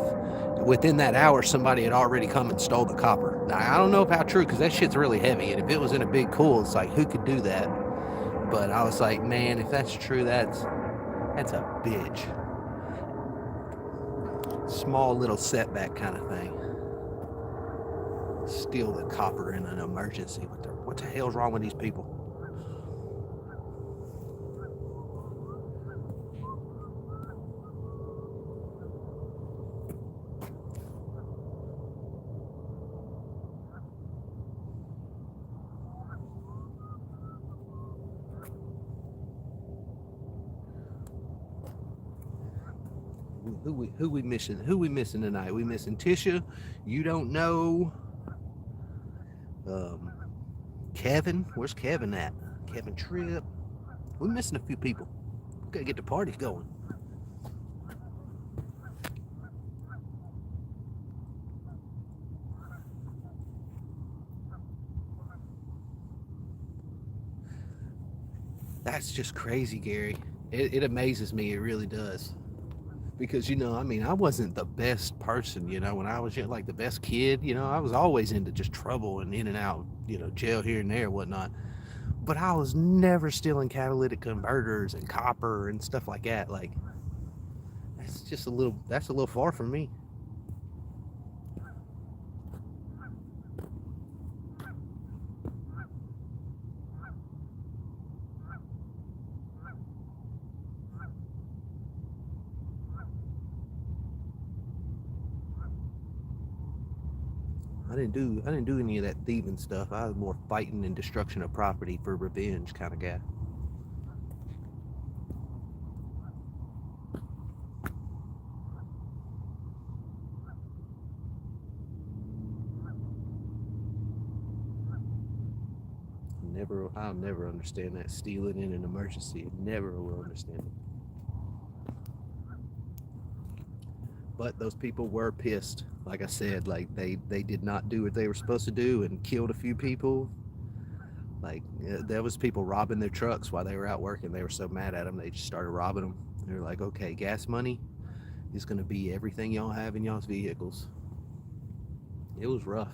within that hour, somebody had already come and stole the copper. Now, I don't know if how true, because that shit's really heavy, and if it was in a big cool, it's like, who could do that? But I was like, man, if that's true, that's a bitch. Small little setback kind of thing. Steal the copper in an emergency. What the hell's wrong with these people? Who we missing? Who we missing tonight? We missing Tisha. You don't know. Kevin. Where's Kevin at? Kevin Tripp. We're missing a few people. We gotta get the party going. That's just crazy, Gary. It amazes me. It really does. Because, I mean, I wasn't the best person, when I was like the best kid, I was always into just trouble and in and out, jail here and there, whatnot. But I was never stealing catalytic converters and copper and stuff like that. Like, that's a little far from me. I didn't do any of that thieving stuff. I was more fighting and destruction of property for revenge kind of guy. I'll never understand that. Stealing in an emergency. Never will understand it. But those people were pissed. Like I said, like they did not do what they were supposed to do and killed a few people. Like there was people robbing their trucks while they were out working. They were so mad at them, they just started robbing them. They were like, okay, gas money is going to be everything y'all have in y'all's vehicles. It was rough.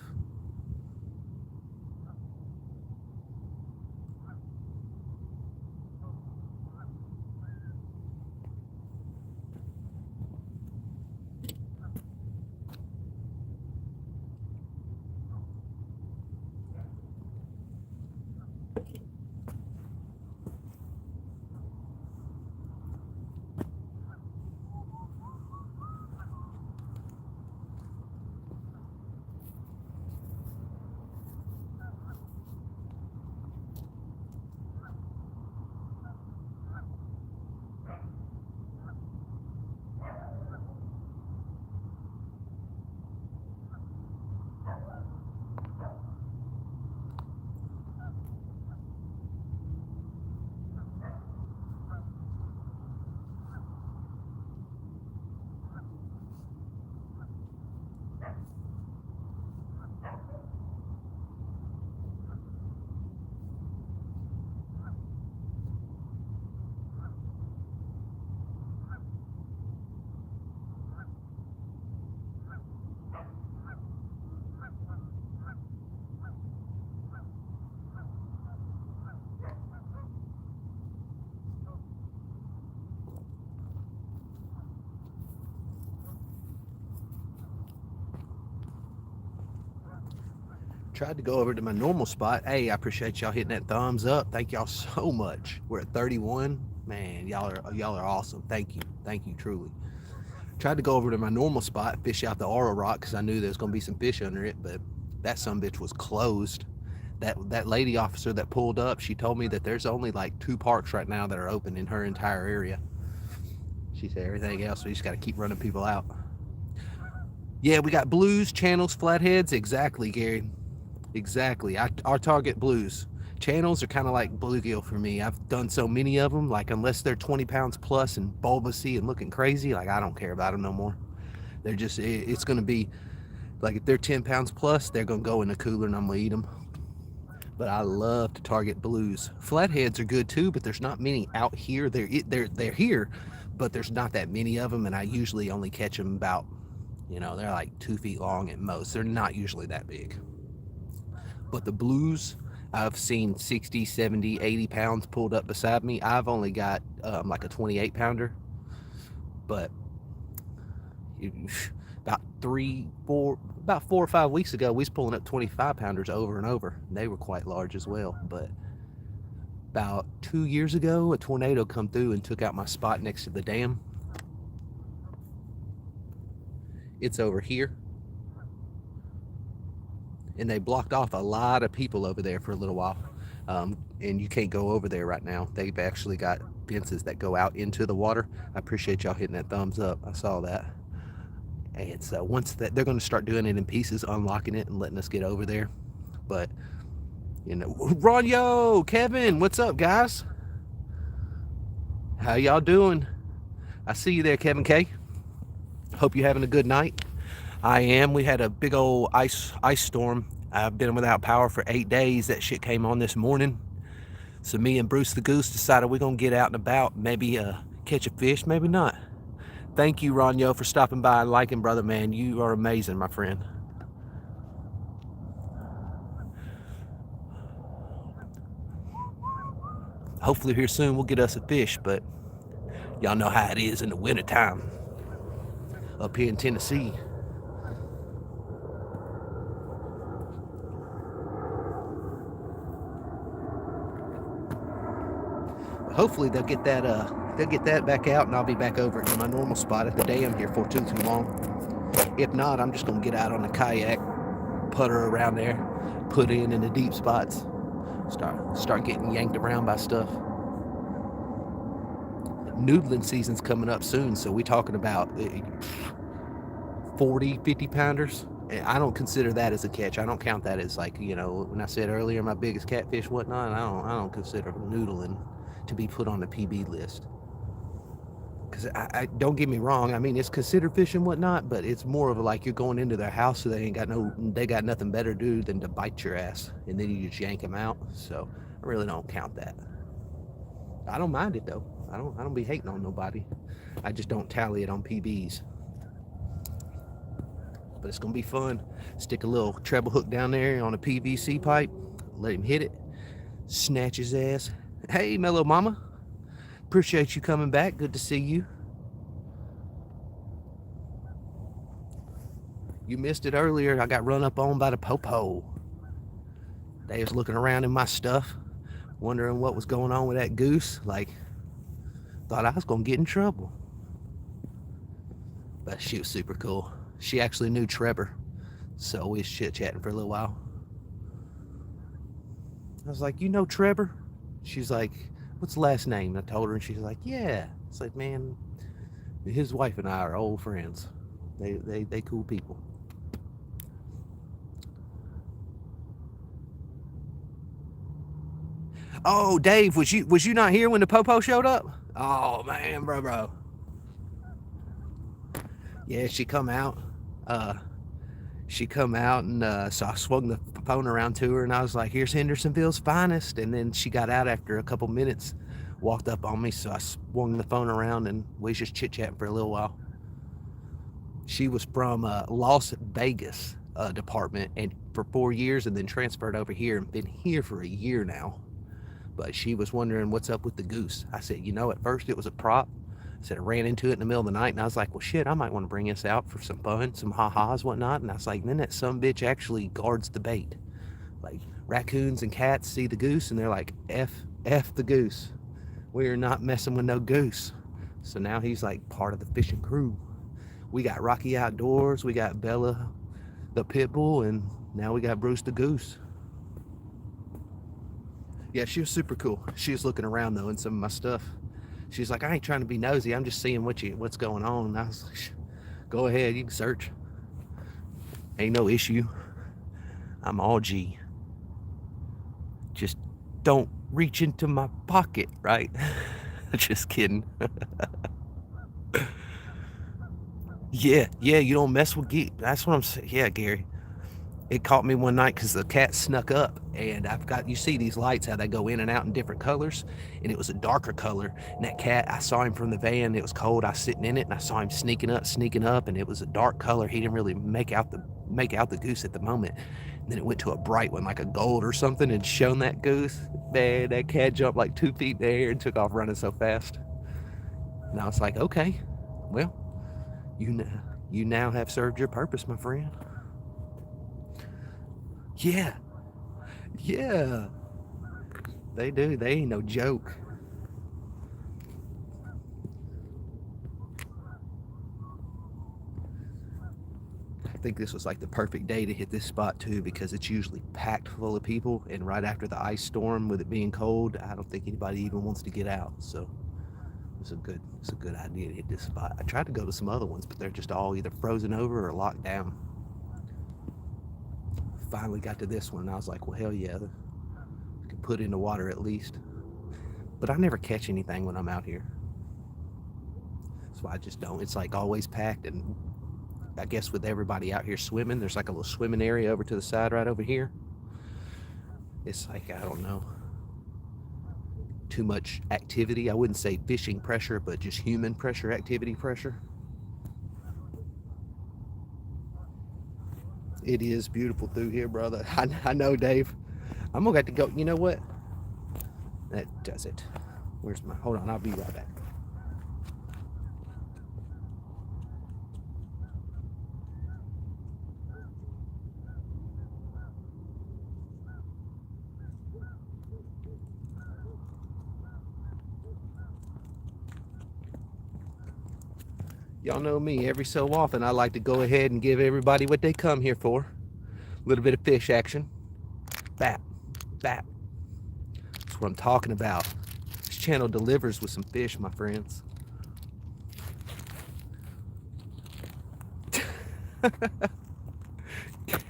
Tried to go over to my normal spot. Hey, I appreciate y'all hitting that thumbs up. Thank y'all so much. We're at 31. Man, y'all are awesome. Thank you truly. Tried to go over to my normal spot, fish out the Oro Rock because I knew there was gonna be some fish under it, but that sumbitch was closed. That lady officer that pulled up, she told me that there's only like 2 parks right now that are open in her entire area. She said everything else, we just got to keep running people out. Yeah, we got blues, channels, flatheads. Exactly, Gary. Exactly. Our target blues. Channels are kind of like bluegill for me. I've done so many of them. Like unless they're 20 pounds plus and bulbousy and looking crazy, like I don't care about them no more. They're just it's gonna be like if they're 10 pounds plus, they're gonna go in the cooler and I'm gonna eat them. But I love to target blues. Flatheads are good too, but there's not many out here. They're here, but there's not that many of them, and I usually only catch them about, they're like 2 feet long at most. They're not usually that big. But the blues, I've seen 60, 70, 80 pounds pulled up beside me. I've only got like a 28 pounder, but about 4 or 5 weeks ago, we was pulling up 25 pounders over and over. They were quite large as well. But about 2 years ago, a tornado come through and took out my spot next to the dam. It's over here. And they blocked off a lot of people over there for a little while. And you can't go over there right now. They've actually got fences that go out into the water. I appreciate y'all hitting that thumbs up. I saw that. And so once that, they're going to start doing it in pieces, unlocking it and letting us get over there. But, Ronyo, Kevin, what's up, guys? How y'all doing? I see you there, Kevin K. Hope you're having a good night. I am. We had a big old ice storm. I've been without power for 8 days. That shit came on this morning. So me and Bruce the Goose decided we're going to get out and about, maybe catch a fish, maybe not. Thank you, Ronyo, for stopping by and liking, brother, man. You are amazing, my friend. Hopefully here soon we'll get us a fish, but y'all know how it is in the wintertime up here in Tennessee. Hopefully they'll get that back out, and I'll be back over to my normal spot at the dam here for too long. If not, I'm just gonna get out on the kayak, putter around there, put in the deep spots, start getting yanked around by stuff. Noodling season's coming up soon, so we talking about 40, 50 pounders. I don't consider that as a catch. I don't count that as like, when I said earlier my biggest catfish, whatnot. I don't consider noodling to be put on the PB list. Because I don't get me wrong, I mean it's considered fish and whatnot, but it's more of like you're going into their house, so they got nothing better to do than to bite your ass, and then you just yank them out. So I really don't count that. I don't mind it though. I don't be hating on nobody. I just don't tally it on PBs. But it's gonna be fun. Stick a little treble hook down there on a PVC pipe, let him hit it, snatch his ass. Hey, Mellow Mama. Appreciate you coming back. Good to see you. You missed it earlier. I got run up on by the popo. They was looking around in my stuff, wondering what was going on with that goose. Like, thought I was gonna get in trouble. But she was super cool. She actually knew Trevor, so we was chit-chatting for a little while. I was like, you know Trevor? She's like, what's the last name? I told her, and she's like, yeah. It's like, man, his wife and I are old friends. They cool people. Oh, Dave, was you not here when the popo showed up? Oh man, bro. Yeah, she come out. And so I swung the phone around to her, and I was like, here's Hendersonville's finest. And then she got out after a couple minutes, walked up on me, so I swung the phone around, and we was just chit-chatting for a little while. She was from Las Vegas department and for 4 years, and then transferred over here and been here for a year now. But she was wondering what's up with the goose. I said, at first it was a prop. I said I ran into it in the middle of the night, and I was like, well, shit, I might want to bring this out for some fun, some ha-has, whatnot. And I was like, then that sumbitch actually guards the bait. Like raccoons and cats see the goose and they're like, F the goose. We're not messing with no goose. So now he's like part of the fishing crew. We got Rocky Outdoors, we got Bella the pit bull, and now we got Bruce the goose. Yeah, she was super cool. She was looking around though in some of my stuff. She's like, I ain't trying to be nosy. I'm just seeing what's going on. And I was like, go ahead, you can search. Ain't no issue. I'm all G. Just don't reach into my pocket, right? Just kidding. Yeah, you don't mess with geek. That's what I'm saying. Yeah, Gary. It caught me one night because the cat snuck up, and you see these lights, how they go in and out in different colors, and it was a darker color. And that cat, I saw him from the van. It was cold. I was sitting in it, and I saw him sneaking up, and it was a dark color. He didn't really make out the goose at the moment. And then it went to a bright one, like a gold or something, and shone that goose. Man, that cat jumped like 2 feet in the air and took off running so fast. And I was like, okay, well, you now have served your purpose, my friend. Yeah, they do. They ain't no joke. I think this was like the perfect day to hit this spot too, because it's usually packed full of people, and right after the ice storm, with it being cold, I don't think anybody even wants to get out. So it's a good idea to hit this spot. I tried to go to some other ones, but they're just all either frozen over or locked down. Finally got to this one, and I was like, well, hell yeah, I can put in the water at least. But I never catch anything when I'm out here, so I just don't. It's like always packed, and I guess with everybody out here swimming, there's like a little swimming area over to the side right over here. It's like, I don't know, too much activity. I wouldn't say fishing pressure, but just human pressure, activity pressure. It is beautiful through here, brother. I know, Dave. I'm gonna have to go. You know what? That does it. Where's my? Hold on, I'll be right back. Y'all know me. Every so often, I like to go ahead and give everybody what they come here for. A little bit of fish action. Bap, bap. That's what I'm talking about. This channel delivers with some fish, my friends.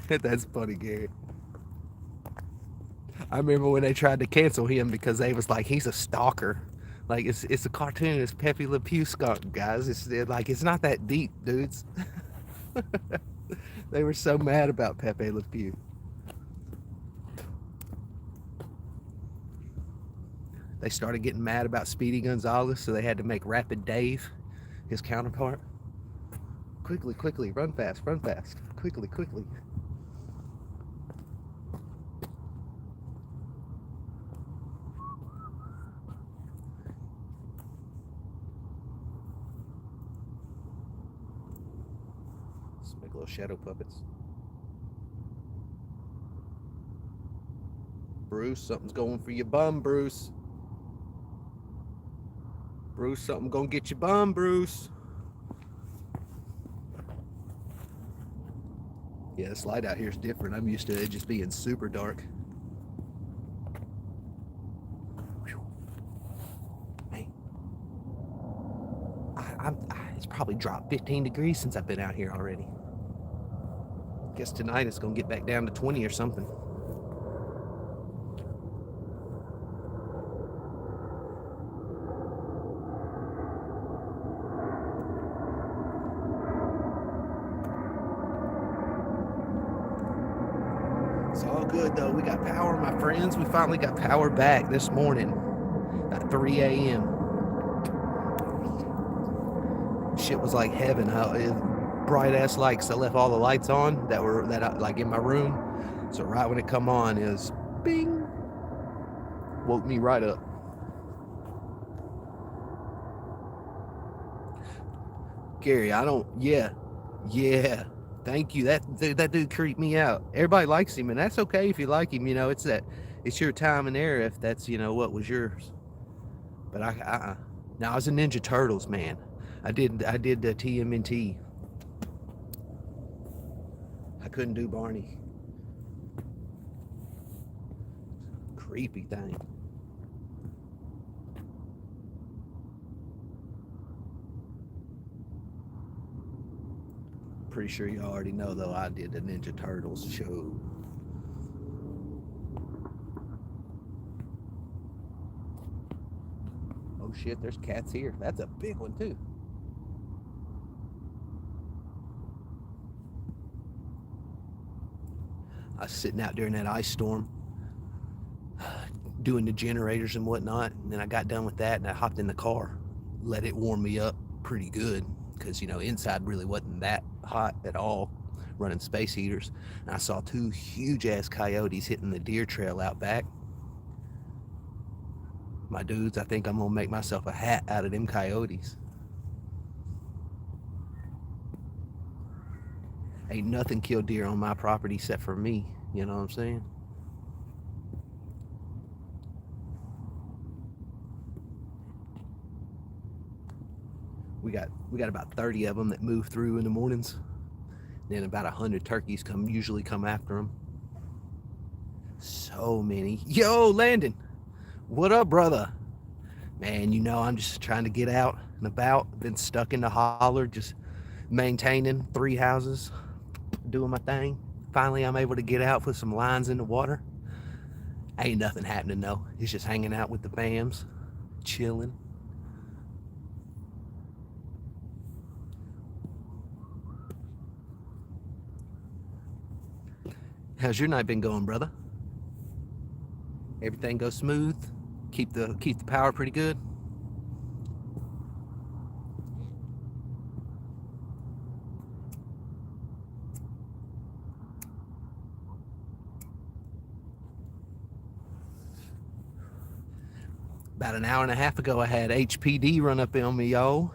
That's funny, Gary. I remember when they tried to cancel him because they was like, he's a stalker. Like, it's a cartoon. It's Pepe Le Pew skunk, guys. It's not that deep, dudes. They were so mad about Pepe Le Pew. They started getting mad about Speedy Gonzalez, so they had to make Rapid Dave his counterpart. Quickly, run fast. Quickly. Let's make little shadow puppets. Bruce, something's going for your bum, Bruce. Bruce, something gonna get your bum, Bruce. Yeah, this light out here is different. I'm used to it just being super dark. Man, it's probably dropped 15 degrees since I've been out here already. Guess tonight it's gonna get back down to 20 or something. It's all good though. We got power, my friends. We finally got power back this morning at 3 a.m. Shit was like heaven. Bright ass lights. I left all the lights on like in my room. So right when it come on, is bing. Woke me right up. Gary, I don't. Yeah. Thank you. That dude creeped me out. Everybody likes him, and that's okay if you like him. You know, it's your time and era if that's what was yours. But now I was a Ninja Turtles man. I did the TMNT. I couldn't do Barney. Creepy thing. Pretty sure you already know though. I did the Ninja Turtles show. Oh shit, there's cats here. That's a big one too. I was sitting out during that ice storm, doing the generators and whatnot, and then I got done with that and I hopped in the car, let it warm me up pretty good because inside really wasn't that hot at all, running space heaters. And I saw two huge ass coyotes hitting the deer trail out back. My dudes, I think I'm gonna make myself a hat out of them coyotes. Ain't nothing killed deer on my property except for me. You know what I'm saying? We got about 30 of them that move through in the mornings. Then about 100 turkeys usually come after them. So many. Yo, Landon, what up, brother? Man, I'm just trying to get out and about. Been stuck in the holler, just maintaining 3 houses, doing my thing. Finally, I'm able to get out, put some lines in the water. Ain't nothing happening though. It's just hanging out with the fams, chilling. How's your night been going, brother? Everything goes smooth? Keep the power pretty good? About an hour and a half ago, I had HPD run up on me, y'all.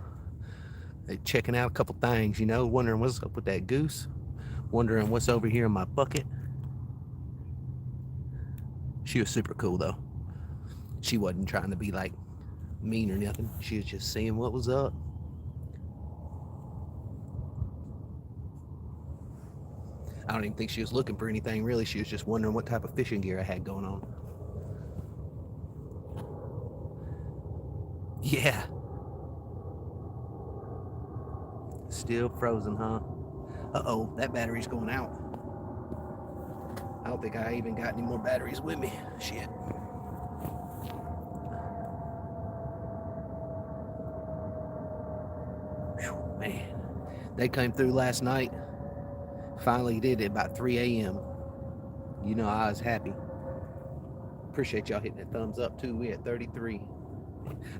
They checking out a couple things, wondering what's up with that goose, wondering what's over here in my bucket. She was super cool though. She wasn't trying to be like mean or nothing. She was just seeing what was up. I don't even think she was looking for anything really. She was just wondering what type of fishing gear I had going on. Yeah. Still frozen, huh? Uh-oh, that battery's going out. I don't think I even got any more batteries with me. Shit. Whew, man. They came through last night. Finally did it about 3 a.m. I was happy. Appreciate y'all hitting that thumbs up too. We at 33.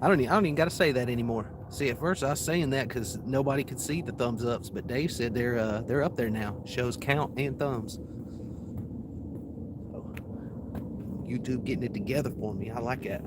I don't even got to say that anymore. See, at first I was saying that because nobody could see the thumbs ups, but Dave said they're up there now. Shows count and thumbs. Oh, YouTube getting it together for me. I like that.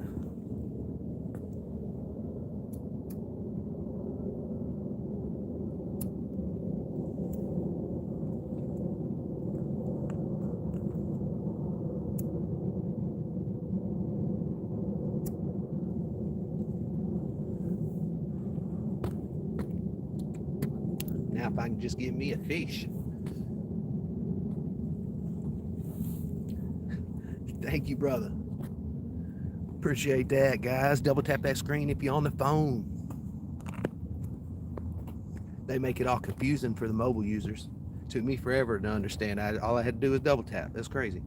Now if I can just give me a fish. Thank you, brother. Appreciate that, guys. Double tap that screen if you're on the phone. They make it all confusing for the mobile users. It took me forever to understand. All I had to do was double tap. That's crazy.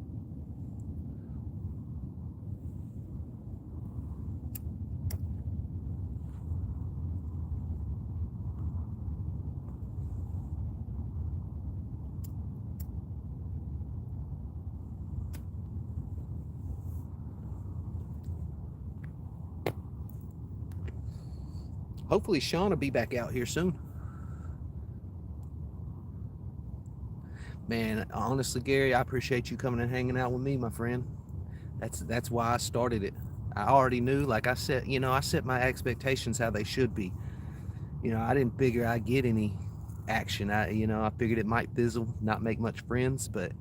Hopefully Sean will be back out here soon. Man, honestly, Gary, I appreciate you coming and hanging out with me, my friend. That's why I started it. I already knew, like I said, I set my expectations how they should be. I didn't figure I'd get any action. I figured it might fizzle, not make much friends, but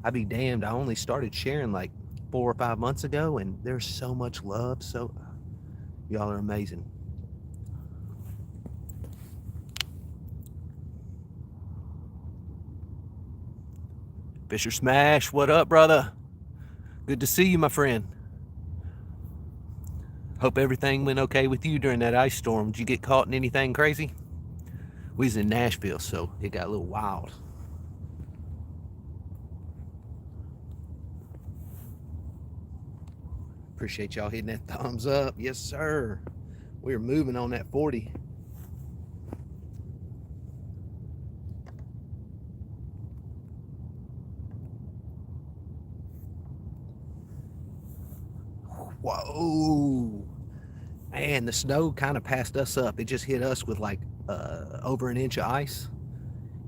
I'd be damned. I only started sharing like 4 or 5 months ago, and there's so much love. So y'all are amazing. Fisher Smash, what up, brother? Good to see you, my friend. Hope everything went okay with you during that ice storm. Did you get caught in anything crazy? We was in Nashville, so it got a little wild. Appreciate y'all hitting that thumbs up. Yes, sir. We're moving on that 40. Whoa. Man, the snow kind of passed us up. It just hit us with like over an inch of ice.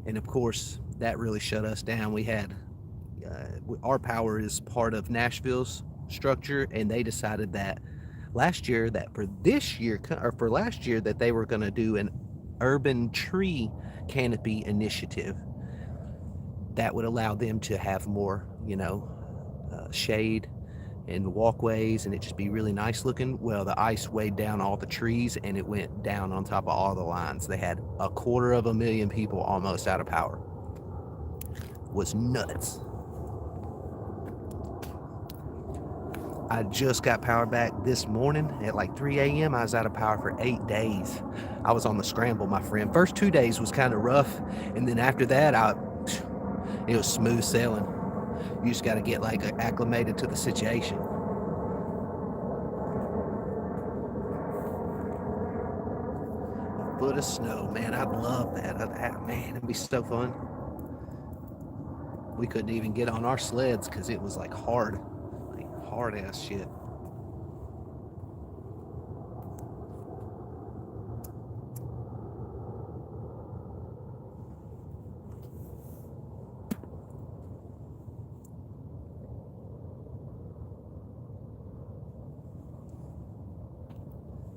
And of course, that really shut us down. We had our power is part of Nashville's structure, and they decided that last year that for this year or for last year that they were going to do an urban tree canopy initiative that would allow them to have more, shade and walkways, and it just be really nice looking. Well, the ice weighed down all the trees, and it went down on top of all the lines. They had 250,000 people almost out of power. It was nuts. I just got power back this morning at like 3 a.m. I was out of power for 8 days. I was on the scramble, my friend. First 2 days was kind of rough, and then after that, it was smooth sailing. You just got to get like acclimated to the situation. A foot of snow, man. I'd love that. Man, it'd be so fun. We couldn't even get on our sleds because it was like hard ass shit.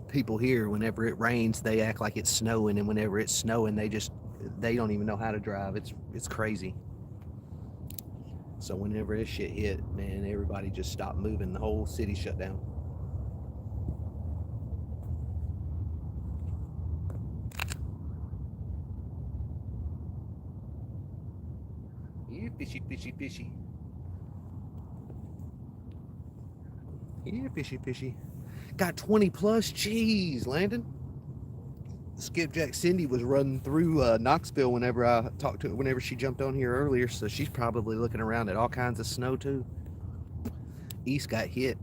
People here, whenever it rains, they act like it's snowing, and whenever it's snowing, they don't even know how to drive. It's crazy. So whenever this shit hit, man, everybody just stopped moving. The whole city shut down. Here, fishy, fishy, fishy. Here, fishy, fishy. Got 20 plus. Jeez, Landon. Skipjack Cindy was running through Knoxville whenever I talked to her, whenever she jumped on here earlier, so she's probably looking around at all kinds of snow too. East got hit.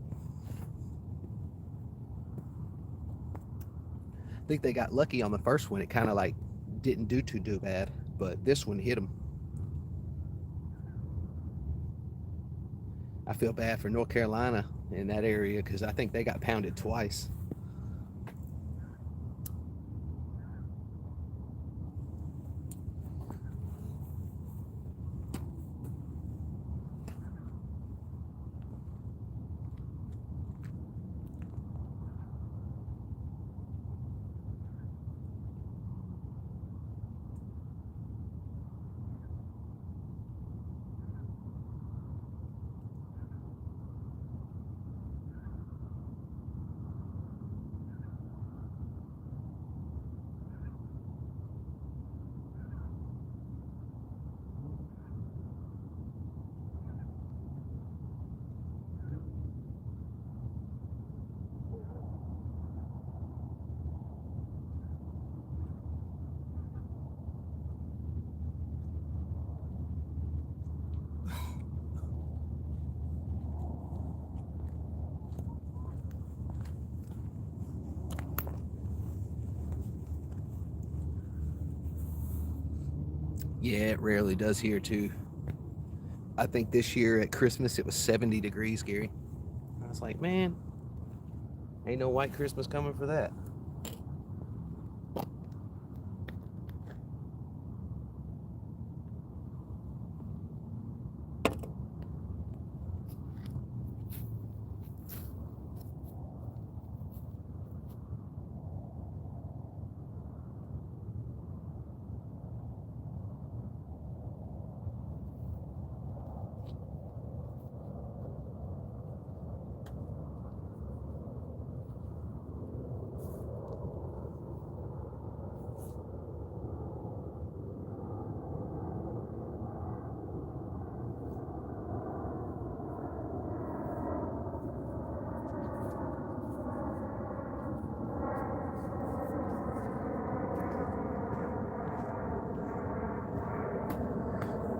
I think they got lucky on the first one. It kind of like didn't do too bad, but this one hit them. I feel bad for North Carolina in that area because I think they got pounded twice. Yeah, it rarely does here too. I think this year at Christmas it was 70 degrees, Gary. I was like, man, ain't no white Christmas coming for that.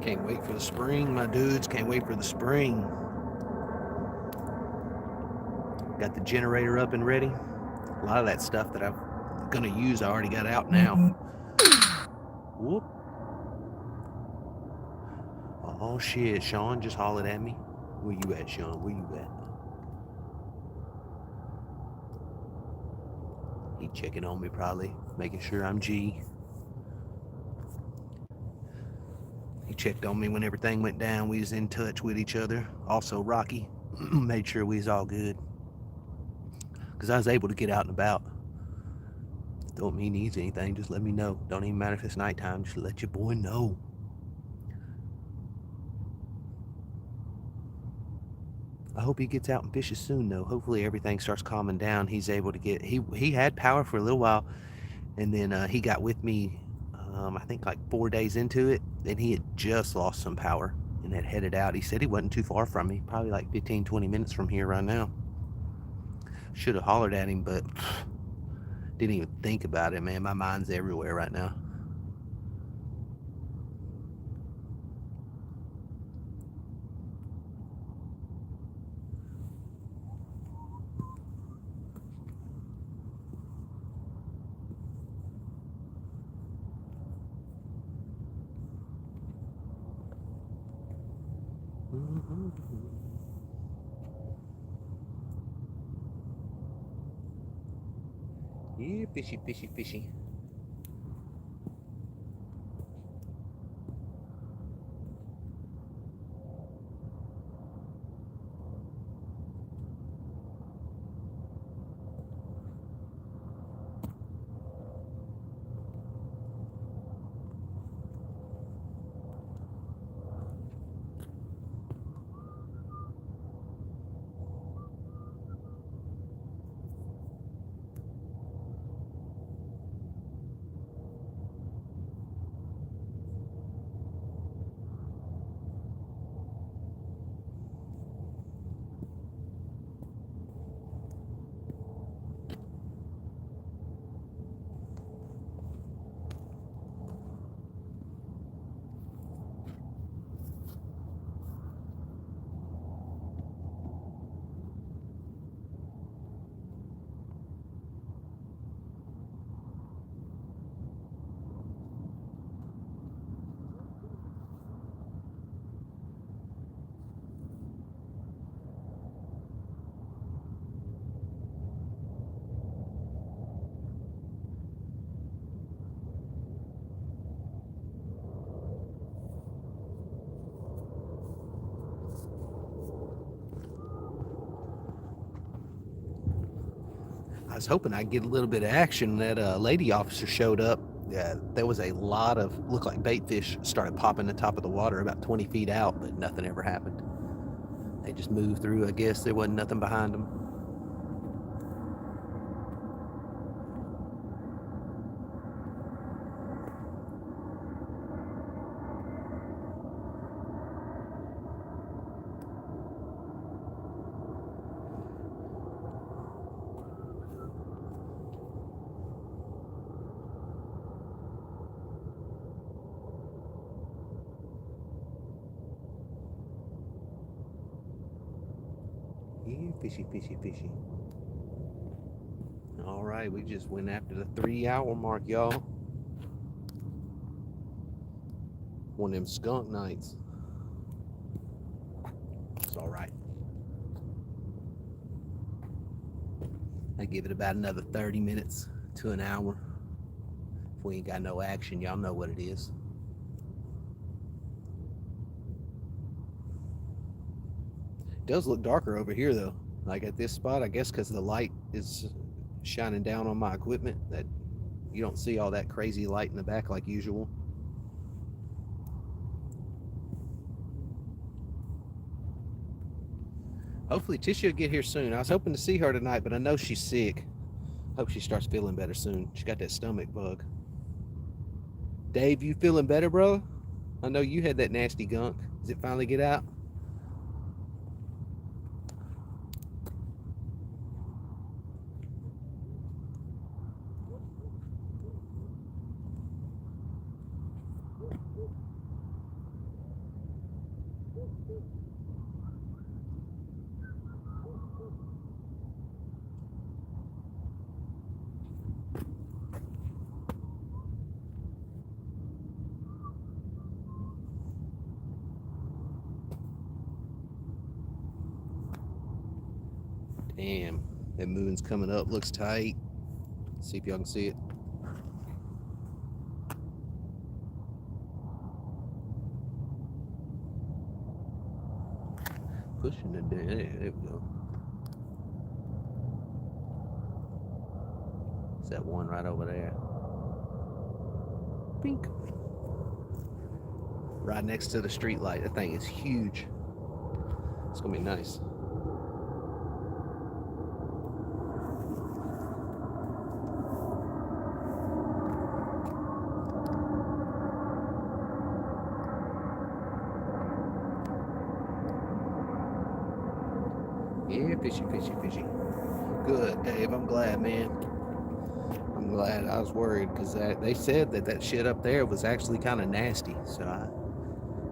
Can't wait for the spring, my dudes. Can't wait for the spring. Got the generator up and ready. A lot of that stuff that I'm gonna use, I already got out now. Whoop. Oh shit, Sean just hollered at me. Where you at, Sean? Where you at? He checking on me probably, making sure I'm G. He checked on me when everything went down. We was in touch with each other. Also Rocky made sure we was all good. Because I was able to get out and about. Don't mean he needs anything, just let me know. Don't even matter if it's nighttime, just let your boy know. I hope he gets out and fishes soon though. Hopefully everything starts calming down. He's able to get, he had power for a little while, and then he got with me, I think like 4 days into it, and he had just lost some power and had headed out. He said he wasn't too far from me, probably like 15-20 minutes from here right now. Should have hollered at him, but didn't even think about it, man. My mind's everywhere right now. Yeah, fishy, fishy, fishy. I was hoping I'd get a little bit of action. That lady officer showed up. There was a lot of, looked like bait fish started popping the top of the water about 20 feet out, but nothing ever happened. They just moved through. I guess there wasn't nothing behind them. Yeah, fishy, fishy, fishy. All right, we just went after the 3 hour mark, y'all. One of them skunk nights. It's all right. I give it about another 30 minutes to an hour. If we ain't got no action, y'all know what it is. It does look darker over here though. Like at this spot, I guess because the light is shining down on my equipment, that you don't see all that crazy light in the back like usual. Hopefully Tisha will get here soon. I was hoping to see her tonight, but I know she's sick. Hope she starts feeling better soon. She got that stomach bug. Dave, you feeling better, bro? I know you had that nasty gunk. Does it finally get out? Damn, that moon's coming up. Looks tight. See if y'all can see it. Pushing it down. There we go. It's that one right over there. Pink. Right next to the street light. That thing is huge. It's gonna be nice. Yeah, fishy, fishy, fishy. Good, Dave. I'm glad, man. I'm glad. I was worried because they said that shit up there was actually kind of nasty. So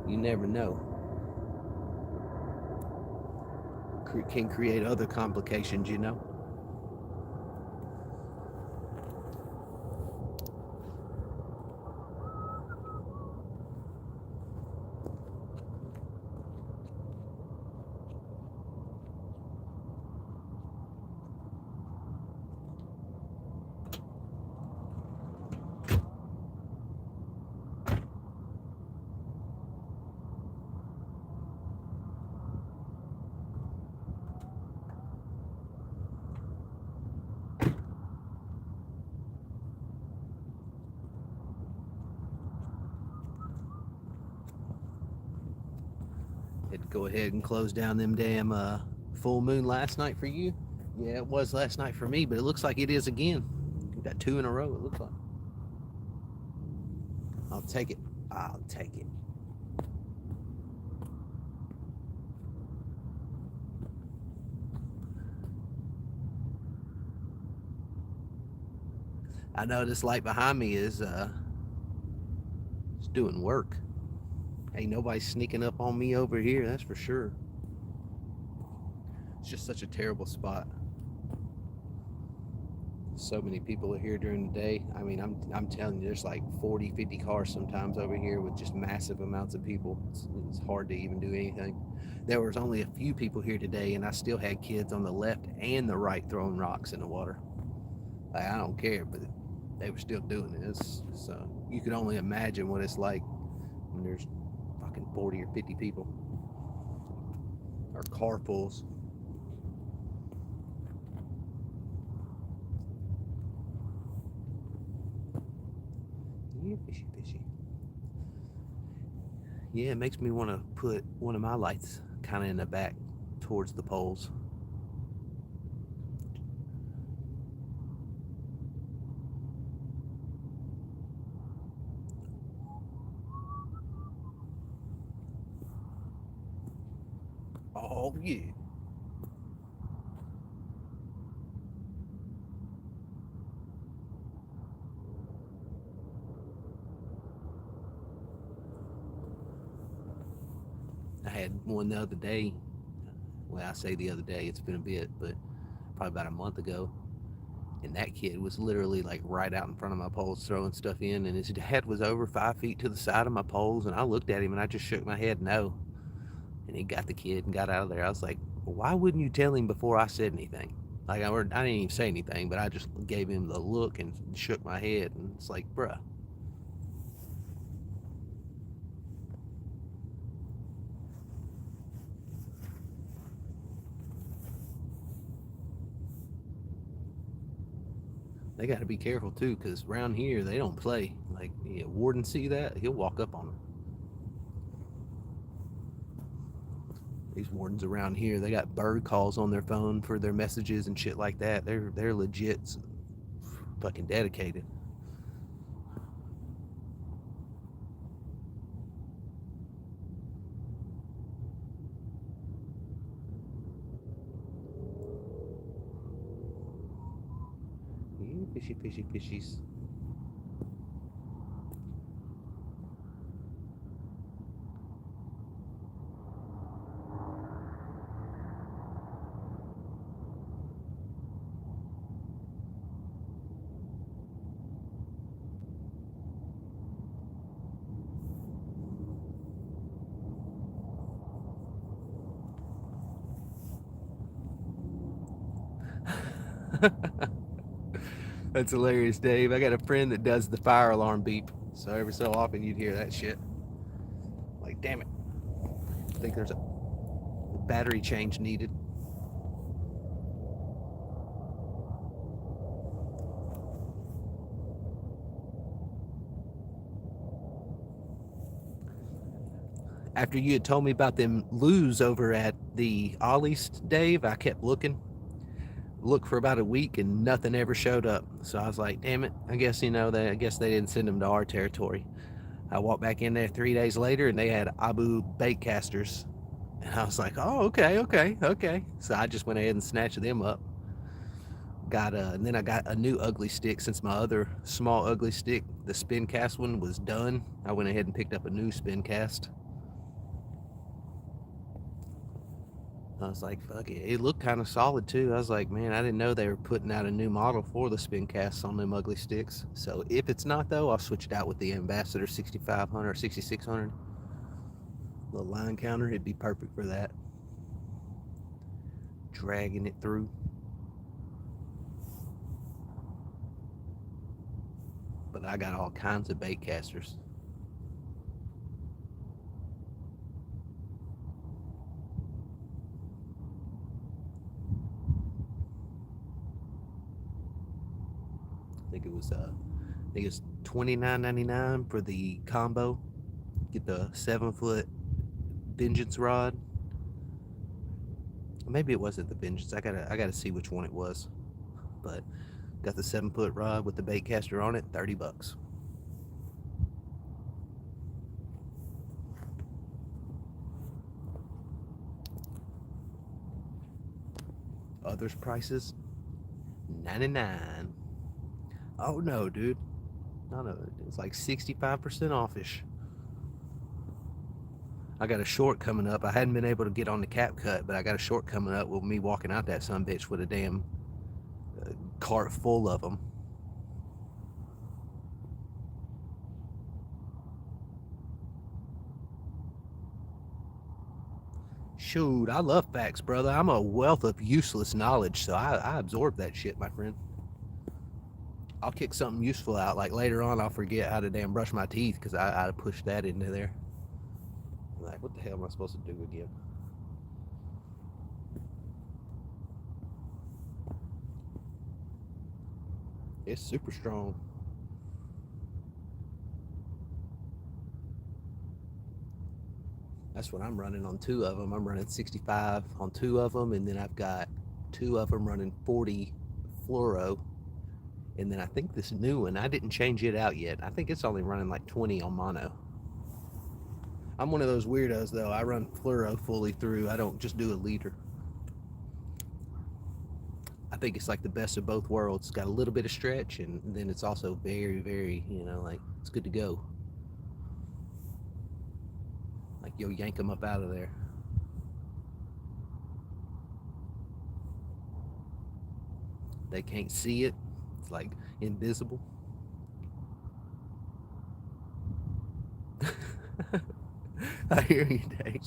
you never know. Can create other complications, you know. Had to go ahead and close down them damn full moon last night for you. Yeah, it was last night for me, but it looks like it is again. We got 2 in a row. It looks like. I'll take it. I'll take it. I know this light behind me is it's doing work. Ain't nobody sneaking up on me over here, that's for sure. It's just such a terrible spot. So many people are here during the day. I mean, I'm telling you, there's like 40, 50 cars sometimes over here with just massive amounts of people. It's hard to even do anything. There was only a few people here today, and I still had kids on the left and the right throwing rocks in the water. Like, I don't care, but they were still doing it. So you can only imagine what it's like when there's fucking 40 or 50 people or carfuls. Yeah, fishy, fishy. Yeah, it makes me want to put one of my lights kind of in the back towards the poles. Oh, yeah. I had one the other day. Well, I say the other day, it's been a bit, but probably about a month ago. And that kid was literally like right out in front of my poles throwing stuff in, and his head was over 5 feet to the side of my poles. And I looked at him and I just shook my head no. And he got the kid and got out of there. I was like, well, why wouldn't you tell him before I said anything? Like, I didn't even say anything, but I just gave him the look and shook my head. And it's like, bruh. They got to be careful too, because around here they don't play. Like, yeah, Warden see that, he'll walk up on them. These wardens around here, they got bird calls on their phone for their messages and shit like that. They're legit fucking dedicated. Yeah, fishy, fishy, fishies. That's hilarious, Dave. I got a friend that does the fire alarm beep, so every so often you'd hear that shit. Like, damn it. I think there's a battery change needed. After you had told me about them loos over at the Ollie's, Dave, I kept looking. Looked for about a week and nothing ever showed up. So I was like, damn it. I guess, I guess they didn't send them to our territory. I walked back in there 3 days later and they had Abu bait casters. And I was like, oh, okay, okay, okay. So I just went ahead and snatched them up. And then I got a new ugly stick since my other small ugly stick, the spin cast one, was done. I went ahead and picked up a new spin cast. I was like, fuck it. It looked kind of solid too. I was like, man, I didn't know they were putting out a new model for the spin casts on them ugly sticks. So if it's not though, I'll switch it out with the Ambassador 6500 or 6600. Little line counter, it'd be perfect for that. Dragging it through. But I got all kinds of bait casters. I think it was $29.99 for the combo. Get the 7-foot Vengeance rod. Maybe it wasn't the Vengeance. I gotta see which one it was. But got the 7-foot rod with the bait caster on it. $30. Others prices, 99. Oh no, dude. No, it's like 65% offish. I got a short coming up. I hadn't been able to get on the cap cut, but I got a short coming up with me walking out that sumbitch with a damn cart full of them. Shoot, I love facts, brother. I'm a wealth of useless knowledge, so I absorb that shit, my friend. I'll kick something useful out. Like later on, I'll forget how to damn brush my teeth because I pushed that into there. I'm like, what the hell am I supposed to do again? It's super strong. That's what I'm running on 2 of them. I'm running 65 on 2 of them, and then I've got 2 of them running 40 fluoro. And then I think this new one, I didn't change it out yet. I think it's only running like 20 on mono. I'm one of those weirdos though. I run fluoro fully through. I don't just do a liter. I think it's like the best of both worlds. It's got a little bit of stretch, and then it's also very, very, like it's good to go. Like you'll yank them up out of there. They can't see it. It's like invisible. I hear you, Dave.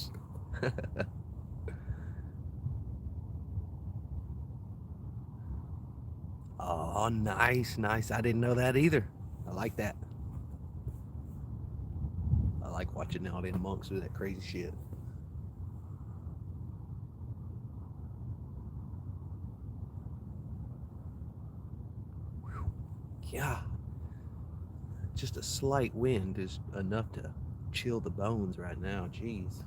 Oh, nice, nice. I didn't know that either. I like that. I like watching all them monks do that crazy shit. Yeah. Just a slight wind is enough to chill the bones right now. Jeez.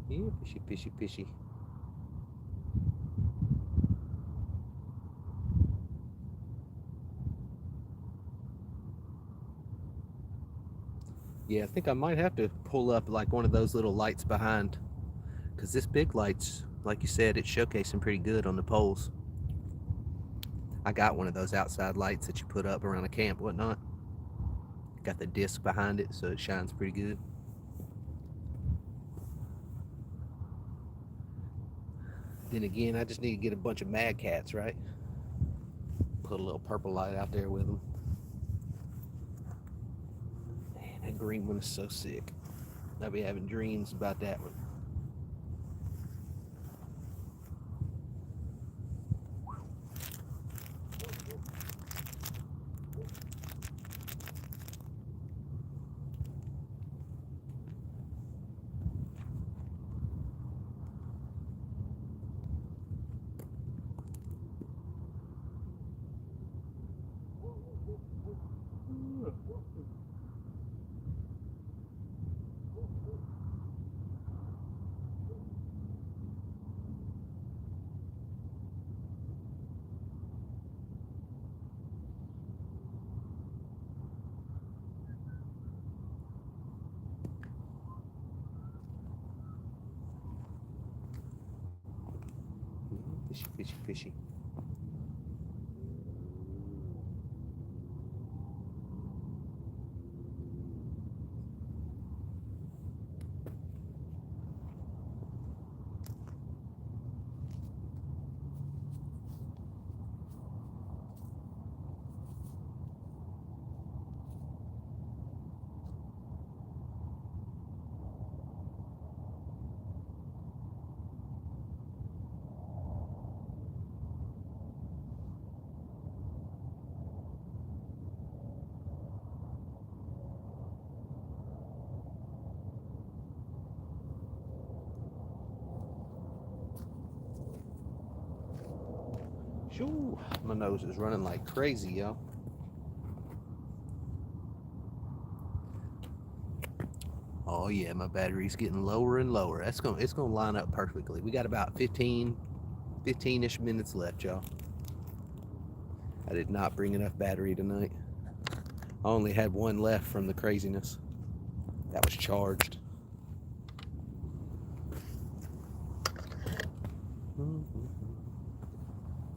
Yeah, fishy, fishy, fishy. Yeah, I think I might have to pull up like one of those little lights behind, because this big light's, like you said, it's showcasing pretty good on the poles. I got one of those outside lights that you put up around a camp, whatnot. Got the disc behind it, so it shines pretty good. Then again, I just need to get a bunch of mad cats, right? Put a little purple light out there with them. Man, that green one is so sick. I'll be having dreams about that one. Fishy, fishy, fishy. Shoo, my nose is running like crazy, y'all. Oh yeah, my battery's getting lower and lower. It's gonna line up perfectly. We got about 15-ish minutes left, y'all. I did not bring enough battery tonight. I only had one left from the craziness. That was charged.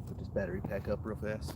Put this battery pack up real fast.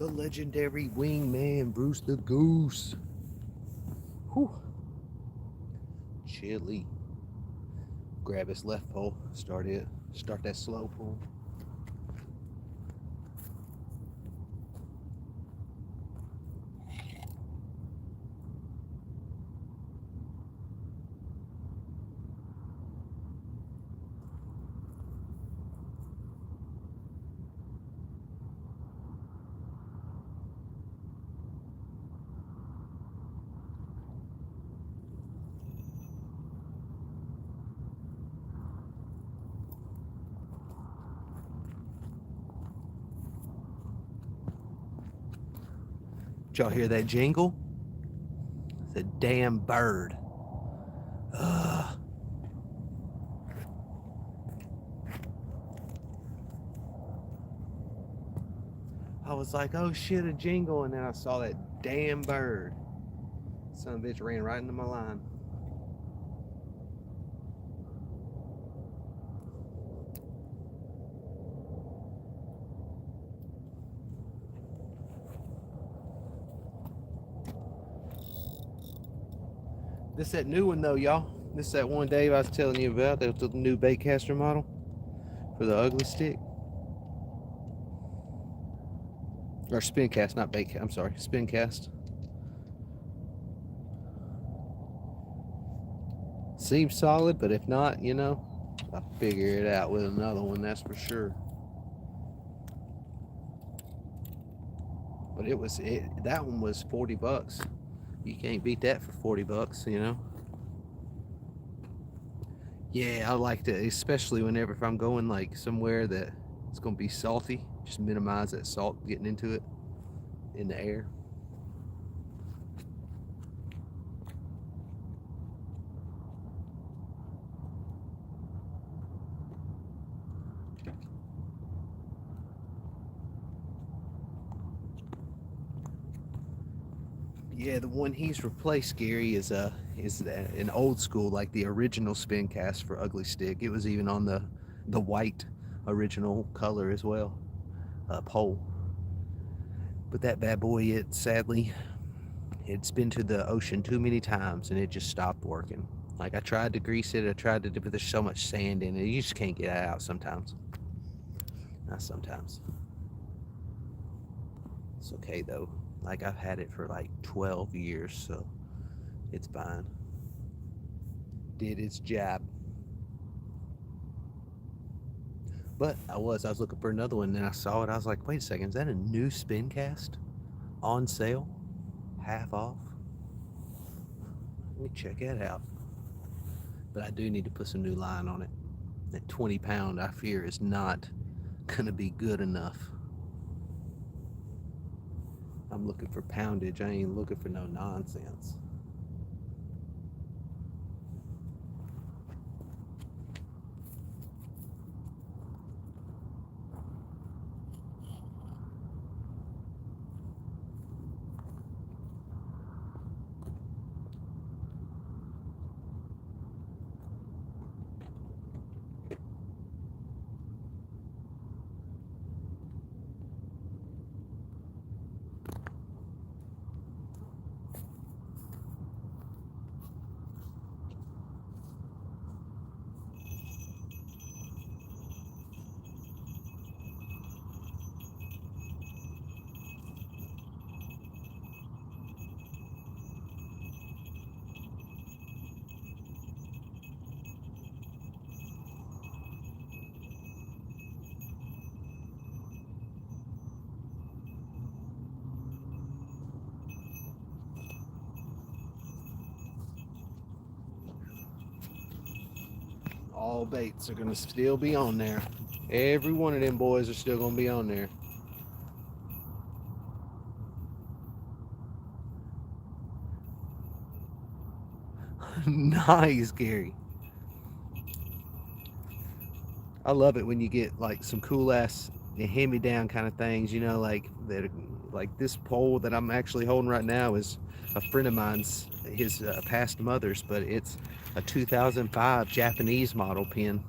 The legendary wingman, Bruce the Goose. Whew. Chilly. Grab his left pole, start it, start that slow pull. Did y'all hear that jingle? It's a damn bird. Ugh. I was like, oh shit, a jingle, and then I saw that damn bird. Son of a bitch ran right into my line. This that new one though, y'all. This that one Dave I was telling you about. That's the new baitcaster model for the ugly stick. Or spin cast, not bait. I'm sorry, spin cast. Seems solid, but if not, you know, I'll figure it out with another one. That's for sure. But that one was $40. You can't beat that for $40, you know. Yeah, I like to, especially whenever if I'm going like somewhere that it's gonna be salty. Just minimize that salt getting into it in the air. Yeah, the one he's replaced, Gary, is an old school, like the original spin cast for ugly stick. It was even on the white original color as well, pole. But that bad boy, it sadly, it's been to the ocean too many times and it just stopped working. Like I tried to grease it, I tried to, but there's so much sand in it, you just can't get it out sometimes. Not sometimes. It's okay though. Like I've had it for like 12 years, so it's fine. Did its job. But I was looking for another one, and I saw it. I was like, wait a second, is that a new spin cast on sale? Half off? Let me check that out. But I do need to put some new line on it. That 20-pound, I fear, is not gonna be good enough. I'm looking for poundage. I ain't looking for no nonsense. All baits are gonna still be on there. Every one of them boys are still gonna be on there. Nice, Gary. I love it when you get like some cool ass hand-me-down kind of things, you know, like that. Like this pole that I'm actually holding right now is a friend of mine's, his past mother's, but it's a 2005 Japanese model pin.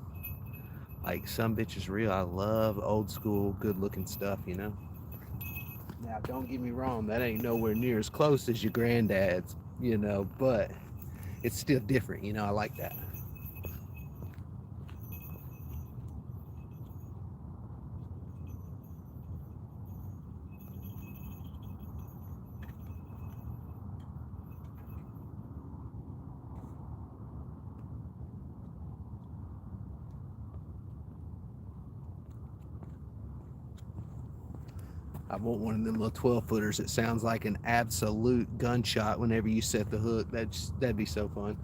Like some bitch is real. I love old school, good looking stuff, you know. Now, don't get me wrong, that ain't nowhere near as close as your granddad's, but it's still different. I like that. I want one of them little 12 footers. It sounds like an absolute gunshot whenever you set the hook. That'd be so fun.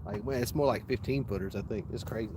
Like, well, it's more like 15 footers, I think. It's crazy.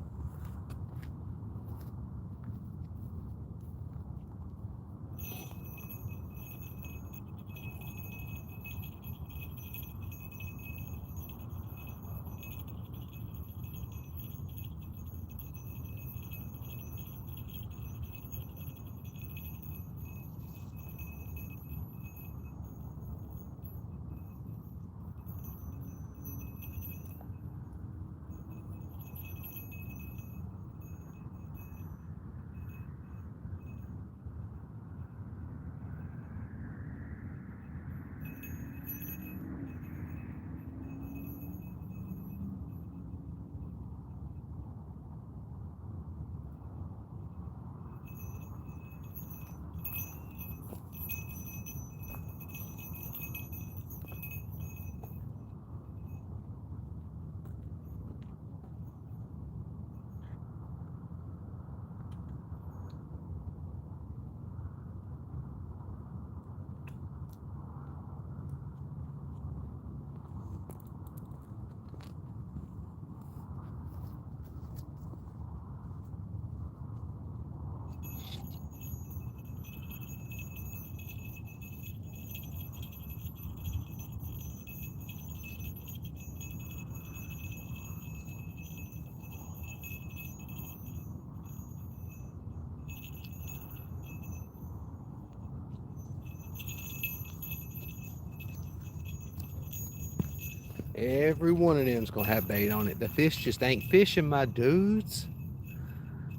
Every one of them's gonna have bait on it. The fish just ain't fishing, my dudes.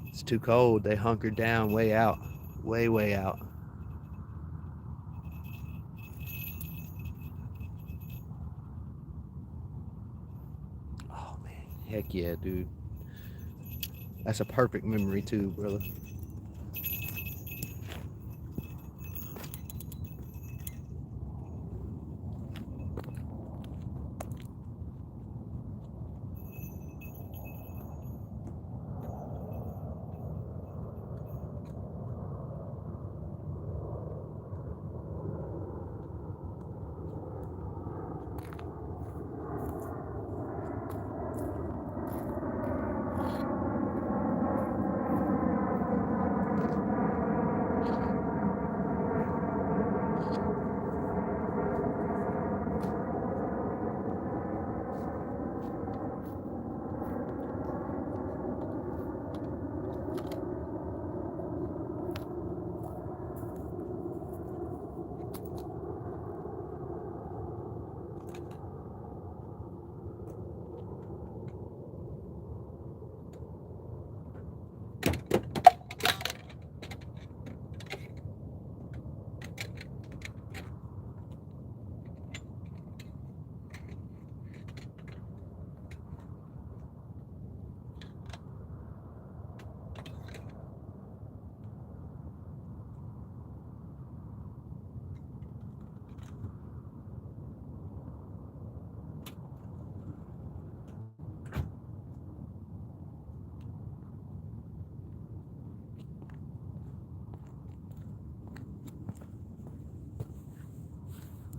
It's too cold. They hunkered down way out. Way, way out. Oh man. Heck yeah, dude. That's a perfect memory too, brother.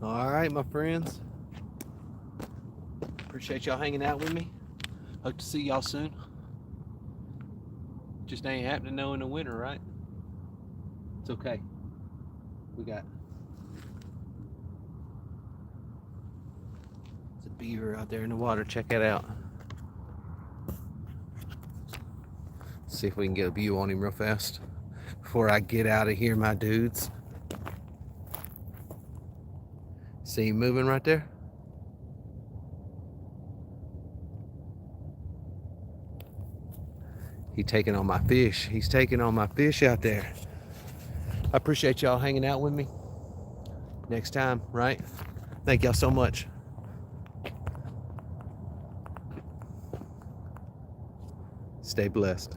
All right, my friends. Appreciate y'all hanging out with me. Hope to see y'all soon. Just ain't happening though in the winter, right? It's okay. We got it's a beaver out there in the water. Check it out. See if we can get a view on him real fast before I get out of here, my dudes. See him moving right there? He's taking on my fish. He's taking on my fish out there. I appreciate y'all hanging out with me. next time, right? Thank y'all so much. Stay blessed.